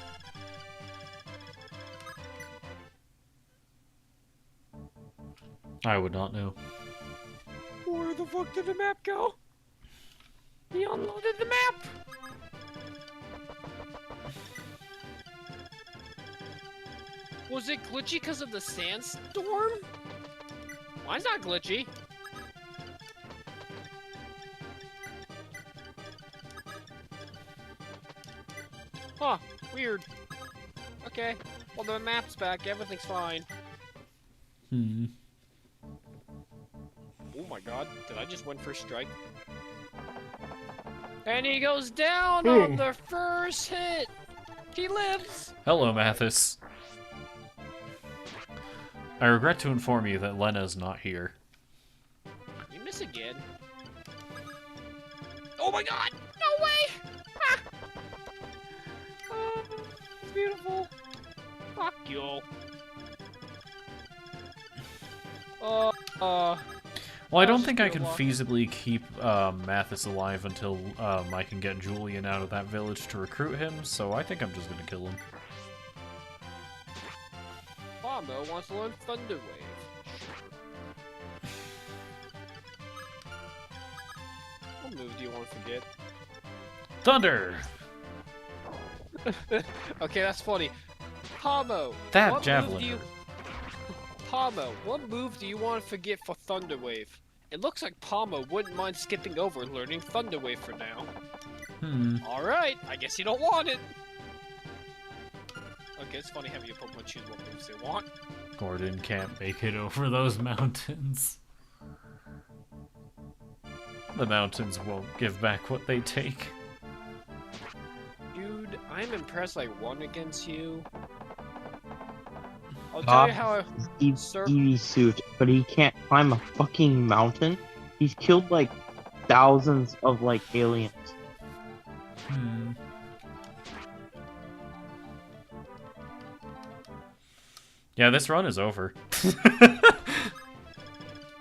I would not know. Where the fuck did the map go? He unloaded the map! Was it glitchy because of the sandstorm? Mine's not glitchy. Huh, weird. Okay, well the map's back, everything's fine. Hmm. Oh my god, did I just win first strike? And he goes down on the first hit! He lives! Hello, Mathis. I regret to inform you that Lena's not here. You miss again. Oh my god! No way! Ah! Oh, it's beautiful. Fuck you. Well, I don't think I can feasibly keep Mathis alive until I can get Julian out of that village to recruit him, so I think I'm just gonna kill him. Bombo wants to learn Thunder Wave. Sure. What move do you want to forget? Thunder! Okay, that's funny. Pomo, That what javelin. move do you... Pomo, what move do you want to forget for Thunder Wave? It looks like Pomo wouldn't mind skipping over learning Thunder Wave for now. Alright, I guess you don't want it. Okay, it's funny having your Pokemon choose what moves they want. Gordon can't make it over those mountains. The mountains won't give back what they take. Dude, I'm impressed I won against you. I'll tell you how I... Eevee suit, but he can't climb a fucking mountain. He's killed like thousands of like aliens. Yeah, this run is over.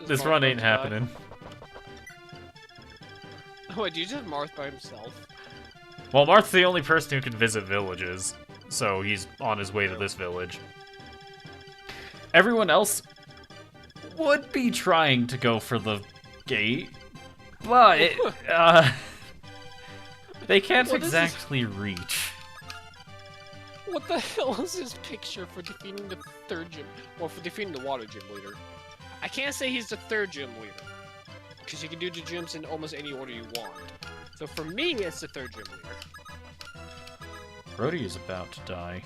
This run ain't happening. Oh, wait, do you just Marth by himself? Well, Marth's the only person who can visit villages, so he's on his way to this village. Everyone else would be trying to go for the gate, but they can't exactly reach. What the hell is this picture for defeating the third gym, or for defeating the water gym leader? I can't say he's the third gym leader, because you can do the gyms in almost any order you want. So for me, it's the third gym leader. Brody is about to die.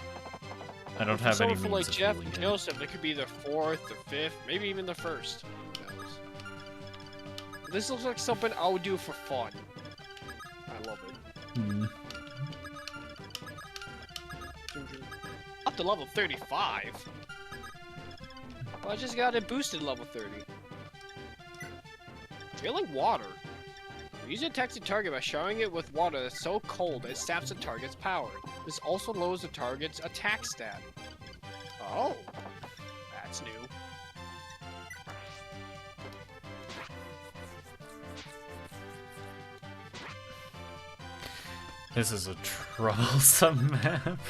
I don't have any means for like of Jeff healing and him. Joseph, it could be the fourth, the fifth, maybe even the first. Who knows? This looks like something I would do for fun. I love it. Up to level 35? Well, I just got it boosted level 30. Drilling water. Use a text a target by showering it with water that's so cold it saps the target's power. This also lowers the target's attack stat. Oh, that's new. This is a troublesome map.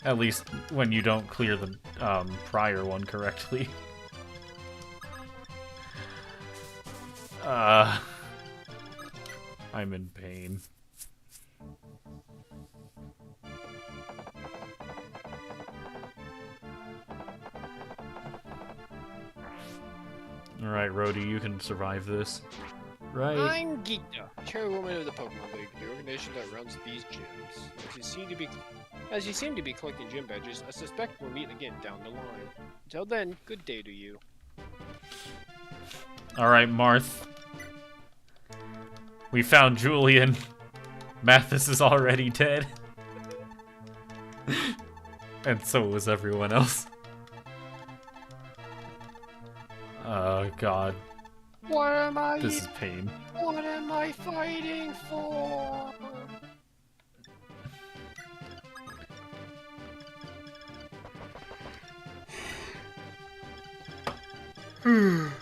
At least when you don't clear the prior one correctly. I'm in pain. Alright, Rhodey, you can survive this. Right? I'm Gita, chairwoman of the Pokemon League, the organization that runs these gyms. As you seem to be collecting gym badges, I suspect we'll meet again down the line. Until then, good day to you. Alright, Marth. We found Julian. Mathis is already dead. And so was everyone else. Oh, God. What am I? This is pain. What am I fighting for? Someone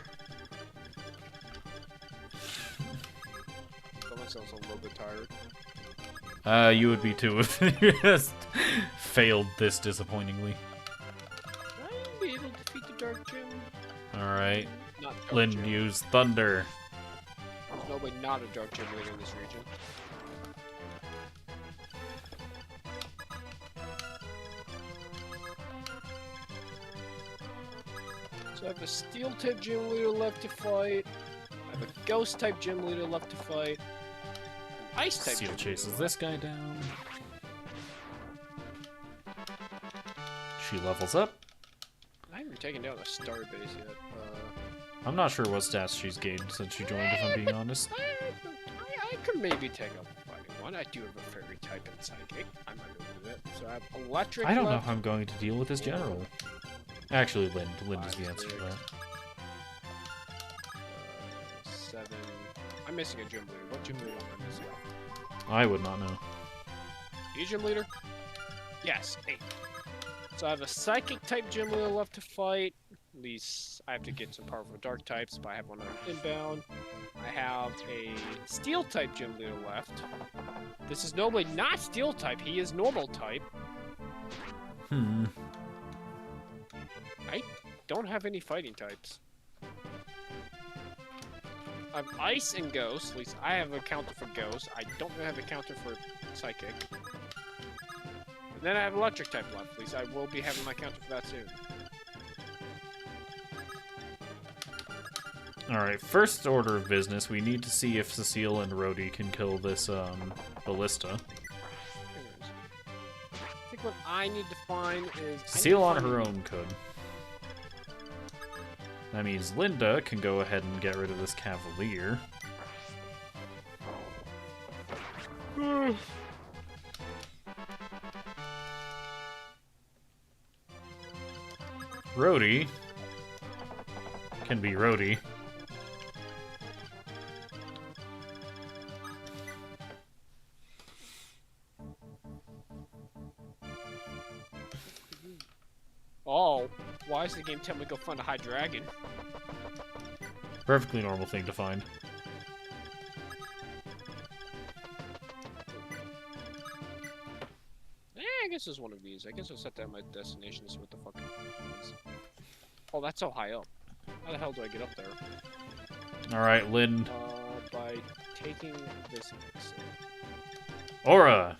sounds a little bit tired. You would be too if you just failed this disappointingly. I'll be able to defeat the Dark Gym. Alright. Not Dark Lynn, Gym. use Thunder. There's nobody not a Dark Gym leader in this region. So I have a Steel type gym leader left to fight. I have a Ghost type gym leader left to fight. An Ice type Seal gym chases leader this guy down. She levels up. I haven't taken down a star base yet. I'm not sure what stats she's gained since she joined, if I'm being honest. I could maybe take up a fighting one. I do have a fairy type and psychic. I might be able to do that. So I have electric. I don't know left. how I'm going to deal with this general. Actually, Lynn. Lynn is the answer to that. 7. I'm missing a gym leader. What gym leader am I missing? I would not know. You gym leader? Yes, 8. So I have a psychic type gym leader left to fight. At least I have to get some powerful dark types, but I have one on inbound. I have a steel type gym leader left. This is normally not steel type. He is normal type. Hmm. I don't have any fighting types. I have ice and ghost. At least I have a counter for ghost. I don't really have a counter for psychic. And then I have electric type left. At least I will be having my counter for that soon. Alright, first order of business, we need to see if Cecile and Rhodey can kill this, ballista. Anyways. I think what I need to find is... Cecile on her own could. That means Linda can go ahead and get rid of this Cavalier. Rhodey can be Rhodey. Oh, why is the game telling me to go find a high dragon? Perfectly normal thing to find. I guess it's one of these. I guess I'll set down my destination to see what the fuck it is. Oh, that's so high up. How the hell do I get up there? Alright, Lynn. By taking this exit. Aura!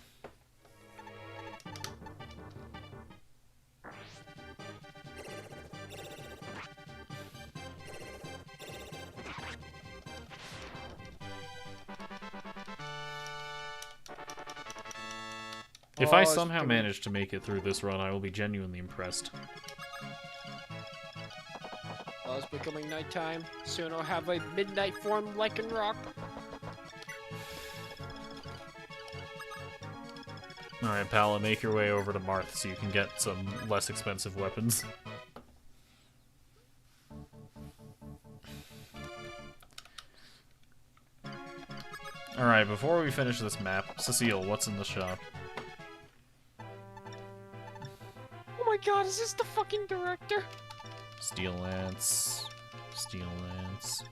If I it's somehow pretty- manage to make it through this run, I will be genuinely impressed. Oh, it's becoming nighttime. Soon I'll have a midnight form like in rock. Alright, Pala, make your way over to Marth so you can get some less expensive weapons. Alright, before we finish this map, Cecile, what's in the shop? Oh my god, is this the fucking director? Steel Lance. Steel Lance.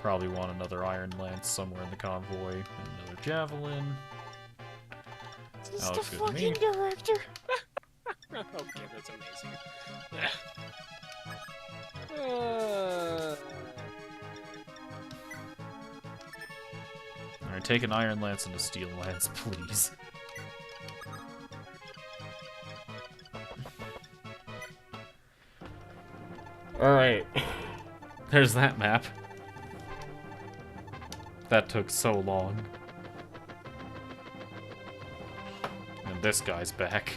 Probably want another Iron Lance somewhere in the convoy. Another Javelin. Is this That the looks good to me. fucking director? Okay, that's amazing. Alright, take an Iron Lance and a Steel Lance, please. Alright. There's that map. That took so long. And this guy's back.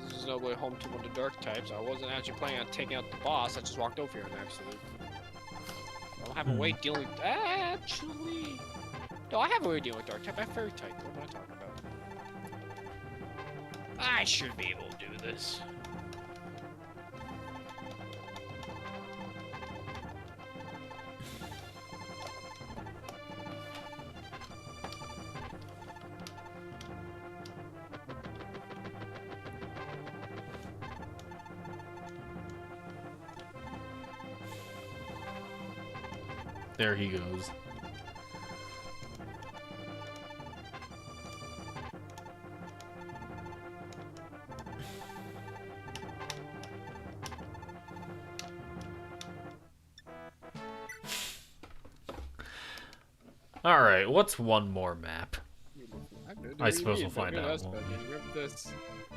This is no way home to one of the dark types. I wasn't actually planning on taking out the boss. I just walked over here and actually. I don't have a way dealing with. Actually. No, I have a way dealing with dark type. I have fairy type. What am I talking about? I should be able to do this. There he goes. Alright, what's one more map? I suppose we'll find out.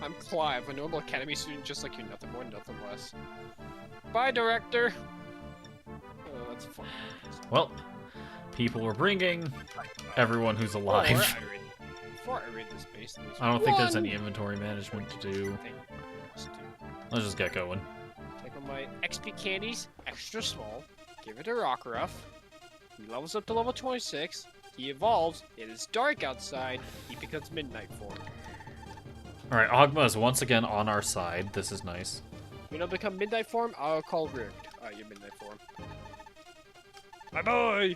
I'm Clive, a normal academy student just like you, nothing more, nothing less. Bye, director! Oh, that's fun. Well, people are bringing everyone who's alive. Before I read this base, I don't think there's any inventory management to do. Let's just get going. Take on my XP candies, extra small, give it a rock rough. He levels up to level 26. He evolves. It is dark outside. He becomes midnight form. Alright, Ogma is once again on our side. This is nice. When I become midnight form, I'll call Rigged. Your midnight form. Bye-bye!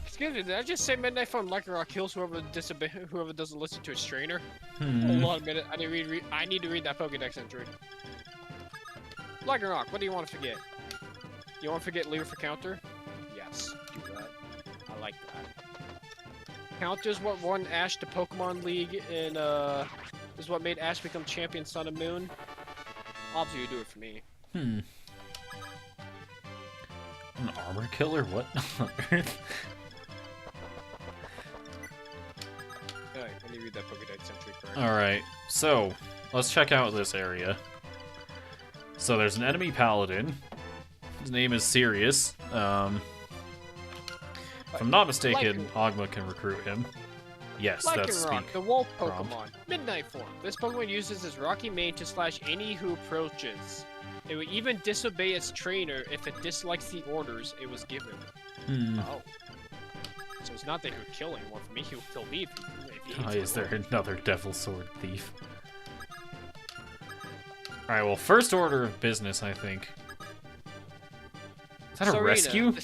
Excuse me, did I just say midnight form Lycanroc kills whoever doesn't listen to its trainer? Hold on a minute, I need to read that Pokédex entry. Lycanroc, what do you want to forget? You want to forget Leer for counter? Yes, do that. I like that. Counter's what won Ash the Pokemon League, and is what made Ash become champion Sun and Moon. Obviously, you do it for me. An armor killer? What on earth? Alright, let me read that Pokédex entry correctly. Alright, so let's check out this area. So there's an enemy paladin. His name is Sirius. If I'm not mistaken, Ogma can recruit him. Yes, that's Lycanroc, speak. the wolf prompt. Pokemon. Midnight form. This Pokemon uses its rocky mane to slash any who approaches. It will even disobey its trainer if it dislikes the orders it was given. Oh. So it's not that he would kill anyone for me, he would kill me if he Oh, is there another Devil Sword thief? Alright, well, first order of business, I think. Is that a rescue?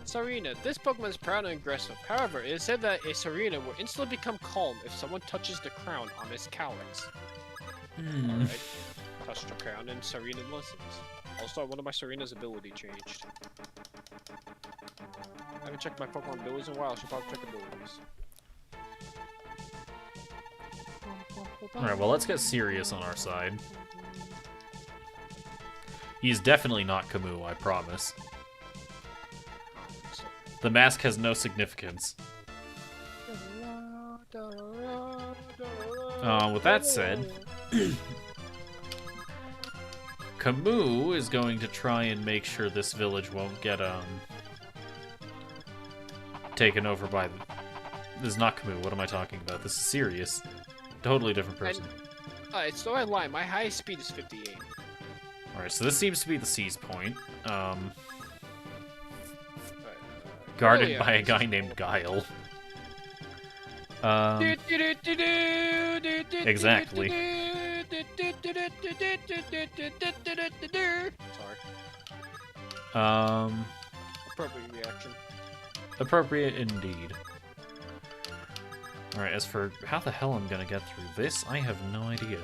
Sarina, this Pokemon is proud and aggressive. However, it is said that a Sarina will instantly become calm if someone touches the crown on its calyx. Alright. Touch the crown and Sarina listens. Also, one of my Sarina's ability changed. I haven't checked my Pokemon abilities in a while, I should probably check abilities. Alright, well, let's get Sirius on our side. He's definitely not Camus, I promise. The mask has no significance. With that said, Camus is going to try and make sure this village won't get, taken over by... This is not Camus, what am I talking about? This is Sirius. Totally different person. So I lie, my highest speed is 58. Alright, so this seems to be the seize point. Guarded by a guy named Guile. Exactly. Sorry. Appropriate reaction. Appropriate indeed. Alright, as for how the hell I'm gonna get through this, I have no idea.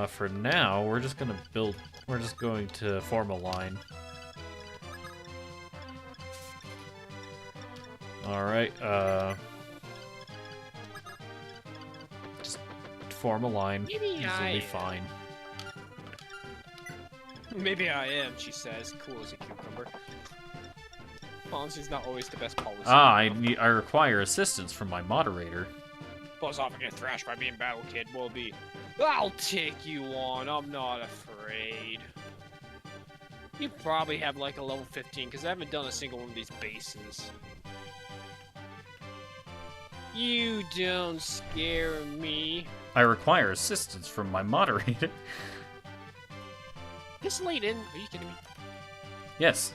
For now, we're just going to form a line. Alright, just form a line. Easily fine. Maybe I am, she says, cool as a cucumber. Policy's not always the best policy. I require assistance from my moderator. Buzz off and get thrashed by being Battle Kid will be. I'll take you on, I'm not afraid. You probably have like a level 15, because I haven't done a single one of these bases. You don't scare me. I require assistance from my moderator. This late in? Are you kidding me? Yes.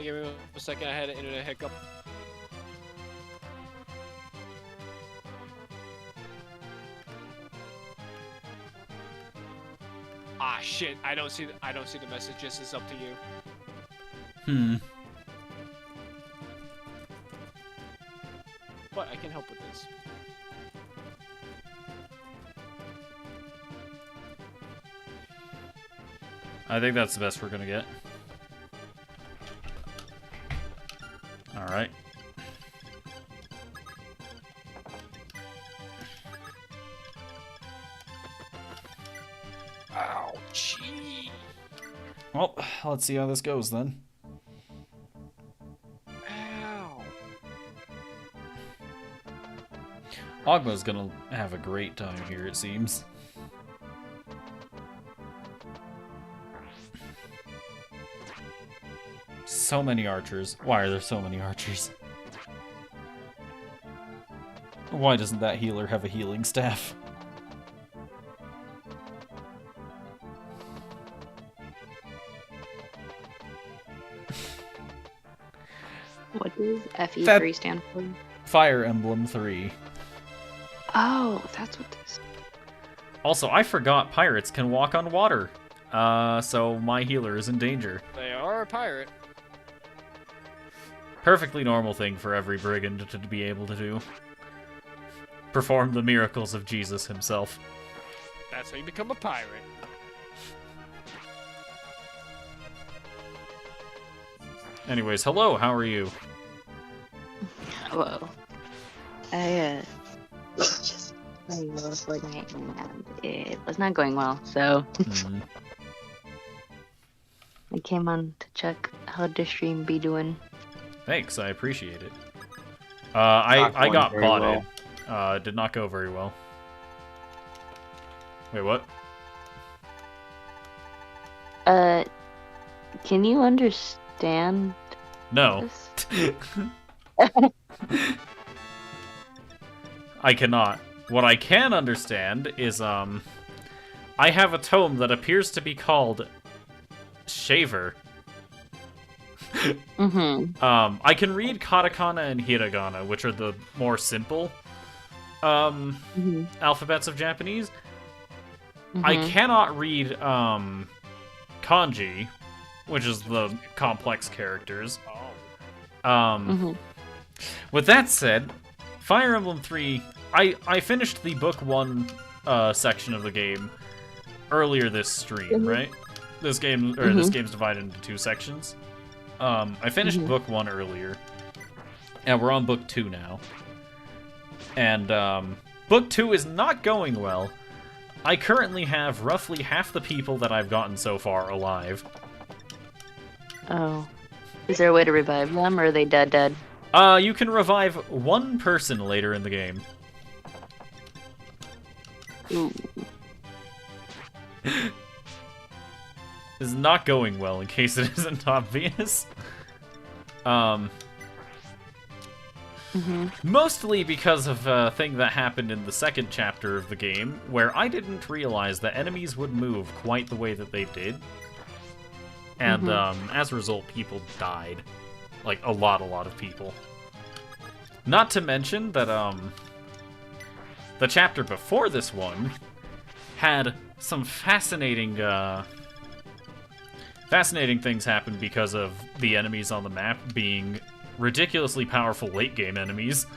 Give me a second, I had an internet hiccup. Ah shit, I don't see the messages, it's up to you. but I can help with this. I think that's the best we're gonna get. Alright. Ouchie! Well, let's see how this goes then. Ow! Ogma's gonna have a great time here, it seems. So many archers. Why are there so many archers? Why doesn't that healer have a healing staff? What does FE3 stand for? Fire Emblem 3. Oh, that's what this. Also, I forgot pirates can walk on water. So my healer is in danger. They are a pirate. Perfectly normal thing for every brigand to be able to do. Perform the miracles of Jesus himself. That's how you become a pirate. Anyways, hello, how are you? Hello. I just playing a little Fortnite and it was not going well, so Mhm. I came on to check how the stream be doing. Thanks, I appreciate it. I going got very botted. It did not go very well. Wait, what? Can you understand No. this? I cannot. What I can understand is, I have a tome that appears to be called Shaver. Mm-hmm. I can read katakana and hiragana, which are the more simple alphabets of Japanese. I cannot read kanji, which is the complex characters. Oh. With that said, Fire Emblem 3, I finished the book 1 section of the game earlier this stream, right? This game, or this game's divided into 2 sections. I finished book 1 earlier, and we're on book 2 now. And book 2 is not going well. I currently have roughly half the people that I've gotten so far alive. Oh. Is there a way to revive them, or are they dead? You can revive 1 person later in the game. Ooh. Is not going well, in case it isn't obvious. Mostly because of a thing that happened in the second chapter of the game, where I didn't realize that enemies would move quite the way that they did. And as a result, people died. Like, a lot of people. Not to mention that, the chapter before this one had some fascinating things happen because of the enemies on the map being ridiculously powerful late-game enemies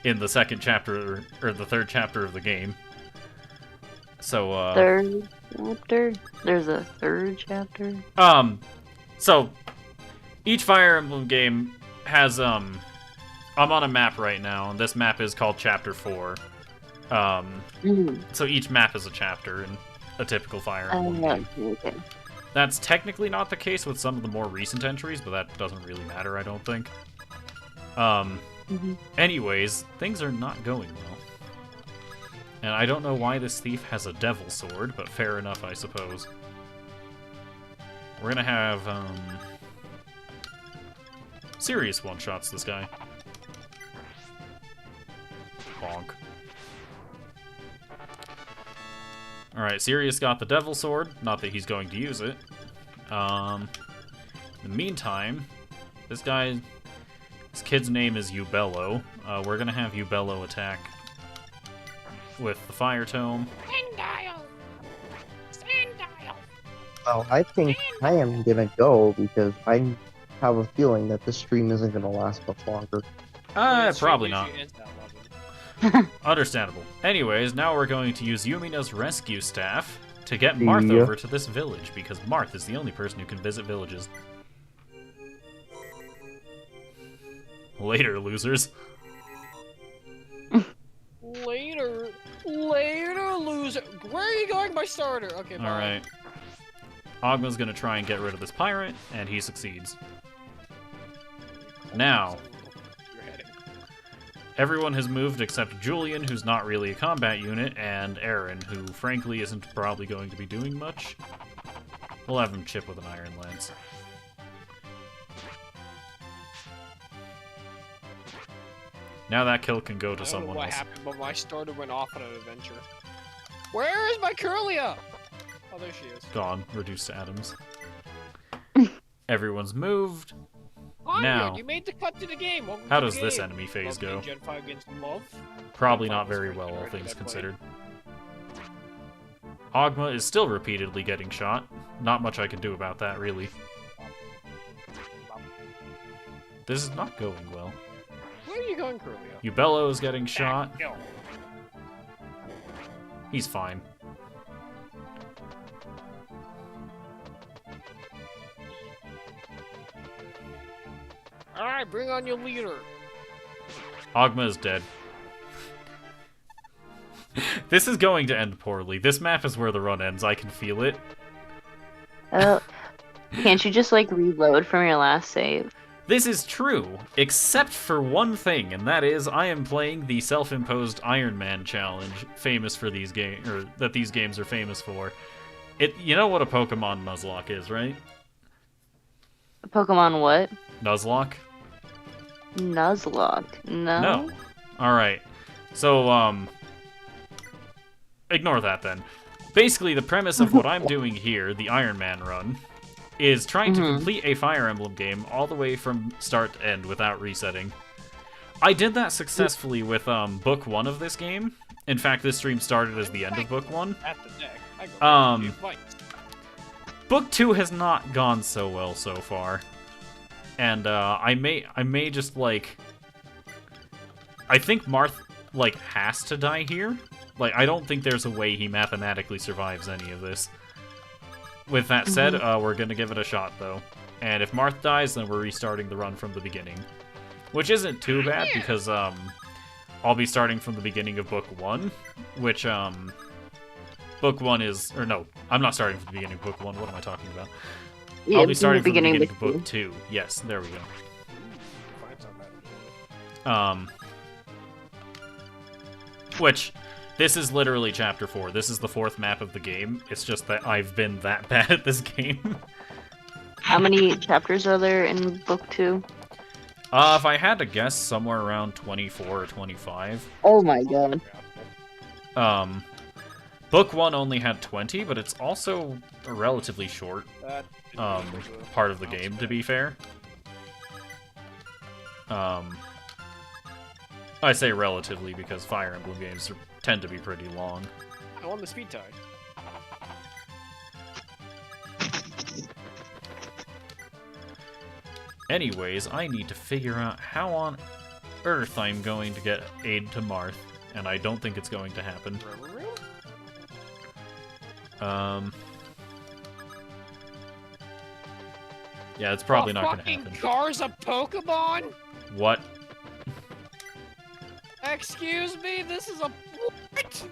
in the second chapter, or the third chapter of the game. So, Third chapter? There's a third chapter? So, each Fire Emblem game has, I'm on a map right now, and this map is called Chapter 4. So each map is a chapter in a typical Fire Emblem game. Okay. That's technically not the case with some of the more recent entries, but that doesn't really matter, I don't think. Anyways, things are not going well. And I don't know why this thief has a devil sword, but fair enough, I suppose. We're gonna have, serious one-shots this guy. Bonk. Alright, Sirius got the Devil Sword. Not that he's going to use it. In the meantime, this kid's name is Ubello. We're gonna have Ubello attack with the Fire Tome. Well, I think I am gonna go because I have a feeling that this stream isn't gonna last much longer. Probably not. Usually ends at 11. Understandable. Anyways, now we're going to use Yumina's rescue staff to get Marth Yeah. over to this village, because Marth is the only person who can visit villages. Later, losers. Later, loser. Where are you going, my starter? Okay, bye. Alright. Ogma's gonna try and get rid of this pirate, and he succeeds. Now, You're heading. everyone has moved except Julian, who's not really a combat unit, and Aaron, who frankly isn't probably going to be doing much. We'll have him chip with an iron lance. Now that kill can go to I don't know someone what else. happened, but my starter went off on an adventure. Where is my Curlia? Oh, there she is. Gone, reduced to atoms. Everyone's moved. Onward, Now- you made the cut to the game. Welcome How to the does this game. enemy phase Love go? Gen 5 against love. Probably Gen 5 not is very pretty well, all dirty, things that play. considered. Ogma is still repeatedly getting shot. Not much I can do about that, really. This is not going well. Where are you going, Curlia? Ubello is getting shot. Kill. He's fine. Alright, bring on your leader. Ogma is dead. This is going to end poorly. This map is where the run ends. I can feel it. Oh, can't you just like reload from your last save? This is true, except for one thing, and that is I am playing the self-imposed Iron Man challenge, famous for these games, or that these games are famous for. You know what a Pokemon Nuzlocke is, right? Pokemon what? Nuzlocke? Nuzlocke. No. No. All right. So, ignore that then. Basically, the premise of what I'm doing here, the Iron Man run, is trying to complete a Fire Emblem game all the way from start to end without resetting. I did that successfully with Book 1 of this game. In fact, this stream started as the end of Book 1. At the deck. I go back to fight. Book 2 has not gone so well so far. And I may just like I think Marth like has to die here. Like I don't think there's a way he mathematically survives any of this. With that said, we're gonna give it a shot though. And if Marth dies, then we're restarting the run from the beginning. Which isn't too bad because I'll be starting from the beginning of Book 1, which Book 1 is, or no, I'm not starting from the beginning of Book 1. What am I talking about? Yeah, I'll be starting from the beginning of of Book 2. Yes, there we go. Which, this is literally Chapter 4. This is the 4th map of the game. It's just that I've been that bad at this game. How many chapters are there in book 2? If I had to guess, somewhere around 24 or 25. Oh my god. Book 1 only had 20, but it's also a relatively short part of the game, to be fair. I say relatively because Fire Emblem games tend to be pretty long. I won the speed tie. Anyways, I need to figure out how on earth I'm going to get aid to Marth, and I don't think it's going to happen. Yeah, it's probably not going to happen. Fucking car's a Pokemon? What? Excuse me, this is a what?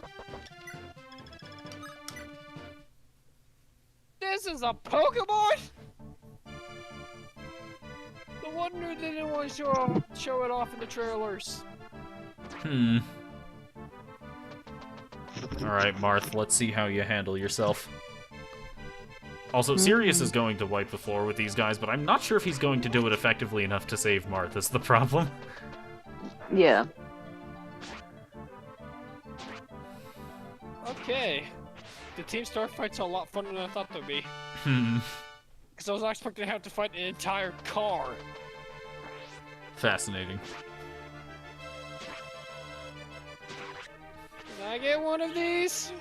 This is a Pokemon? No wonder they didn't want to show it off in the trailers. Alright, Marth, let's see how you handle yourself. Also, Sirius is going to wipe the floor with these guys, but I'm not sure if he's going to do it effectively enough to save Marth, is the problem. Yeah. Okay. The team star fights are a lot funner than I thought they'd be. Because I was expecting to have to fight an entire car. Fascinating. Can I get one of these?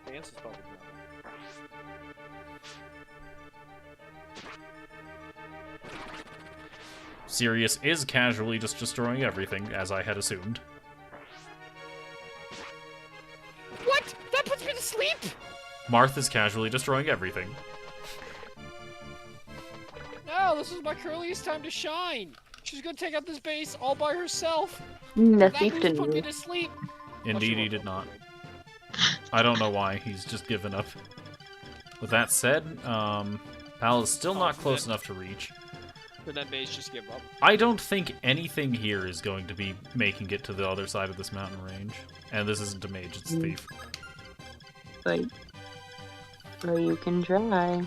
Dance is probably not. Sirius is casually just destroying everything, as I had assumed. What? That puts me to sleep? Marth is casually destroying everything. No, this is my curliest time to shine. She's gonna take out this base all by herself. The That thief moves didn't put me move. to sleep. Indeed, he did not. I don't know why. He's just given up. With that said, Pal is still not close enough to reach. Did that base just give up? I don't think anything here is going to be making it to the other side of this mountain range. And this isn't a mage, it's a thief. But you can try.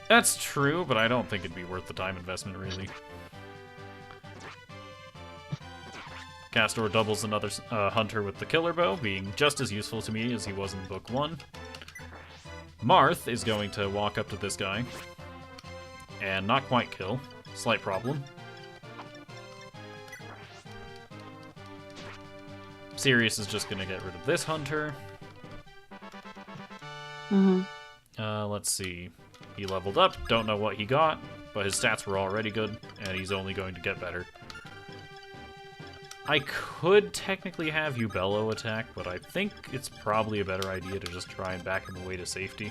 That's true, but I don't think it'd be worth the time investment, really. Castor doubles another hunter with the killer bow, being just as useful to me as he was in Book 1. Marth is going to walk up to this guy. And not quite kill. Slight problem. Sirius is just gonna get rid of this hunter. Let's see. He leveled up, don't know what he got, but his stats were already good, and he's only going to get better. I could technically have Ubello attack, but I think it's probably a better idea to just try and back him away to safety.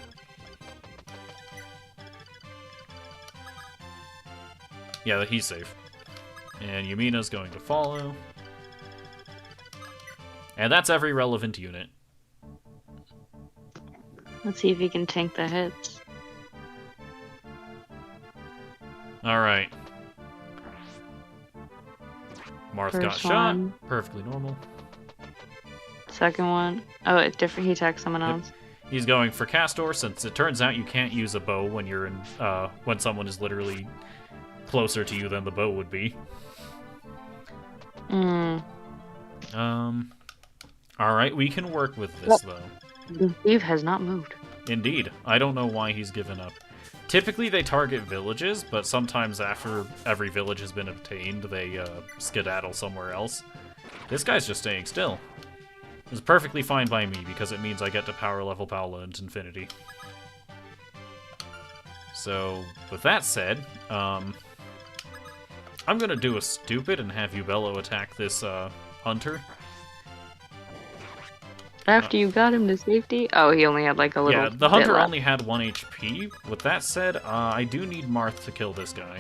Yeah, he's safe. And Yumina's going to follow. And that's every relevant unit. Let's see if he can tank the hits. Alright. Marth got First shot. one. Perfectly normal. Second one. Oh, it's different. He attacks someone else. He's going for Castor, since it turns out you can't use a bow when you're in when someone is literally closer to you than the bow would be. Alright, we can work with this, though. The thief has not moved. Indeed. I don't know why he's given up. Typically, they target villages, but sometimes after every village has been obtained, they skedaddle somewhere else. This guy's just staying still. It's perfectly fine by me, because it means I get to power level Paola into infinity. So, with that said, I'm gonna do a stupid and have Ubello attack this hunter. After you got him to safety? Oh, he only had like a little. Yeah, the bit hunter left. only had 1 HP. With that said, I do need Marth to kill this guy.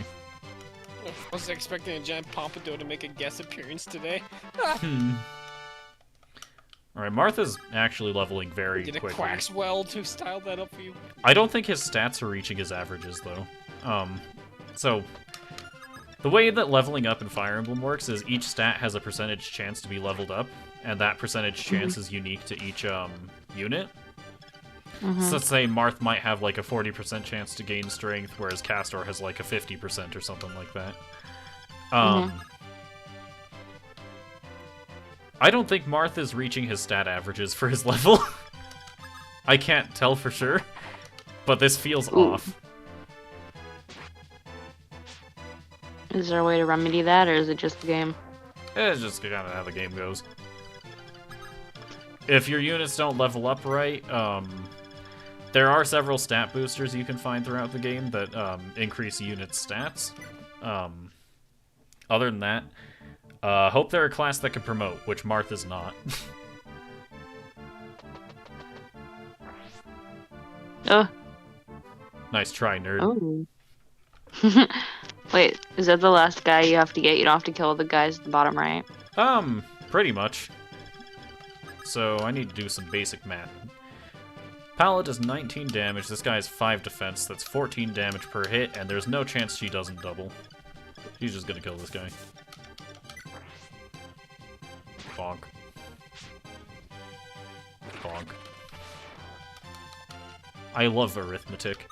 I was expecting a giant pompadour to make a guest appearance today. Alright, Martha's actually leveling very Get a quickly. Quaxwell to style that up for you. I don't think his stats are reaching his averages, though. So, the way that leveling up in Fire Emblem works is each stat has a percentage chance to be leveled up, and that percentage chance is unique to each unit. So let's say Marth might have like a 40% chance to gain strength, whereas Castor has like a 50% or something like that. I don't think Marth is reaching his stat averages for his level. I can't tell for sure, but this feels off. Is there a way to remedy that, or is it just the game? It's just kind of how the game goes. If your units don't level up right, there are several stat boosters you can find throughout the game that increase units' stats. Other than that, hope they're a class that can promote, which Marth is not. Oh. Nice try, nerd. Oh. Wait, is that the last guy you have to get? You don't have to kill the guys at the bottom right? Pretty much. So I need to do some basic math. Pala does 19 damage, this guy has 5 defense, that's 14 damage per hit, and there's no chance she doesn't double. She's just gonna kill this guy. Bonk. Bonk. I love arithmetic.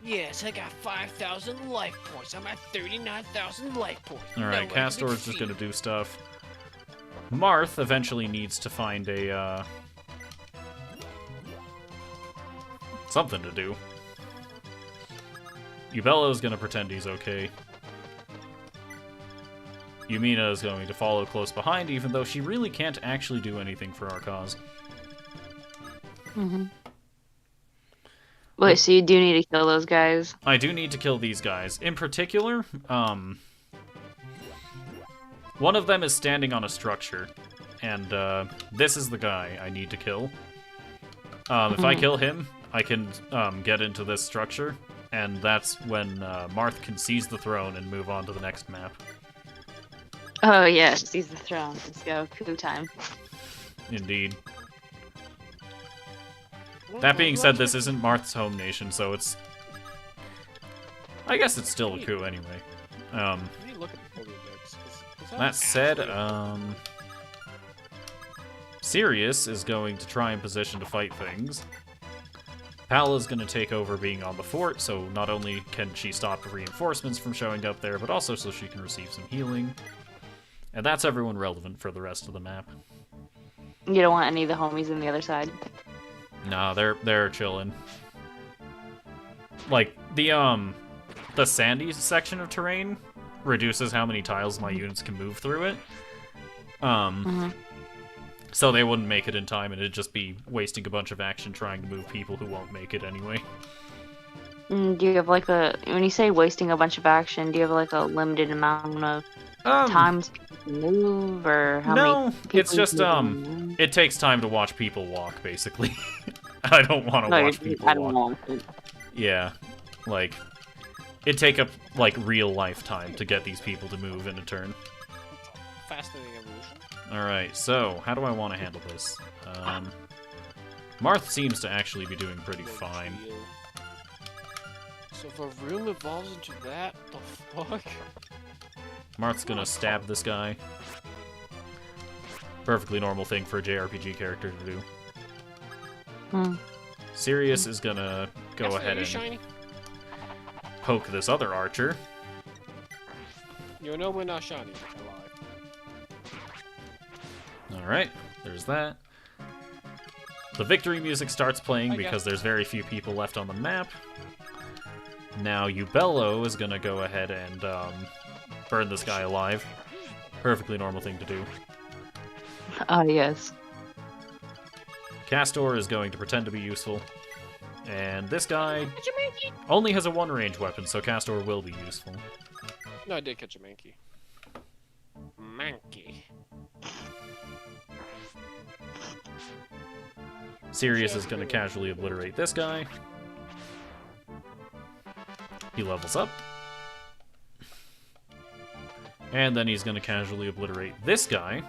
Yes, I got 5,000 life points. I'm at 39,000 life points. Alright, Castor's just gonna do stuff. Marth eventually needs to find a, something to do. Ubello's gonna pretend he's okay. Yumina is going to follow close behind, even though she really can't actually do anything for our cause. Wait, so you do need to kill those guys? I do need to kill these guys. In particular, one of them is standing on a structure, and this is the guy I need to kill. If I kill him, I can get into this structure, and that's when Marth can seize the throne and move on to the next map. Oh yeah, seize the throne. Let's go. Coup time. Indeed. That being said, this isn't Marth's home nation, so it's... I guess it's still a coup anyway. Let me look at the Pokédex, 'cause That said, actually- Sirius is going to try and position to fight things. Pala's going to take over being on the fort, so not only can she stop the reinforcements from showing up there, but also so she can receive some healing. And that's everyone relevant for the rest of the map. You don't want any of the homies on the other side. Nah, they're chilling. Like, the sandy section of terrain reduces how many tiles my units can move through it. So they wouldn't make it in time, and it'd just be wasting a bunch of action trying to move people who won't make it anyway. Do you have like a... When you say wasting a bunch of action, do you have like a limited amount of times people can move, or how many people it's just, you can it takes time to watch people walk, basically. I don't want to watch people I don't walk. want it. Yeah, like, it'd take up, like, real life time to get these people to move in a turn. Fascinating evolution. Alright, so, how do I want to handle this? Marth seems to actually be doing pretty fine. So if a room evolves into that, the fuck? Marth's gonna stab this guy. Perfectly normal thing for a JRPG character to do. Sirius is gonna go ahead and shiny. poke this other archer. You know we're not shiny. Alive. Alright, there's that. The victory music starts playing because there's very few people left on the map. Now Ubello is gonna go ahead and burn this guy alive. Perfectly normal thing to do. Oh, yes. Castor is going to pretend to be useful. And this guy only has a one-range weapon, so Castor will be useful. No, I did catch a Mankey. Mankey. Sirius is going to casually obliterate this guy. He levels up. And then he's going to casually obliterate this guy.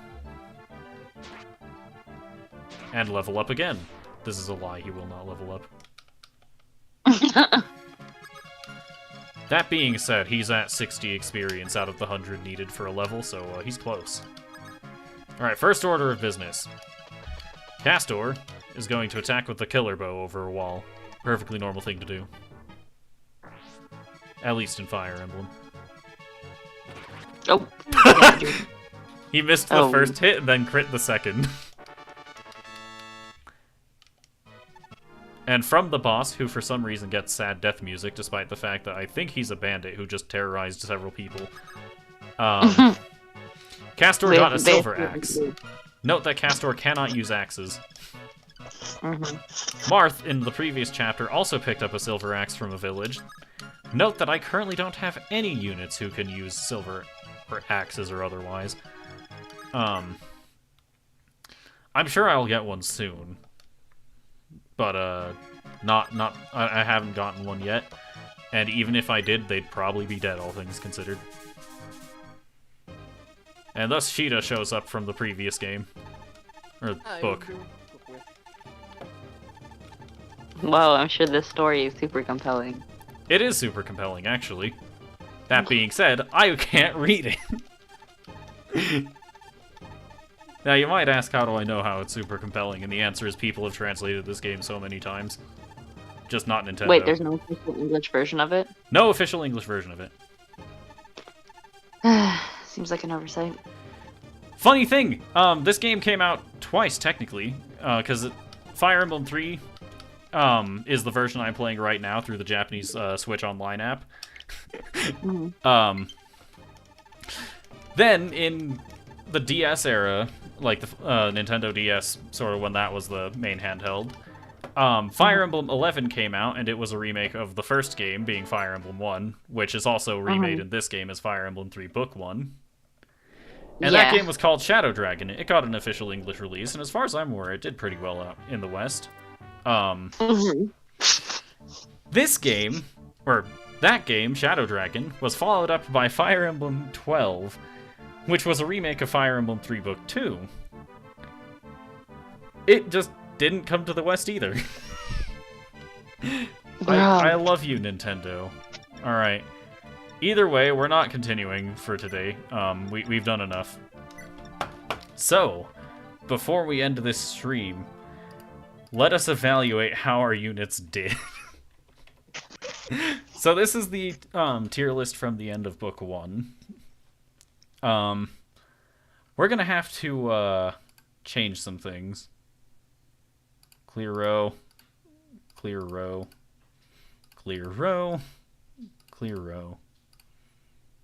And level up again. This is a lie, he will not level up. That being said, he's at 60 experience out of the 100 needed for a level, so he's close. Alright, first order of business. Castor is going to attack with the killer bow over a wall. Perfectly normal thing to do. At least in Fire Emblem. Oh. He missed the first hit and then crit the second. And from the boss, who for some reason gets sad death music, despite the fact that I think he's a bandit who just terrorized several people. Castor got a silver axe. Note that Castor cannot use axes. Marth, in the previous chapter, also picked up a silver axe from a village. Note that I currently don't have any units who can use silver or axes or otherwise. I'm sure I'll get one soon. But, I haven't gotten one yet. And even if I did, they'd probably be dead, all things considered. And thus Sheeta shows up from the previous game. Or book. Well, I'm sure this story is super compelling. It is super compelling, actually. That being said, I can't read it. Now, you might ask, how do I know how it's super compelling? And the answer is people have translated this game so many times. Just not Nintendo. Wait, there's no official English version of it? No official English version of it. Seems like an oversight. Funny thing, this game came out twice, technically, because Fire Emblem 3 is the version I'm playing right now through the Japanese Switch Online app. Then, in the DS era, like the Nintendo DS, sort of when that was the main handheld, Fire Emblem 11 came out, and it was a remake of the first game, being Fire Emblem 1, which is also remade in this game as Fire Emblem 3 Book 1. And that game was called Shadow Dragon. It got an official English release, and as far as I'm aware, it did pretty well out in the West. This game, or that game, Shadow Dragon, was followed up by Fire Emblem 12, which was a remake of Fire Emblem 3 Book 2. It just didn't come to the West either. I love you, Nintendo. Alright. Either way, we're not continuing for today. We've done enough. So, before we end this stream, let us evaluate how our units did. So this is the tier list from the end of Book 1. We're gonna have to change some things. Clear row, clear row, clear row, clear row,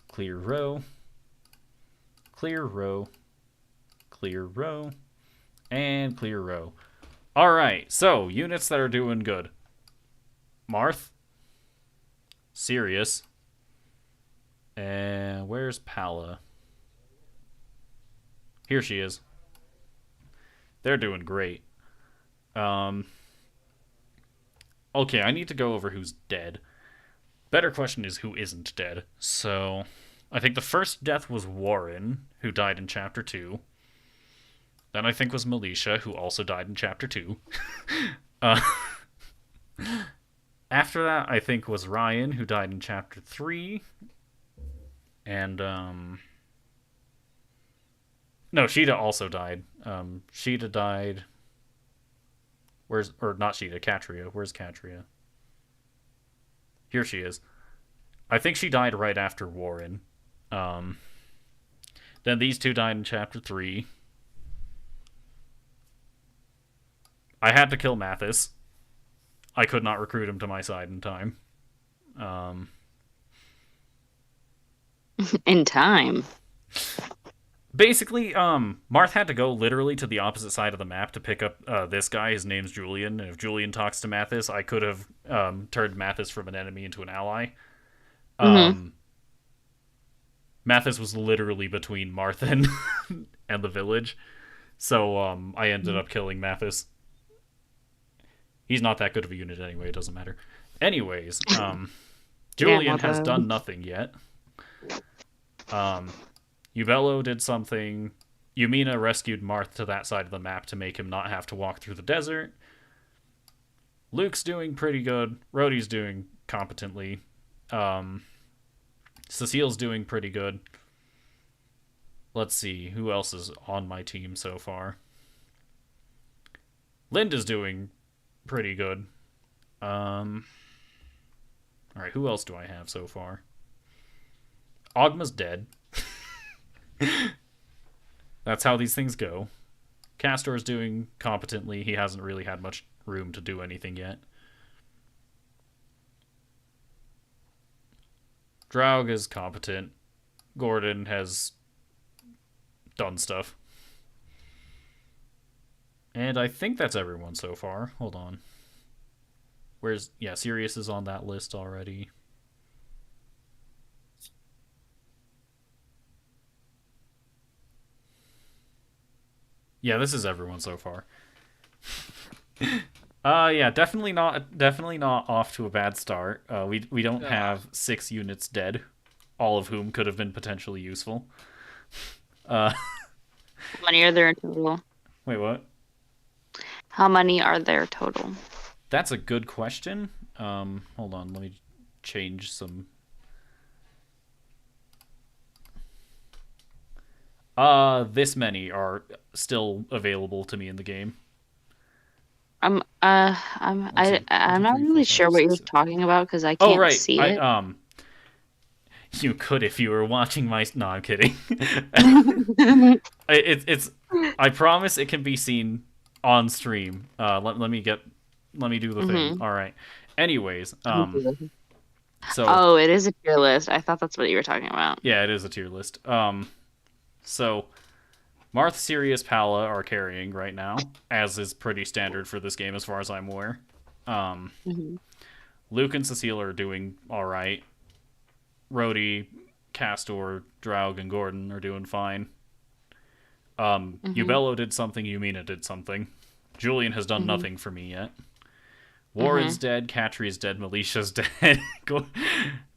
clear row, clear row, clear row, and clear row. Alright, so units that are doing good. Marth, Sirius, and where's Pala? Here she is. They're doing great. Okay, I need to go over who's dead. Better question is who isn't dead. So, I think the first death was Warren, who died in Chapter 2. Then I think was Militia, who also died in Chapter 2. After that, I think was Ryan, who died in Chapter 3. And, no, Sheeta also died. Sheeta died... not Sheeta, Katria. Where's Katria? Here she is. I think she died right after Warren. Then these two died in Chapter 3. I had to kill Mathis. I could not recruit him to my side in time. In time? Basically, Marth had to go literally to the opposite side of the map to pick up this guy. His name's Julian, and if Julian talks to Mathis, I could have turned Mathis from an enemy into an ally. Mathis was literally between Marth and the village, so I ended up killing Mathis. He's not that good of a unit anyway, it doesn't matter. Anyways, Julian has done nothing yet. Uvello did something. Yumina rescued Marth to that side of the map to make him not have to walk through the desert. Luke's doing pretty good. Rhodey's doing competently. Cecile's doing pretty good. Let's see, who else is on my team so far? Linda's doing pretty good. Alright, who else do I have so far? Ogma's dead. That's how these things go. Castor's doing competently. He hasn't really had much room to do anything yet. Draug is competent. Gordon has done stuff. And I think that's everyone so far. Hold on. Sirius is on that list already. Yeah, this is everyone so far. Yeah, definitely not off to a bad start. We don't have 6 units dead, all of whom could have been potentially useful. How many are there in total? Wait, what? How many are there total? That's a good question. Hold on, let me change some. This many are still available to me in the game. I'm not really sure what you're talking about because I can't see it. You could if you were watching my. No, I'm kidding. It's. I promise it can be seen on stream. Let me do the thing. All right. Anyways, so. Oh, it is a tier list. I thought that's what you were talking about. Yeah, it is a tier list. So, Marth, Sirius, Pala are carrying right now, as is pretty standard for this game as far as I'm aware. Luke and Cecile are doing alright. Rhodey, Castor, Draug, and Gordon are doing fine. Ubello did something, Yumina did something. Julian has done nothing for me yet. Warren's dead, Catri's dead, Melicia's dead,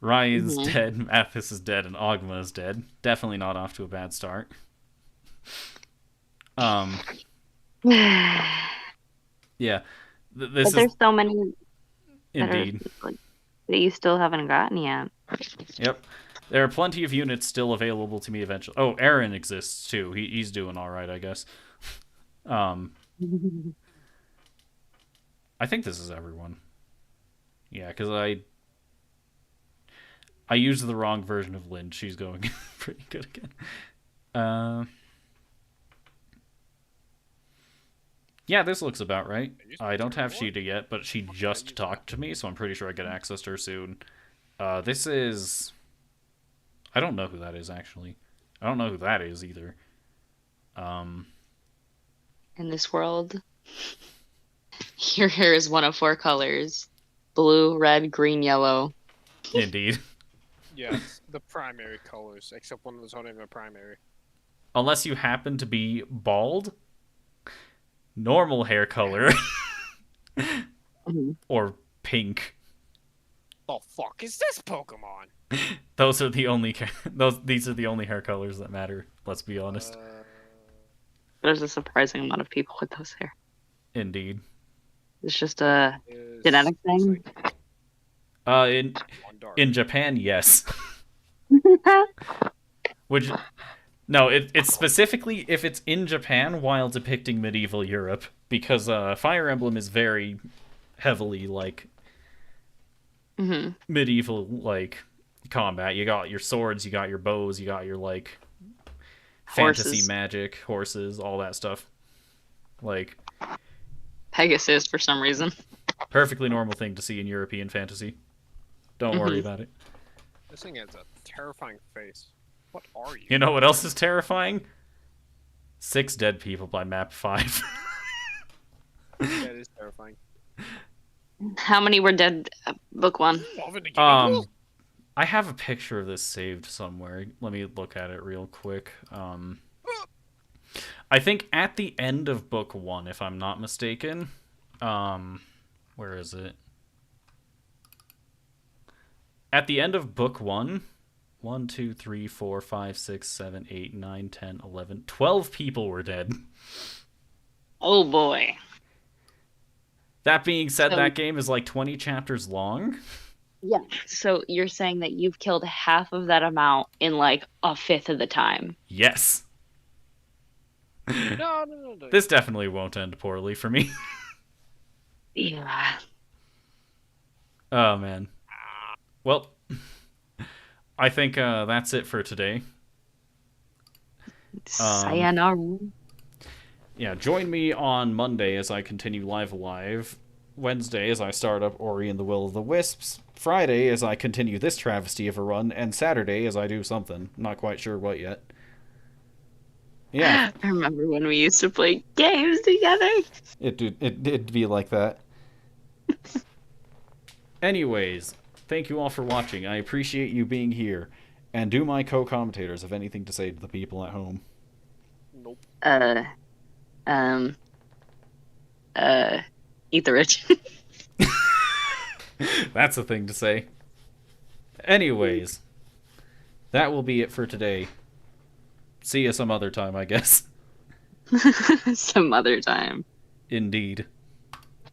Ryan's dead, Mathis is dead, and Ogma is dead. Definitely not off to a bad start. Yeah. There's so many Indeed. that you still haven't gotten yet. Yep. There are plenty of units still available to me eventually. Oh, Aaron exists too. He's doing alright, I guess. I think this is everyone. Yeah, because I used the wrong version of Lynn. She's going pretty good again. Yeah, this looks about right. I don't have Sheeta yet, but she just talked to me, so I'm pretty sure I get access to her soon. This is... I don't know who that is, actually. I don't know who that is, either. In this world, your hair is one of 4 colors. Blue, red, green, yellow. Indeed. Yes, the primary colors, except one of those aren't even a primary. Unless you happen to be bald, normal hair color, or pink. The fuck is this Pokemon? Those are the only these are the only hair colors that matter. Let's be honest. There's a surprising amount of people with those hair. Indeed. It's just a genetic thing. In Japan, yes. Which, no, it's specifically if it's in Japan while depicting medieval Europe, because Fire Emblem is very heavily like medieval like combat. You got your swords, you got your bows, you got your like fantasy magic, horses, all that stuff. Like Pegasus for some reason. Perfectly normal thing to see in European fantasy. Don't worry about it. This thing has a terrifying face. What are you? You know what else is terrifying? 6 dead people by map 5. That is terrifying. How many were dead book 1? I have a picture of this saved somewhere. Let me look at it real quick. I think at the end of book 1, if I'm not mistaken. Where is it? At the end of book 1, 1, 2, 3, 4, 5, 6, 7, 8, 9, 10, 11, 12 people were dead. Oh boy. That being said, that game is like 20 chapters long. Yeah. So you're saying that you've killed half of that amount in like a fifth of the time. Yes. No. This definitely won't end poorly for me. Yeah. Oh, man. Well, I think that's it for today. Sayonara. Yeah, join me on Monday as I continue Live Alive. Wednesday as I start up Ori and the Will of the Wisps. Friday as I continue this travesty of a run. And Saturday as I do something. Not quite sure what yet. Yeah. I remember when we used to play games together. It did be like that. Anyways, thank you all for watching. I appreciate you being here. And do my co-commentators have anything to say to the people at home? Nope. Eat the rich. That's a thing to say. Anyways, that will be it for today. See you some other time, I guess. Some other time. Indeed.